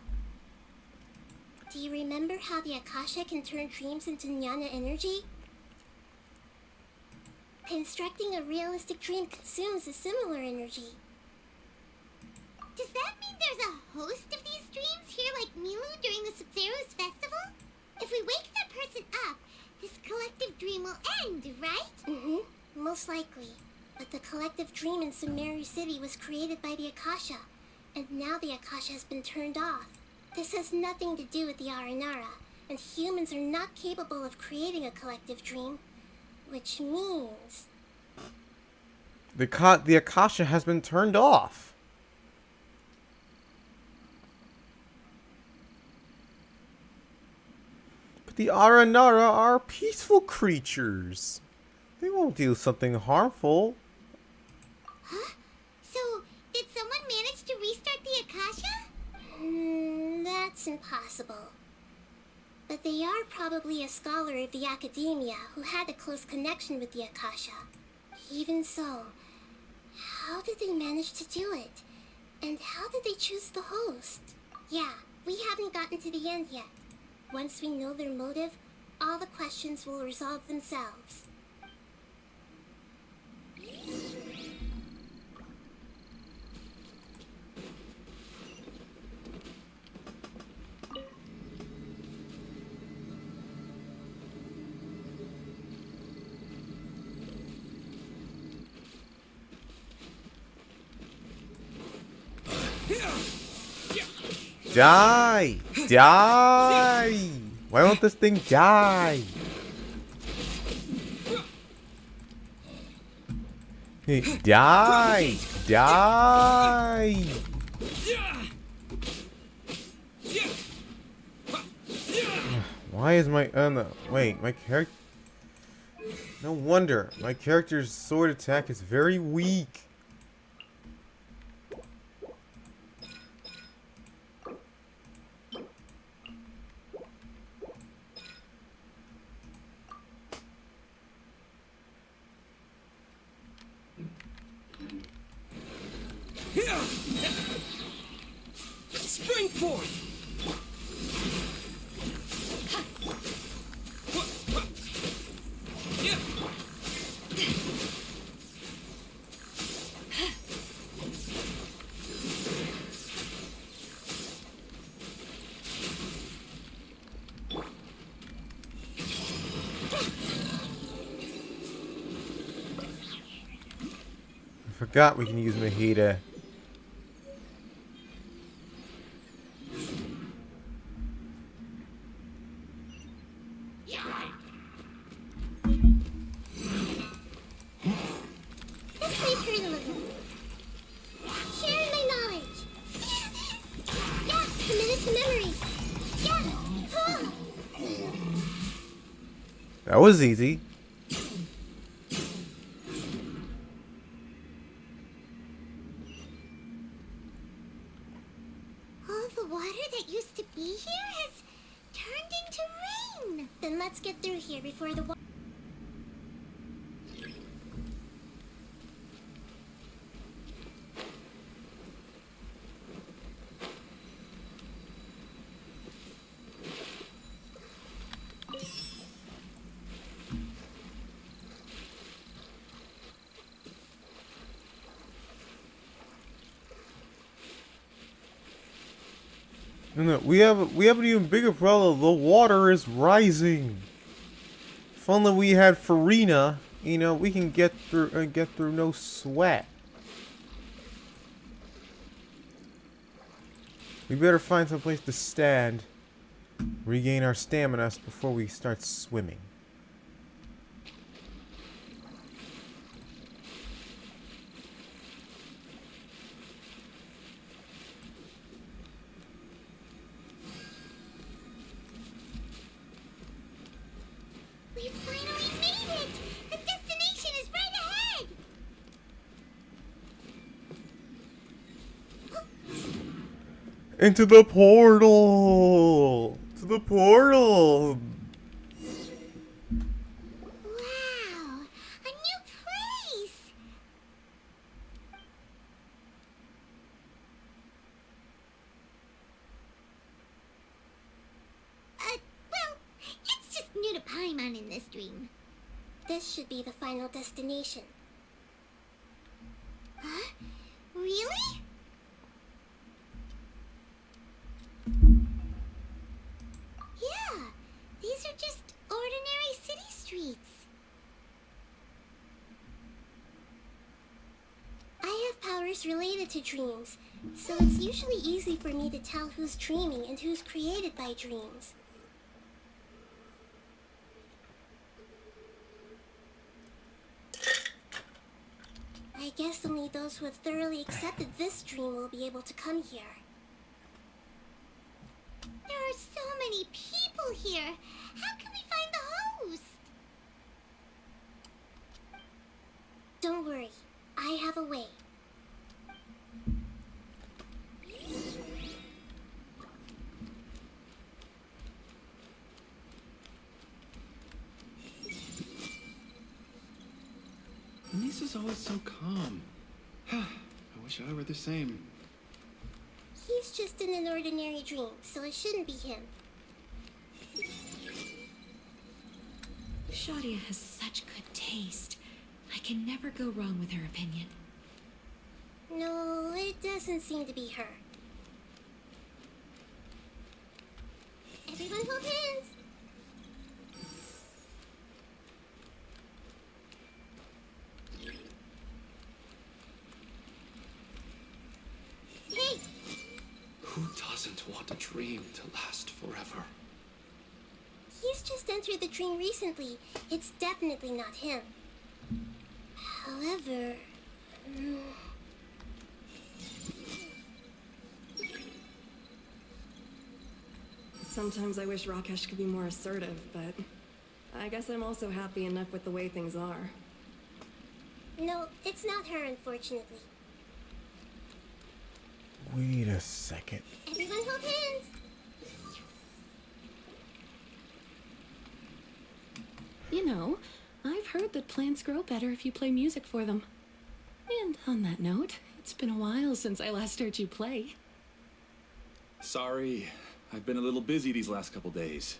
Do you remember how the Akasha can turn dreams into jnana energy? Constructing a realistic dream consumes a similar energy. Does that mean there's a host of these dreams here like Milu during the Sub-Zero's festival? If we wake that person up, this collective dream will end, right? Mm-hmm. Most likely. But the collective dream in Sumeru City was created by the Akasha, and now the Akasha has been turned off. This has nothing to do with the Aranara, and humans are not capable of creating a collective dream, which means... The Akasha has been turned off. But the Aranara are peaceful creatures. They won't do something harmful. Huh? So, did someone manage to restart the Akasha? That's impossible. But they are probably a scholar of the academia who had a close connection with the Akasha. Even so, how did they manage to do it? And how did they choose the host? Yeah, we haven't gotten to the end yet. Once we know their motive, all the questions will resolve themselves. Die! Die! Why won't this thing die? Hey, die! Die! Why is my... no, wait, my character... No wonder. My character's sword attack is very weak. Spring forth! I forgot we can use Nahida. That was easy. All the water that used to be here has turned into rain. Then let's get through here before the water... No, we have an even bigger problem. The water is rising. If only we had Farina, you know, we can get through no sweat. We better find some place to stand. regain our stamina before we start swimming. We finally made it! The destination is right ahead! Into the portal! To the portal! Wow! A new place! Well, it's just new to Paimon in this dream. This should be the final destination. Huh? Really? Yeah, these are just ordinary city streets. I have powers related to dreams, so it's usually easy for me to tell who's dreaming and who's created by dreams. I guess only those who have thoroughly accepted this dream will be able to come here. There are so many people here. How can we find the host? Don't worry, I have a way. Lisa's always so calm. I wish I were the same. He's just in an ordinary dream, so it shouldn't be him. Shadia has such good taste. I can never go wrong with her opinion. No, it doesn't seem to be her. Everyone hold hands! Hey! Who doesn't want a dream to last forever? He's just entered the dream recently. It's definitely not him. However... Sometimes I wish Rakesh could be more assertive, but I guess I'm also happy enough with the way things are. No, it's not her, unfortunately. Wait a second. Everyone hold hands! You know, I've heard that plants grow better if you play music for them. And on that note, it's been a while since I last heard you play. Sorry, I've been a little busy these last couple days.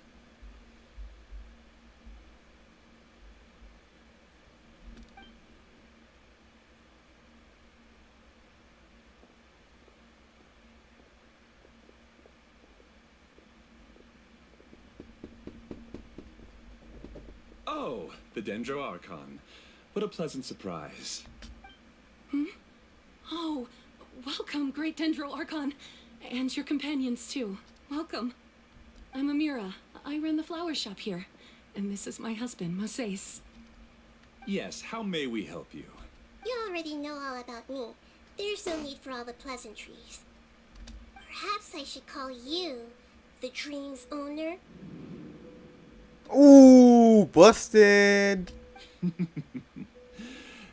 Oh, the Dendro Archon. What a pleasant surprise. Oh, welcome, Great Dendro Archon. And your companions, too. Welcome. I'm Amira. I run the flower shop here. And this is my husband, Moses. Yes, how may we help you? You already know all about me. There's no need for all the pleasantries. Perhaps I should call you the dream's owner? Ooh, busted!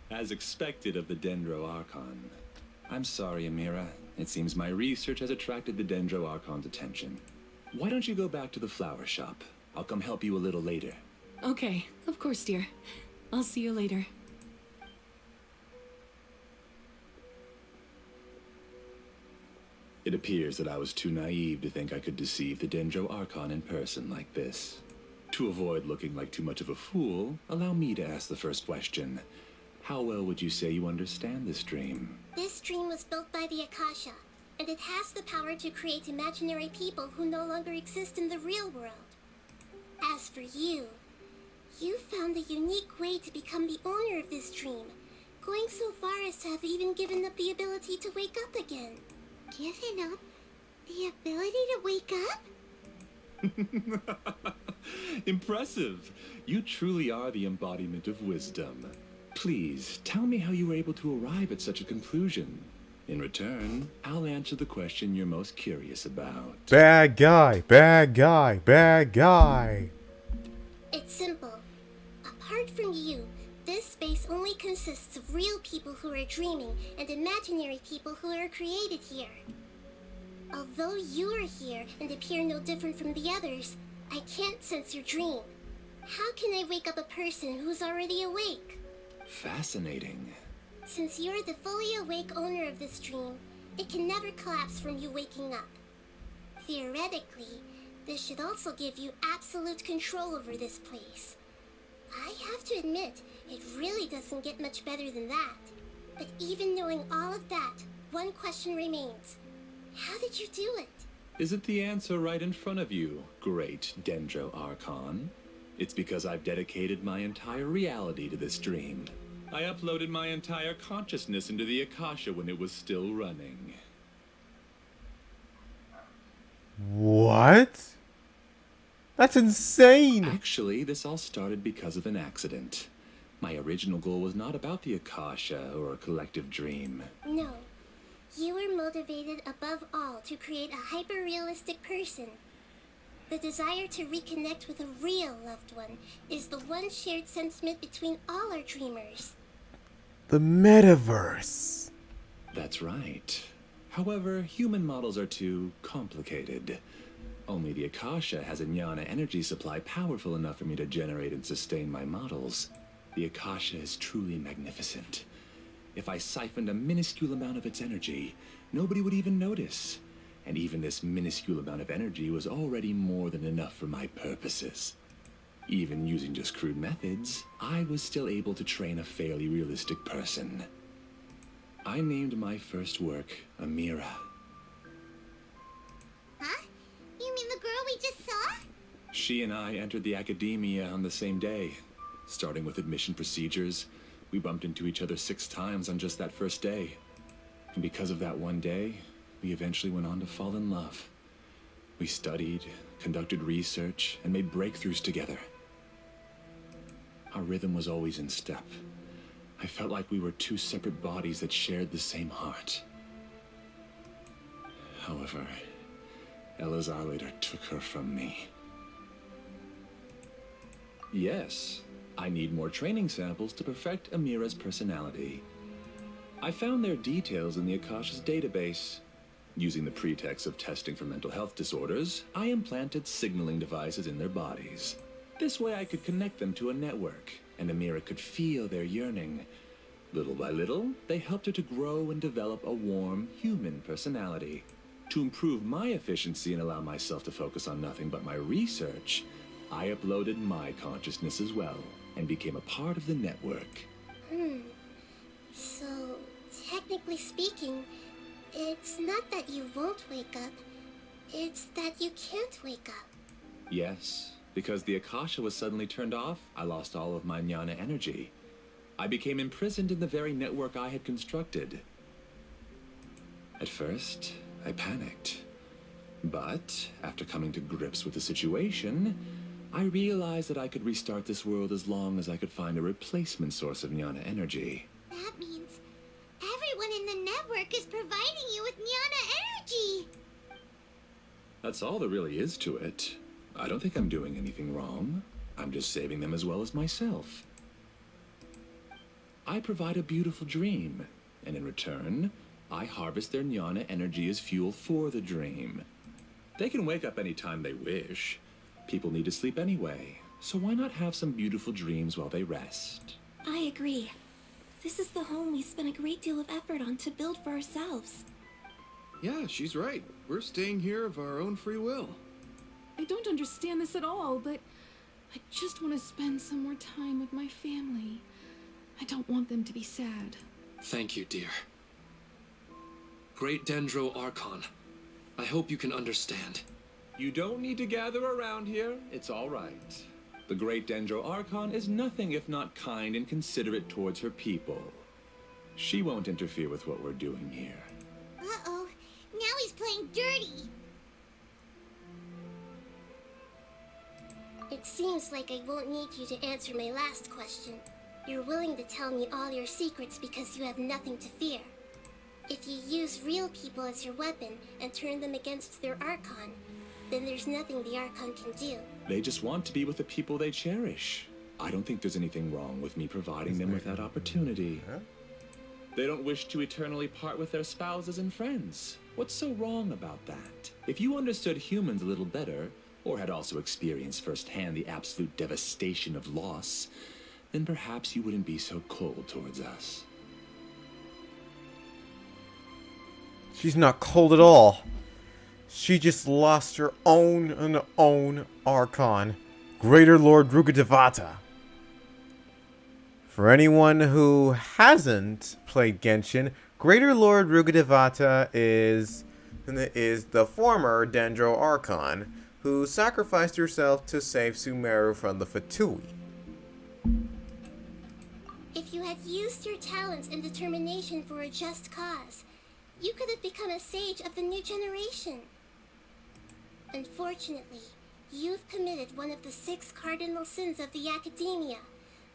As expected of the Dendro Archon. I'm sorry, Amira. It seems my research has attracted the Dendro Archon's attention. Why don't you go back to the flower shop? I'll come help you a little later. Okay, of course, dear. I'll see you later. It appears that I was too naive to think I could deceive the Dendro Archon in person like this. To avoid looking like too much of a fool, allow me to ask the first question. How well would you say you understand this dream? This dream was built by the Akasha, and it has the power to create imaginary people who no longer exist in the real world. As for you, you found a unique way to become the owner of this dream, going so far as to have even given up the ability to wake up again. Given up the ability to wake up? Impressive. You truly are the embodiment of wisdom. Please, tell me how you were able to arrive at such a conclusion. In return, I'll answer the question you're most curious about. Bad guy, bad guy, bad guy. It's simple. Apart from you, this space only consists of real people who are dreaming and imaginary people who are created here. Although you are here and appear no different from the others, I can't sense your dream. How can I wake up a person who's already awake? Fascinating. Since you're the fully awake owner of this dream, it can never collapse from you waking up. Theoretically, this should also give you absolute control over this place. I have to admit, it really doesn't get much better than that. But even knowing all of that, one question remains. How did you do it? Isn't the answer right in front of you, great Dendro Archon? It's because I've dedicated my entire reality to this dream. I uploaded my entire consciousness into the Akasha when it was still running. What? That's insane! Actually, this all started because of an accident. My original goal was not about the Akasha or a collective dream. No. You were motivated above all to create a hyper-realistic person. The desire to reconnect with a real loved one is the one shared sentiment between all our dreamers. The metaverse. That's right. However, human models are too complicated. Only the Akasha has a jnana energy supply powerful enough for me to generate and sustain my models. The Akasha is truly magnificent. If I siphoned a minuscule amount of its energy, nobody would even notice. And even this minuscule amount of energy was already more than enough for my purposes. Even using just crude methods, I was still able to train a fairly realistic person. I named my first work Amira. Huh? You mean the girl we just saw? She and I entered the academia on the same day. Starting with admission procedures, we bumped into each other 6 times on just that first day. And because of that one day, we eventually went on to fall in love. We studied, conducted research, and made breakthroughs together. Our rhythm was always in step. I felt like we were 2 separate bodies that shared the same heart. However, Elazar later took her from me. Yes, I need more training samples to perfect Amira's personality. I found their details in the Akasha's database. Using the pretext of testing for mental health disorders, I implanted signaling devices in their bodies. This way I could connect them to a network, and Amira could feel their yearning. Little by little, they helped her to grow and develop a warm, human personality. To improve my efficiency and allow myself to focus on nothing but my research, I uploaded my consciousness as well, and became a part of the network. So, technically speaking, it's not that you won't wake up, it's that you can't wake up. Yes, because the Akasha was suddenly turned off, I lost all of my jnana energy. I became imprisoned in the very network I had constructed. At first, I panicked. But, after coming to grips with the situation, I realized that I could restart this world as long as I could find a replacement source of jnana energy. That means everyone in the network is providing you with jnana energy. That's all there really is to it. I don't think I'm doing anything wrong. I'm just saving them as well as myself. I provide a beautiful dream, and in return, I harvest their jnana energy as fuel for the dream. They can wake up any time they wish. People need to sleep anyway, so why not have some beautiful dreams while they rest? I agree. This is the home we spent a great deal of effort on to build for ourselves. Yeah, she's right. We're staying here of our own free will. I don't understand this at all, but I just want to spend some more time with my family. I don't want them to be sad. Thank you, dear. Great Dendro Archon, I hope you can understand. You don't need to gather around here. It's all right. The great Dendro Archon is nothing if not kind and considerate towards her people. She won't interfere with what we're doing here. Uh-oh. Now he's playing dirty. It seems like I won't need you to answer my last question. You're willing to tell me all your secrets because you have nothing to fear. If you use real people as your weapon and turn them against their Archon, then there's nothing the Archon can do. They just want to be with the people they cherish. I don't think there's anything wrong with me providing them with that opportunity. Huh? They don't wish to eternally part with their spouses and friends. What's so wrong about that? If you understood humans a little better, or had also experienced firsthand the absolute devastation of loss, then perhaps you wouldn't be so cold towards us. She's not cold at all. She just lost her own Archon, Greater Lord Rugadevata. For anyone who hasn't played Genshin, Greater Lord Rugadevata is the former Dendro Archon who sacrificed herself to save Sumeru from the Fatui. If you had used your talents and determination for a just cause, you could have become a sage of the new generation. Unfortunately, you've committed one of the 6 cardinal sins of the Academia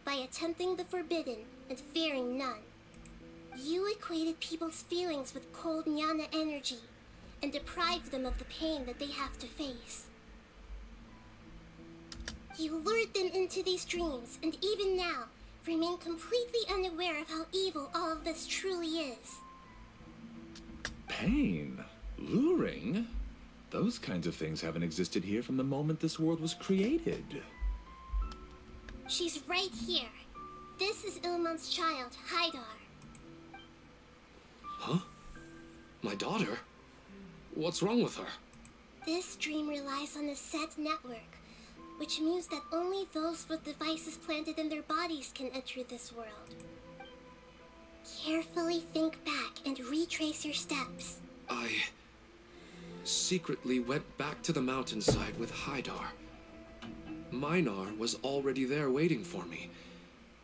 by attempting the forbidden and fearing none. You equated people's feelings with cold jnana energy and deprived them of the pain that they have to face. You lured them into these dreams, and even now, remain completely unaware of how evil all of this truly is. Pain? Luring? Those kinds of things haven't existed here from the moment this world was created. She's right here. This is Ilmon's child, Haidar. Huh? My daughter? What's wrong with her? This dream relies on a set network, which means that only those with devices planted in their bodies can enter this world. Carefully think back and retrace your steps. I secretly went back to the mountainside with Haidar. Minar was already there waiting for me,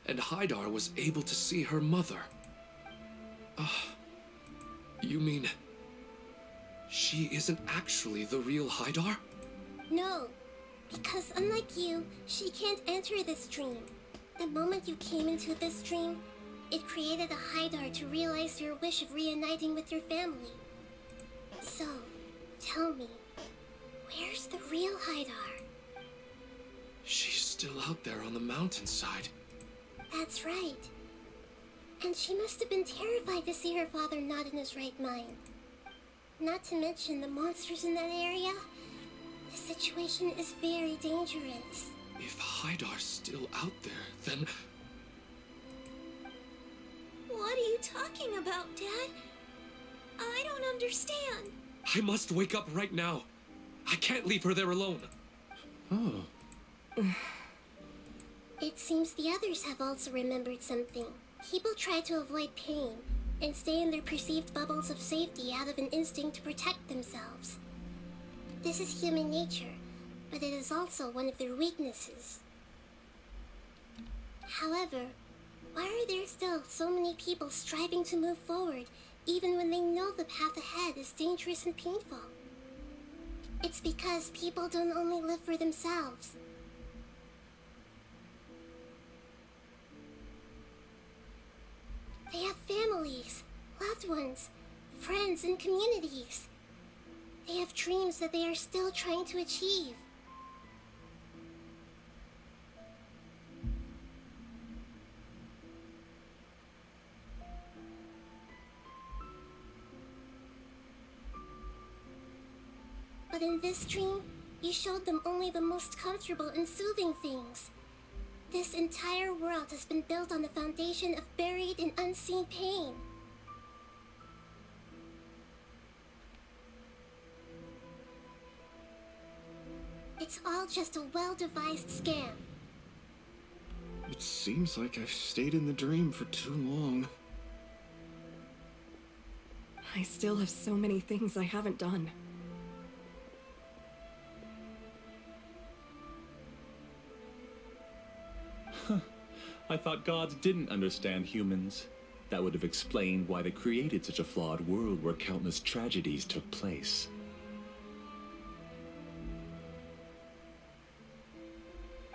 and Haidar was able to see her mother. You mean she isn't actually the real Haidar? No, because unlike you, she can't enter this dream. The moment you came into this dream, it created a Haidar to realize your wish of reuniting with your family. So, tell me, where's the real Haidar? She's still out there on the mountainside. That's right. And she must have been terrified to see her father not in his right mind. Not to mention the monsters in that area. The situation is very dangerous. If Haidar's still out there, then... What are you talking about, Dad? I don't understand. I must wake up right now. I can't leave her there alone. Oh. It seems the others have also remembered something. People try to avoid pain and stay in their perceived bubbles of safety out of an instinct to protect themselves. This is human nature, but it is also one of their weaknesses. However, why are there still so many people striving to move forward, even when they know the path ahead is dangerous and painful? It's because people don't only live for themselves. They have families, loved ones, friends, and communities. They have dreams that they are still trying to achieve. But in this dream, you showed them only the most comfortable and soothing things. This entire world has been built on the foundation of buried and unseen pain. It's all just a well-devised scam. It seems like I've stayed in the dream for too long. I still have so many things I haven't done. I thought gods didn't understand humans. That would have explained why they created such a flawed world where countless tragedies took place.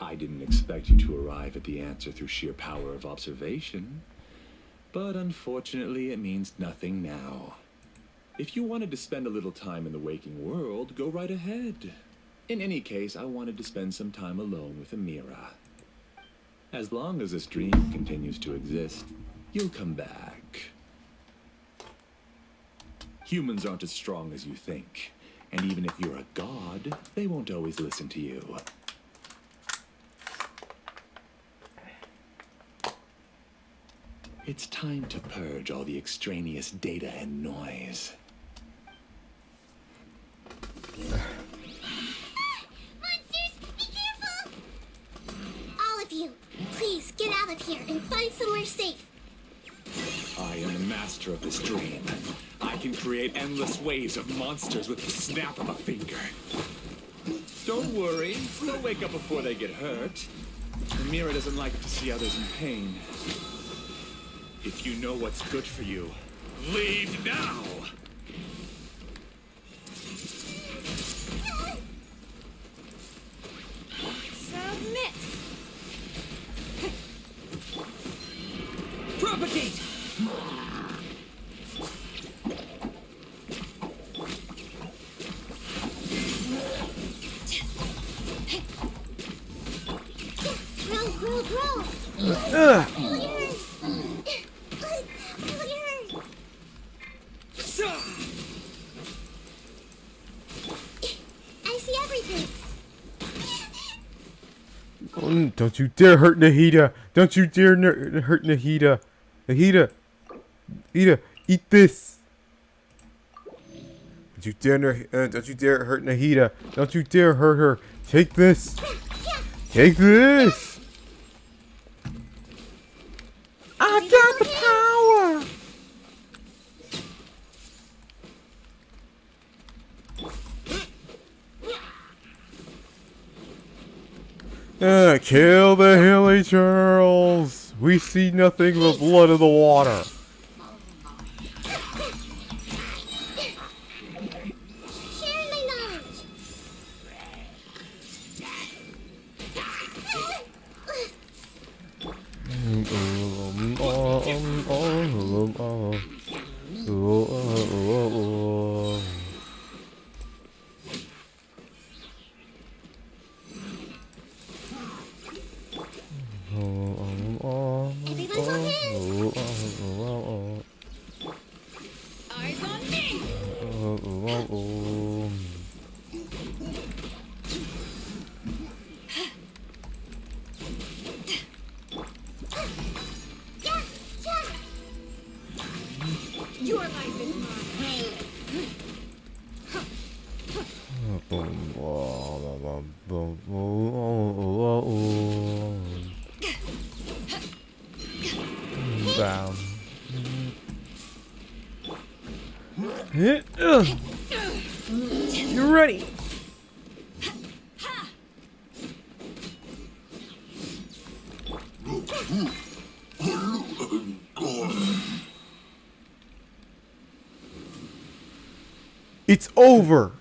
I didn't expect you to arrive at the answer through sheer power of observation. But unfortunately, it means nothing now. If you wanted to spend a little time in the waking world, go right ahead. In any case, I wanted to spend some time alone with Amira. As long as this dream continues to exist, you'll come back. Humans aren't as strong as you think, and even if you're a god, they won't always listen to you. It's time to purge all the extraneous data and noise. Monsters, be careful! All of you, please get out of here and find somewhere safe. I am the master of this dream. I can create endless waves of monsters with the snap of a finger. Don't worry, they'll wake up before they get hurt. Amira doesn't like to see others in pain. If you know what's good for you, leave now! Submit! Propagate! Grow! Ugh. I see everything. Don't you dare hurt Nahida! Don't you dare hurt Nahida! Nahida! Eat this! Don't you dare hurt Nahida! Don't you dare hurt her! Take this! Take this! I got the power! Kill the hilly churls! We see nothing but blood in the water. Share my knowledge. Everyone's on hand. Eyes on me! Your life is mine. Down. You're ready. It's over.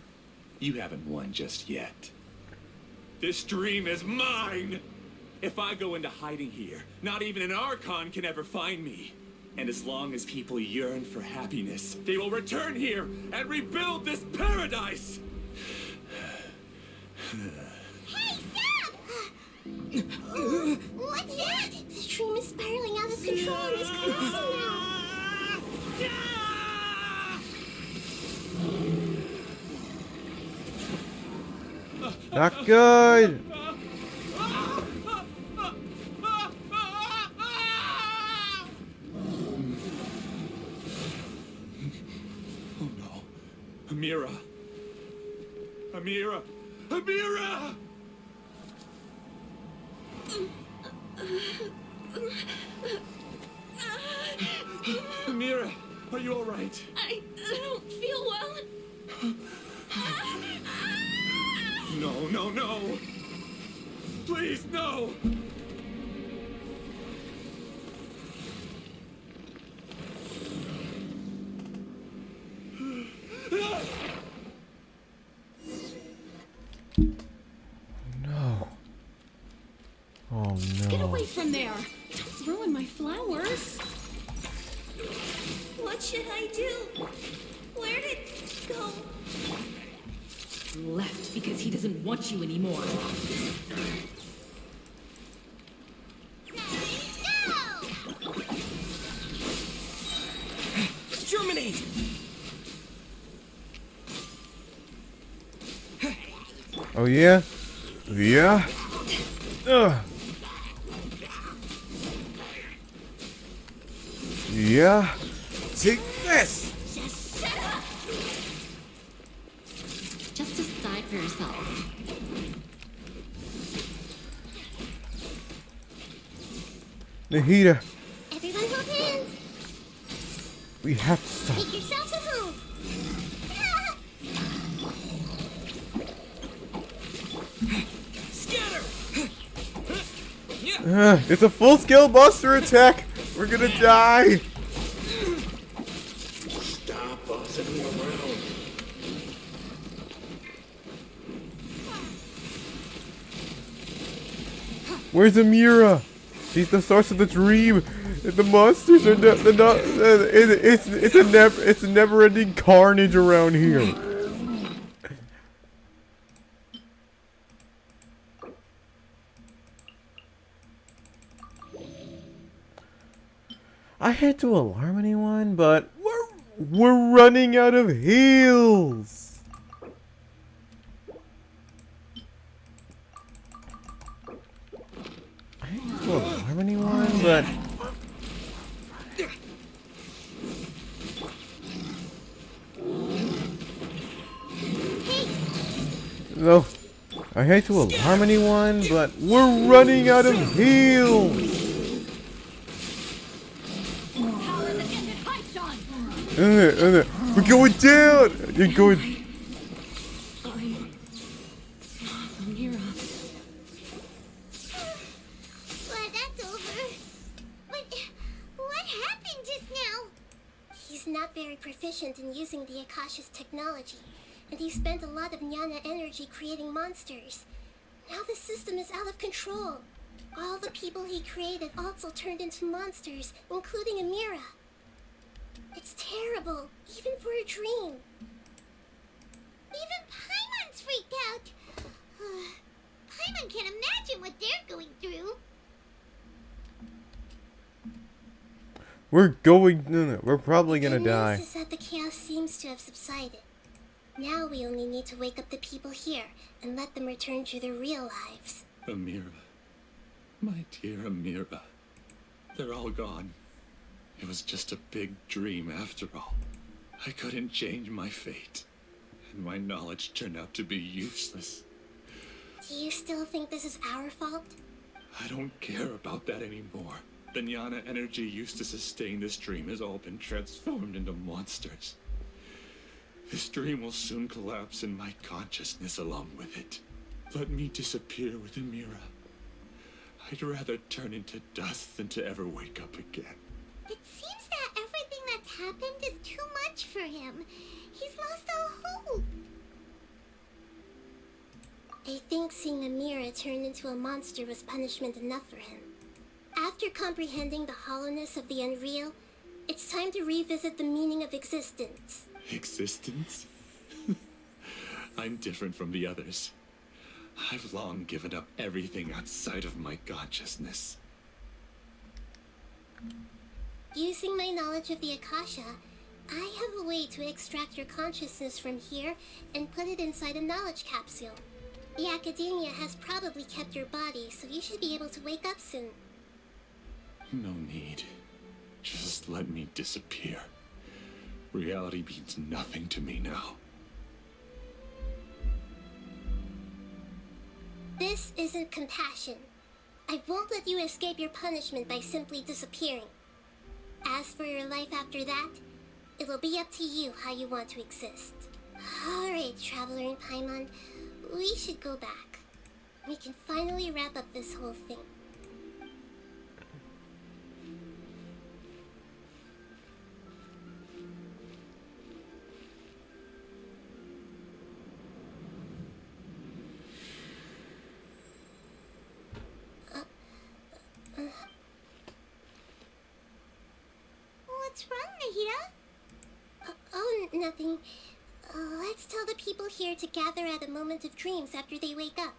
You haven't won just yet. This dream is mine! If I go into hiding here, not even an Archon can ever find me. And as long as people yearn for happiness, they will return here and rebuild this paradise! Hey, stop! What's that? The dream is spiraling out of control and is collapsing now. Not good. Oh no. Amira. Amira. Amira! Amira, are you all right? I don't feel well. No, no, no! Please, no! No. from there. Don't ruin my flowers. What should I do? Where did it go? Left because he doesn't want you anymore. Germinate! Oh yeah? Yeah? Ugh. Yeah? Take this! Just shut up! Just decide for yourself. Nahida, Everyone hold hands. we have to stop. Make yourselves at home. It's a full-scale buster attack! We're gonna die! Stop bossing me around. Where's Amira? She's the source of the dream. The monsters are not. It's a never-ending carnage around here. I hate to alarm anyone, but we're running out of heals. I hate to alarm anyone, but no. I hate to alarm anyone, but we're running out of heals. We're going down! You're going... Well, that's over. But what happened just now? He's not very proficient in using the Akasha's technology, and he spent a lot of Jnana energy creating monsters. Now the system is out of control. All the people he created also turned into monsters, including Amira. It's terrible, even for a dream. Even Paimon's freaked out. Paimon can't imagine what they're going through. We're going... No, we're probably gonna The good die. news is that the chaos seems to have subsided. Now we only need to wake up the people here and let them return to their real lives. Amira. My dear Amira. They're all gone. It was just a big dream after all. I couldn't change my fate. And my knowledge turned out to be useless. Do you still think this is our fault? I don't care about that anymore. The Jnana energy used to sustain this dream has all been transformed into monsters. This dream will soon collapse and my consciousness along with it. Let me disappear with Amira. I'd rather turn into dust than to ever wake up again. It seems that everything that's happened is too much for him. He's lost all hope. I think seeing Amira turn into a monster was punishment enough for him. After comprehending the hollowness of the unreal, it's time to revisit the meaning of existence. Existence? I'm different from the others. I've long given up everything outside of my consciousness. Using my knowledge of the Akasha, I have a way to extract your consciousness from here and put it inside a knowledge capsule. The Academia has probably kept your body, so you should be able to wake up soon. No need. Just let me disappear. Reality means nothing to me now. This isn't compassion. I won't let you escape your punishment by simply disappearing. As for your life after that, it'll be up to you how you want to exist. Alright, Traveler and Paimon, we should go back. We can finally wrap up this whole thing. What's wrong, Nahida? Oh, nothing. Let's tell the people here to gather at a moment of dreams after they wake up.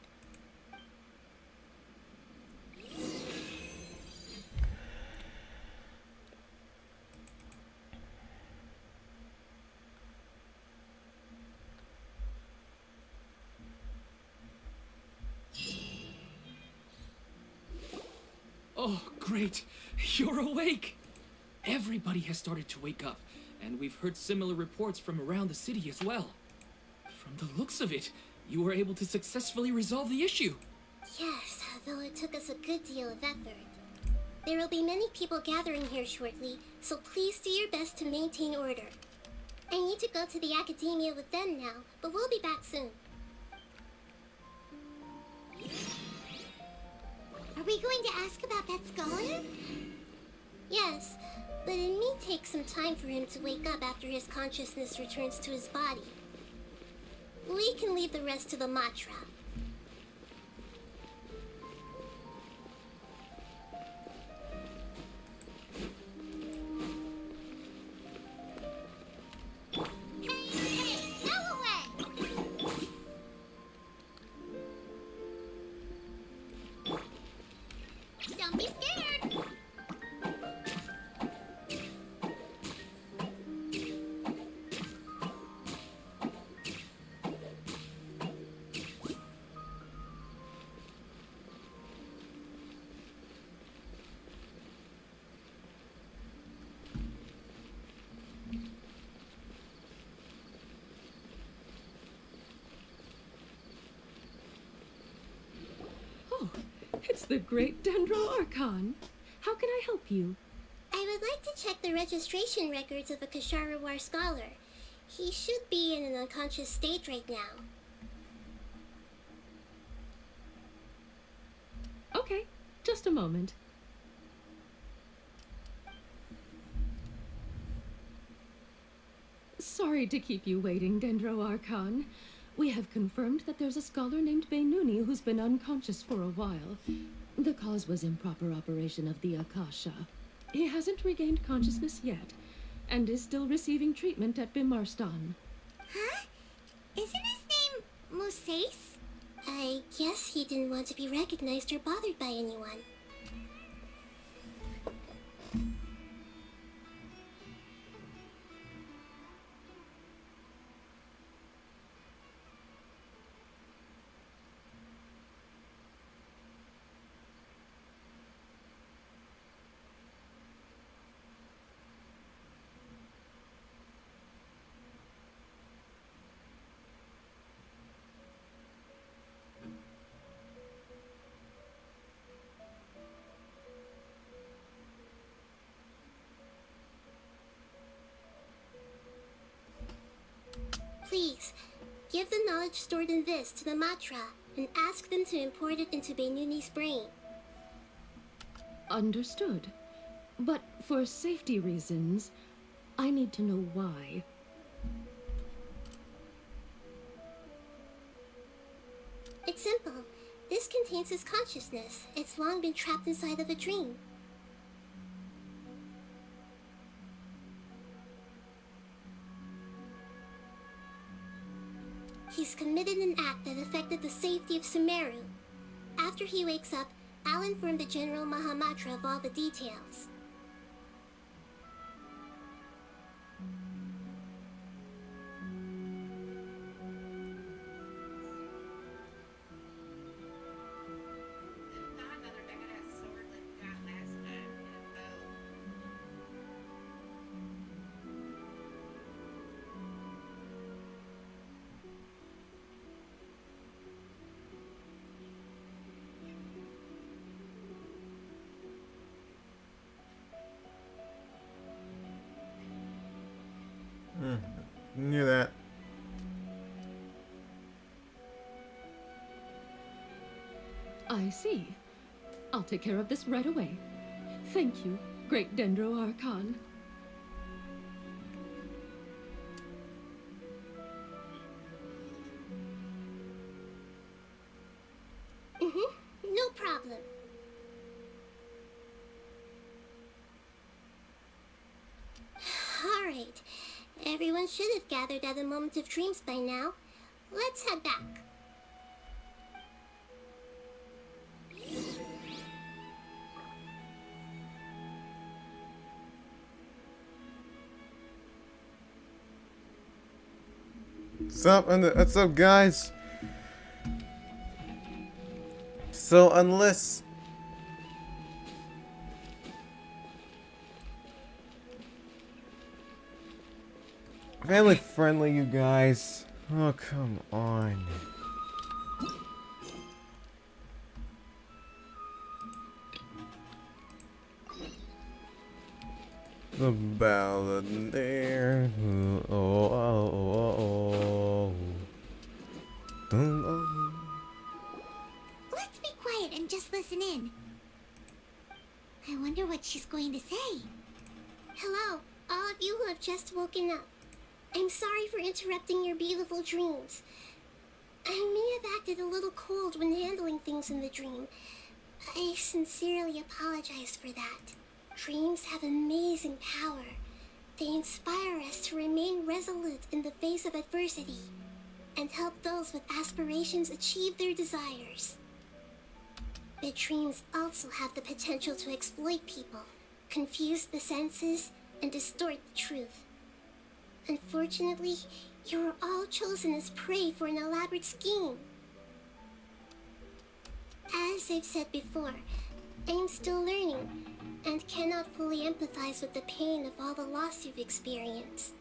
Oh, great. You're awake. Everybody has started to wake up, and we've heard similar reports from around the city as well. From the looks of it, you were able to successfully resolve the issue. Yes, though it took us a good deal of effort. There will be many people gathering here shortly, so please do your best to maintain order. I need to go to the academia with them now, but we'll be back soon. Are we going to ask about that scholar? Yes, but it may take some time for him to wake up after his consciousness returns to his body. We can leave the rest to the Matra. Don't be scared. Oh, it's the great Dendro Archon. How can I help you? I would like to check the registration records of a Kasharawar scholar. He should be in an unconscious state right now. Okay, just a moment. Sorry to keep you waiting, Dendro Archon. We have confirmed that there's a scholar named Beinuni who's been unconscious for a while. The cause was improper operation of the Akasha. He hasn't regained consciousness yet, and is still receiving treatment at Bimarstan. Huh? Isn't his name Musace? I guess he didn't want to be recognized or bothered by anyone. Please, give the knowledge stored in this to the Matra and ask them to import it into Beinuni's brain. Understood. But for safety reasons, I need to know why. It's simple. This contains his consciousness. It's long been trapped inside of a dream. He's committed an act that affected the safety of Sumeru. After he wakes up, I'll inform the General Mahamatra of all the details. Knew that. I see. I'll take care of this right away. Thank you, great Dendro Archon. No problem. Everyone should have gathered at a moment of dreams by now. Let's head back. What's up, guys? So, unless... Family friendly, you guys. Oh, come on. The ballad there. Let's be quiet and just listen in. I wonder what she's going to say. Hello, all of you who have just woken up. I'm sorry for interrupting your beautiful dreams. I may have acted a little cold when handling things in the dream. I sincerely apologize for that. Dreams have amazing power. They inspire us to remain resolute in the face of adversity and help those with aspirations achieve their desires. But dreams also have the potential to exploit people, confuse the senses, and distort the truth. Unfortunately, you were all chosen as prey for an elaborate scheme. As I've said before, I am still learning and cannot fully empathize with the pain of all the loss you've experienced.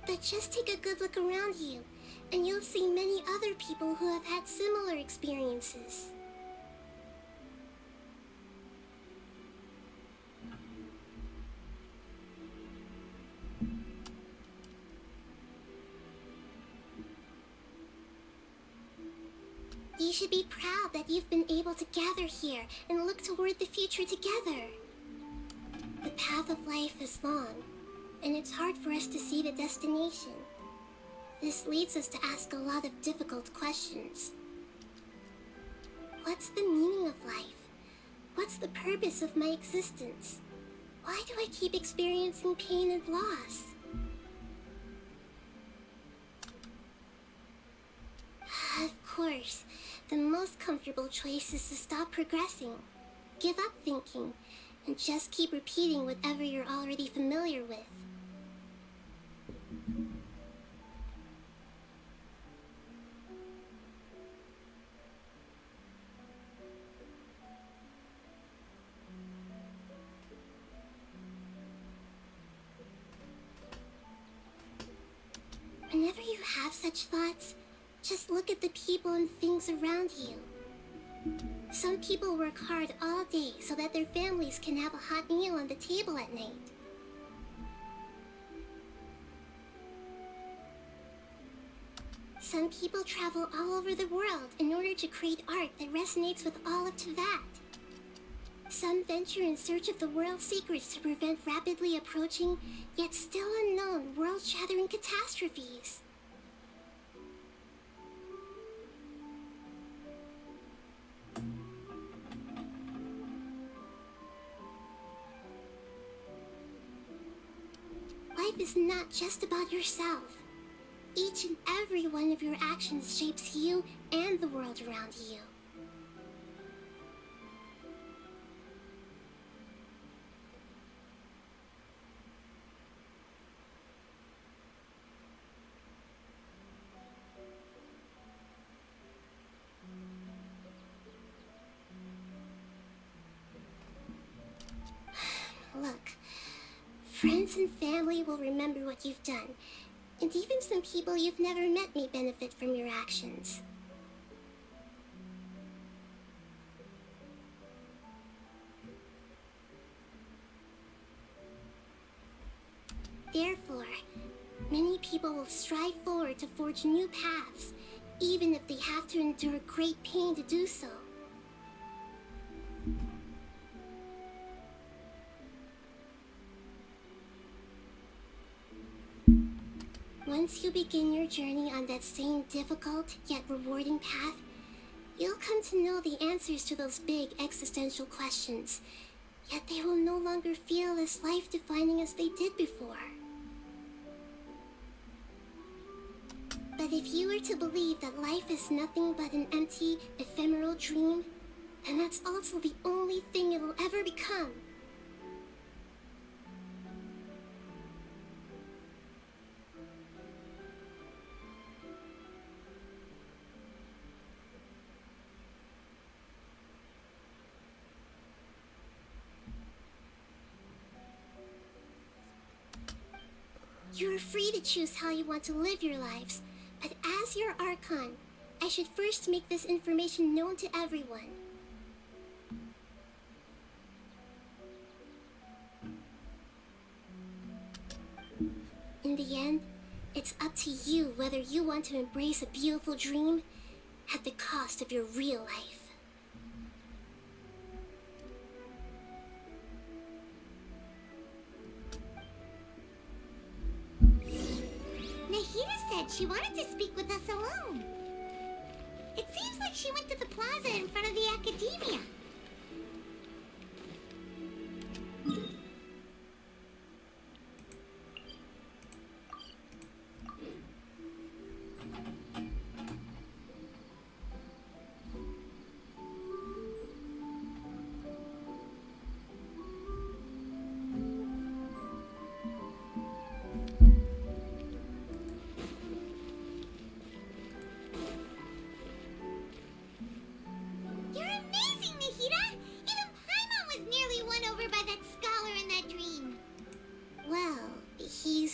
But just take a good look around you, and you'll see many other people who have had similar experiences. You should be proud that you've been able to gather here and look toward the future together. The path of life is long, and it's hard for us to see the destination. This leads us to ask a lot of difficult questions. What's the meaning of life? What's the purpose of my existence? Why do I keep experiencing pain and loss? Of course, the most comfortable choice is to stop progressing, give up thinking, and just keep repeating whatever you're already familiar with. Whenever you have such thoughts, just look at the people and things around you. Some people work hard all day so that their families can have a hot meal on the table at night. Some people travel all over the world in order to create art that resonates with all of Teyvat. Some venture in search of the world's secrets to prevent rapidly approaching, yet still unknown, world-shattering catastrophes. Life is not just about yourself. Each and every one of your actions shapes you and the world around you. Look, friends and family will remember what you've done, and even some people you've never met may benefit from your actions. Therefore, many people will strive forward to forge new paths, even if they have to endure great pain to do so. Once you begin your journey on that same difficult yet rewarding path, you'll come to know the answers to those big existential questions, yet they will no longer feel as life-defining as they did before. But if you were to believe that life is nothing but an empty, ephemeral dream, then that's also the only thing it'll ever become. You are free to choose how you want to live your lives, but as your Archon, I should first make this information known to everyone. In the end, it's up to you whether you want to embrace a beautiful dream at the cost of your real life. Nahida said she wanted to speak with us alone. It seems like she went to the plaza in front of the academia.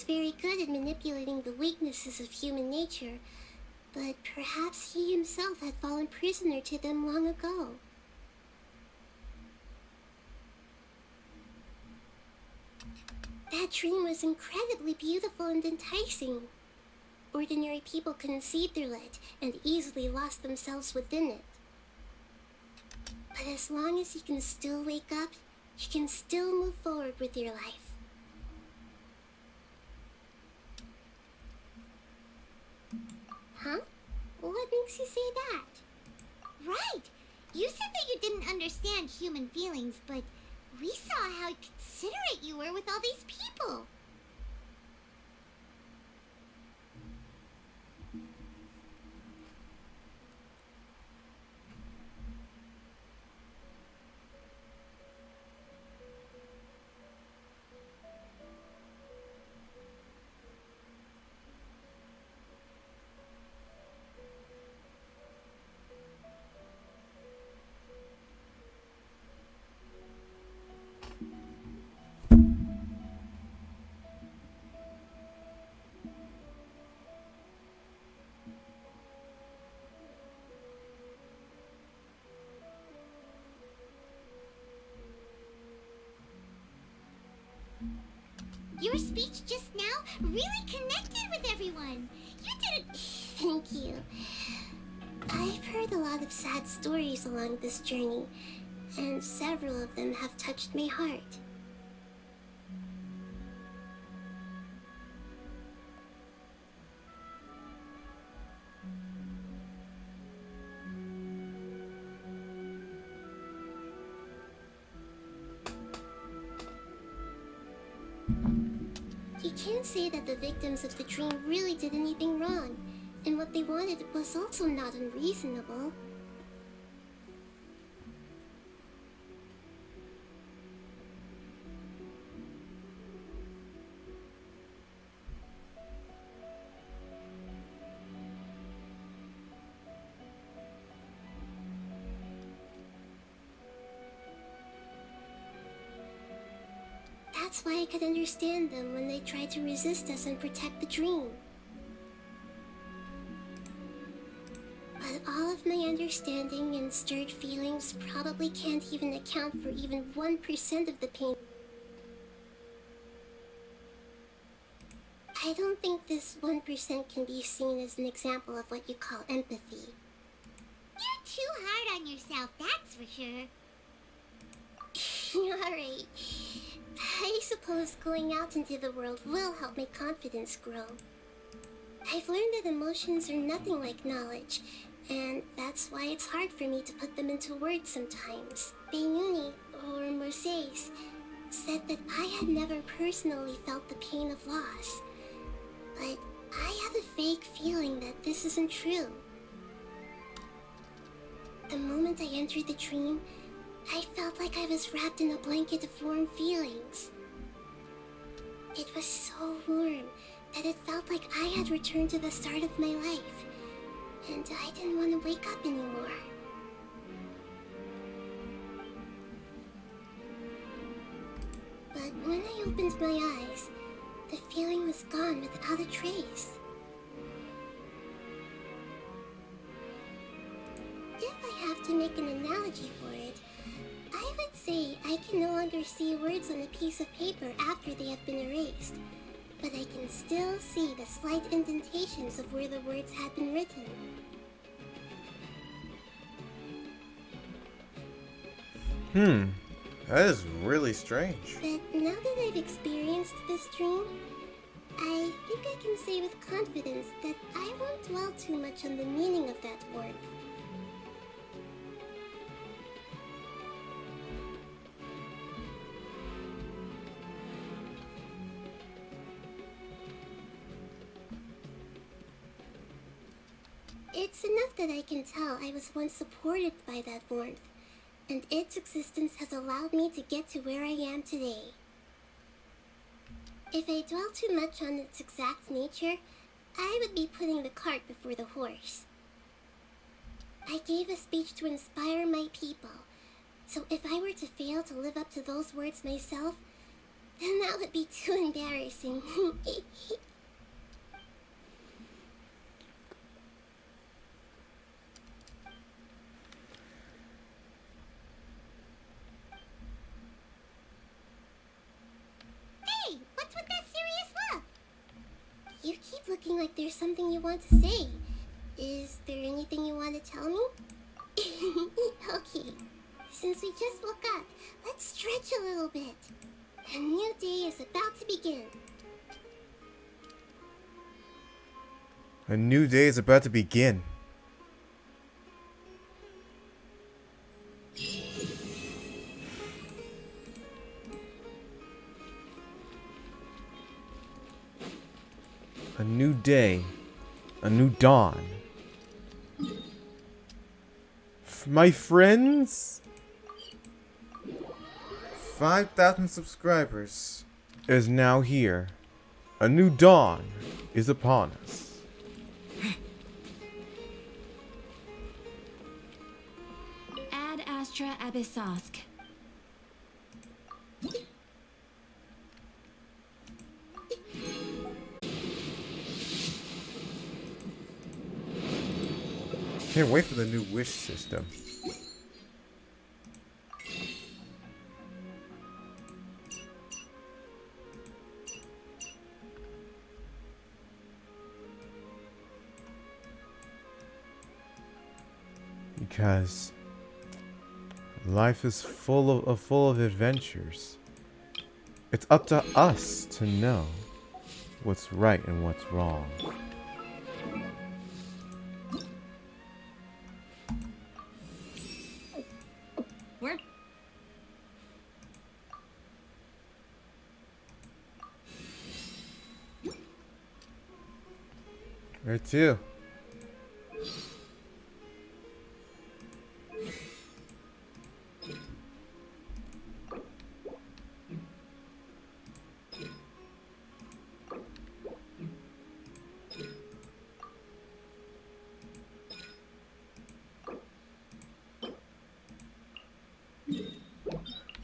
Very good at manipulating the weaknesses of human nature, but perhaps he himself had fallen prisoner to them long ago. That dream was incredibly beautiful and enticing. Ordinary people conceived through it and easily lost themselves within it. But as long as you can still wake up, you can still move forward with your life. Huh? What makes you say that? Right! You said that you didn't understand human feelings, but we saw how considerate you were with all these people. Your speech just now really connected with everyone. You did it. Thank you. I've heard a lot of sad stories along this journey, and several of them have touched my heart. You can't say that the victims of the dream really did anything wrong, and what they wanted was also not unreasonable. That's why I could understand them when they tried to resist us and protect the dream. But all of my understanding and stirred feelings probably can't even account for even 1% of the pain. I don't think this 1% can be seen as an example of what you call empathy. You're too hard on yourself, that's for sure. Alright. I suppose going out into the world will help my confidence grow. I've learned that emotions are nothing like knowledge, and that's why it's hard for me to put them into words sometimes. Benyuni, or Moses, said that I had never personally felt the pain of loss, but I have a vague feeling that this isn't true. The moment I entered the dream, I felt like I was wrapped in a blanket of warm feelings. It was so warm that it felt like I had returned to the start of my life, and I didn't want to wake up anymore. But when I opened my eyes, the feeling was gone without a trace. If I have to make an analogy for it, I would say I can no longer see words on a piece of paper after they have been erased, but I can still see the slight indentations of where the words had been written. That is really strange. But now that I've experienced this dream, I think I can say with confidence that I won't dwell too much on the meaning of that word. It's enough that I can tell I was once supported by that warmth, and its existence has allowed me to get to where I am today. If I dwell too much on its exact nature, I would be putting the cart before the horse. I gave a speech to inspire my people, so if I were to fail to live up to those words myself, then that would be too embarrassing. Hey, what's with that serious look? You keep looking like there's something you want to say. Is there anything you want to tell me? Okay, since we just woke up, let's stretch a little bit. A new day is about to begin. A new day is about to begin. A new day. A new dawn. My friends, 5,000 subscribers is now here. A new dawn is upon us. Ad Astra Abyssosk. Can't wait for the new wish system. Because life is full of adventures. It's up to us to know what's right and what's wrong. Where? Where to?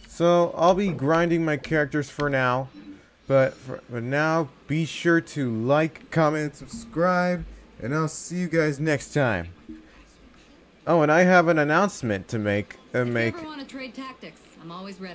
So I'll be grinding my characters for now, but for now, be sure to like, comment, subscribe, and I'll see you guys next time. Oh, and I have an announcement to make. If you ever want to trade tactics, I'm always ready.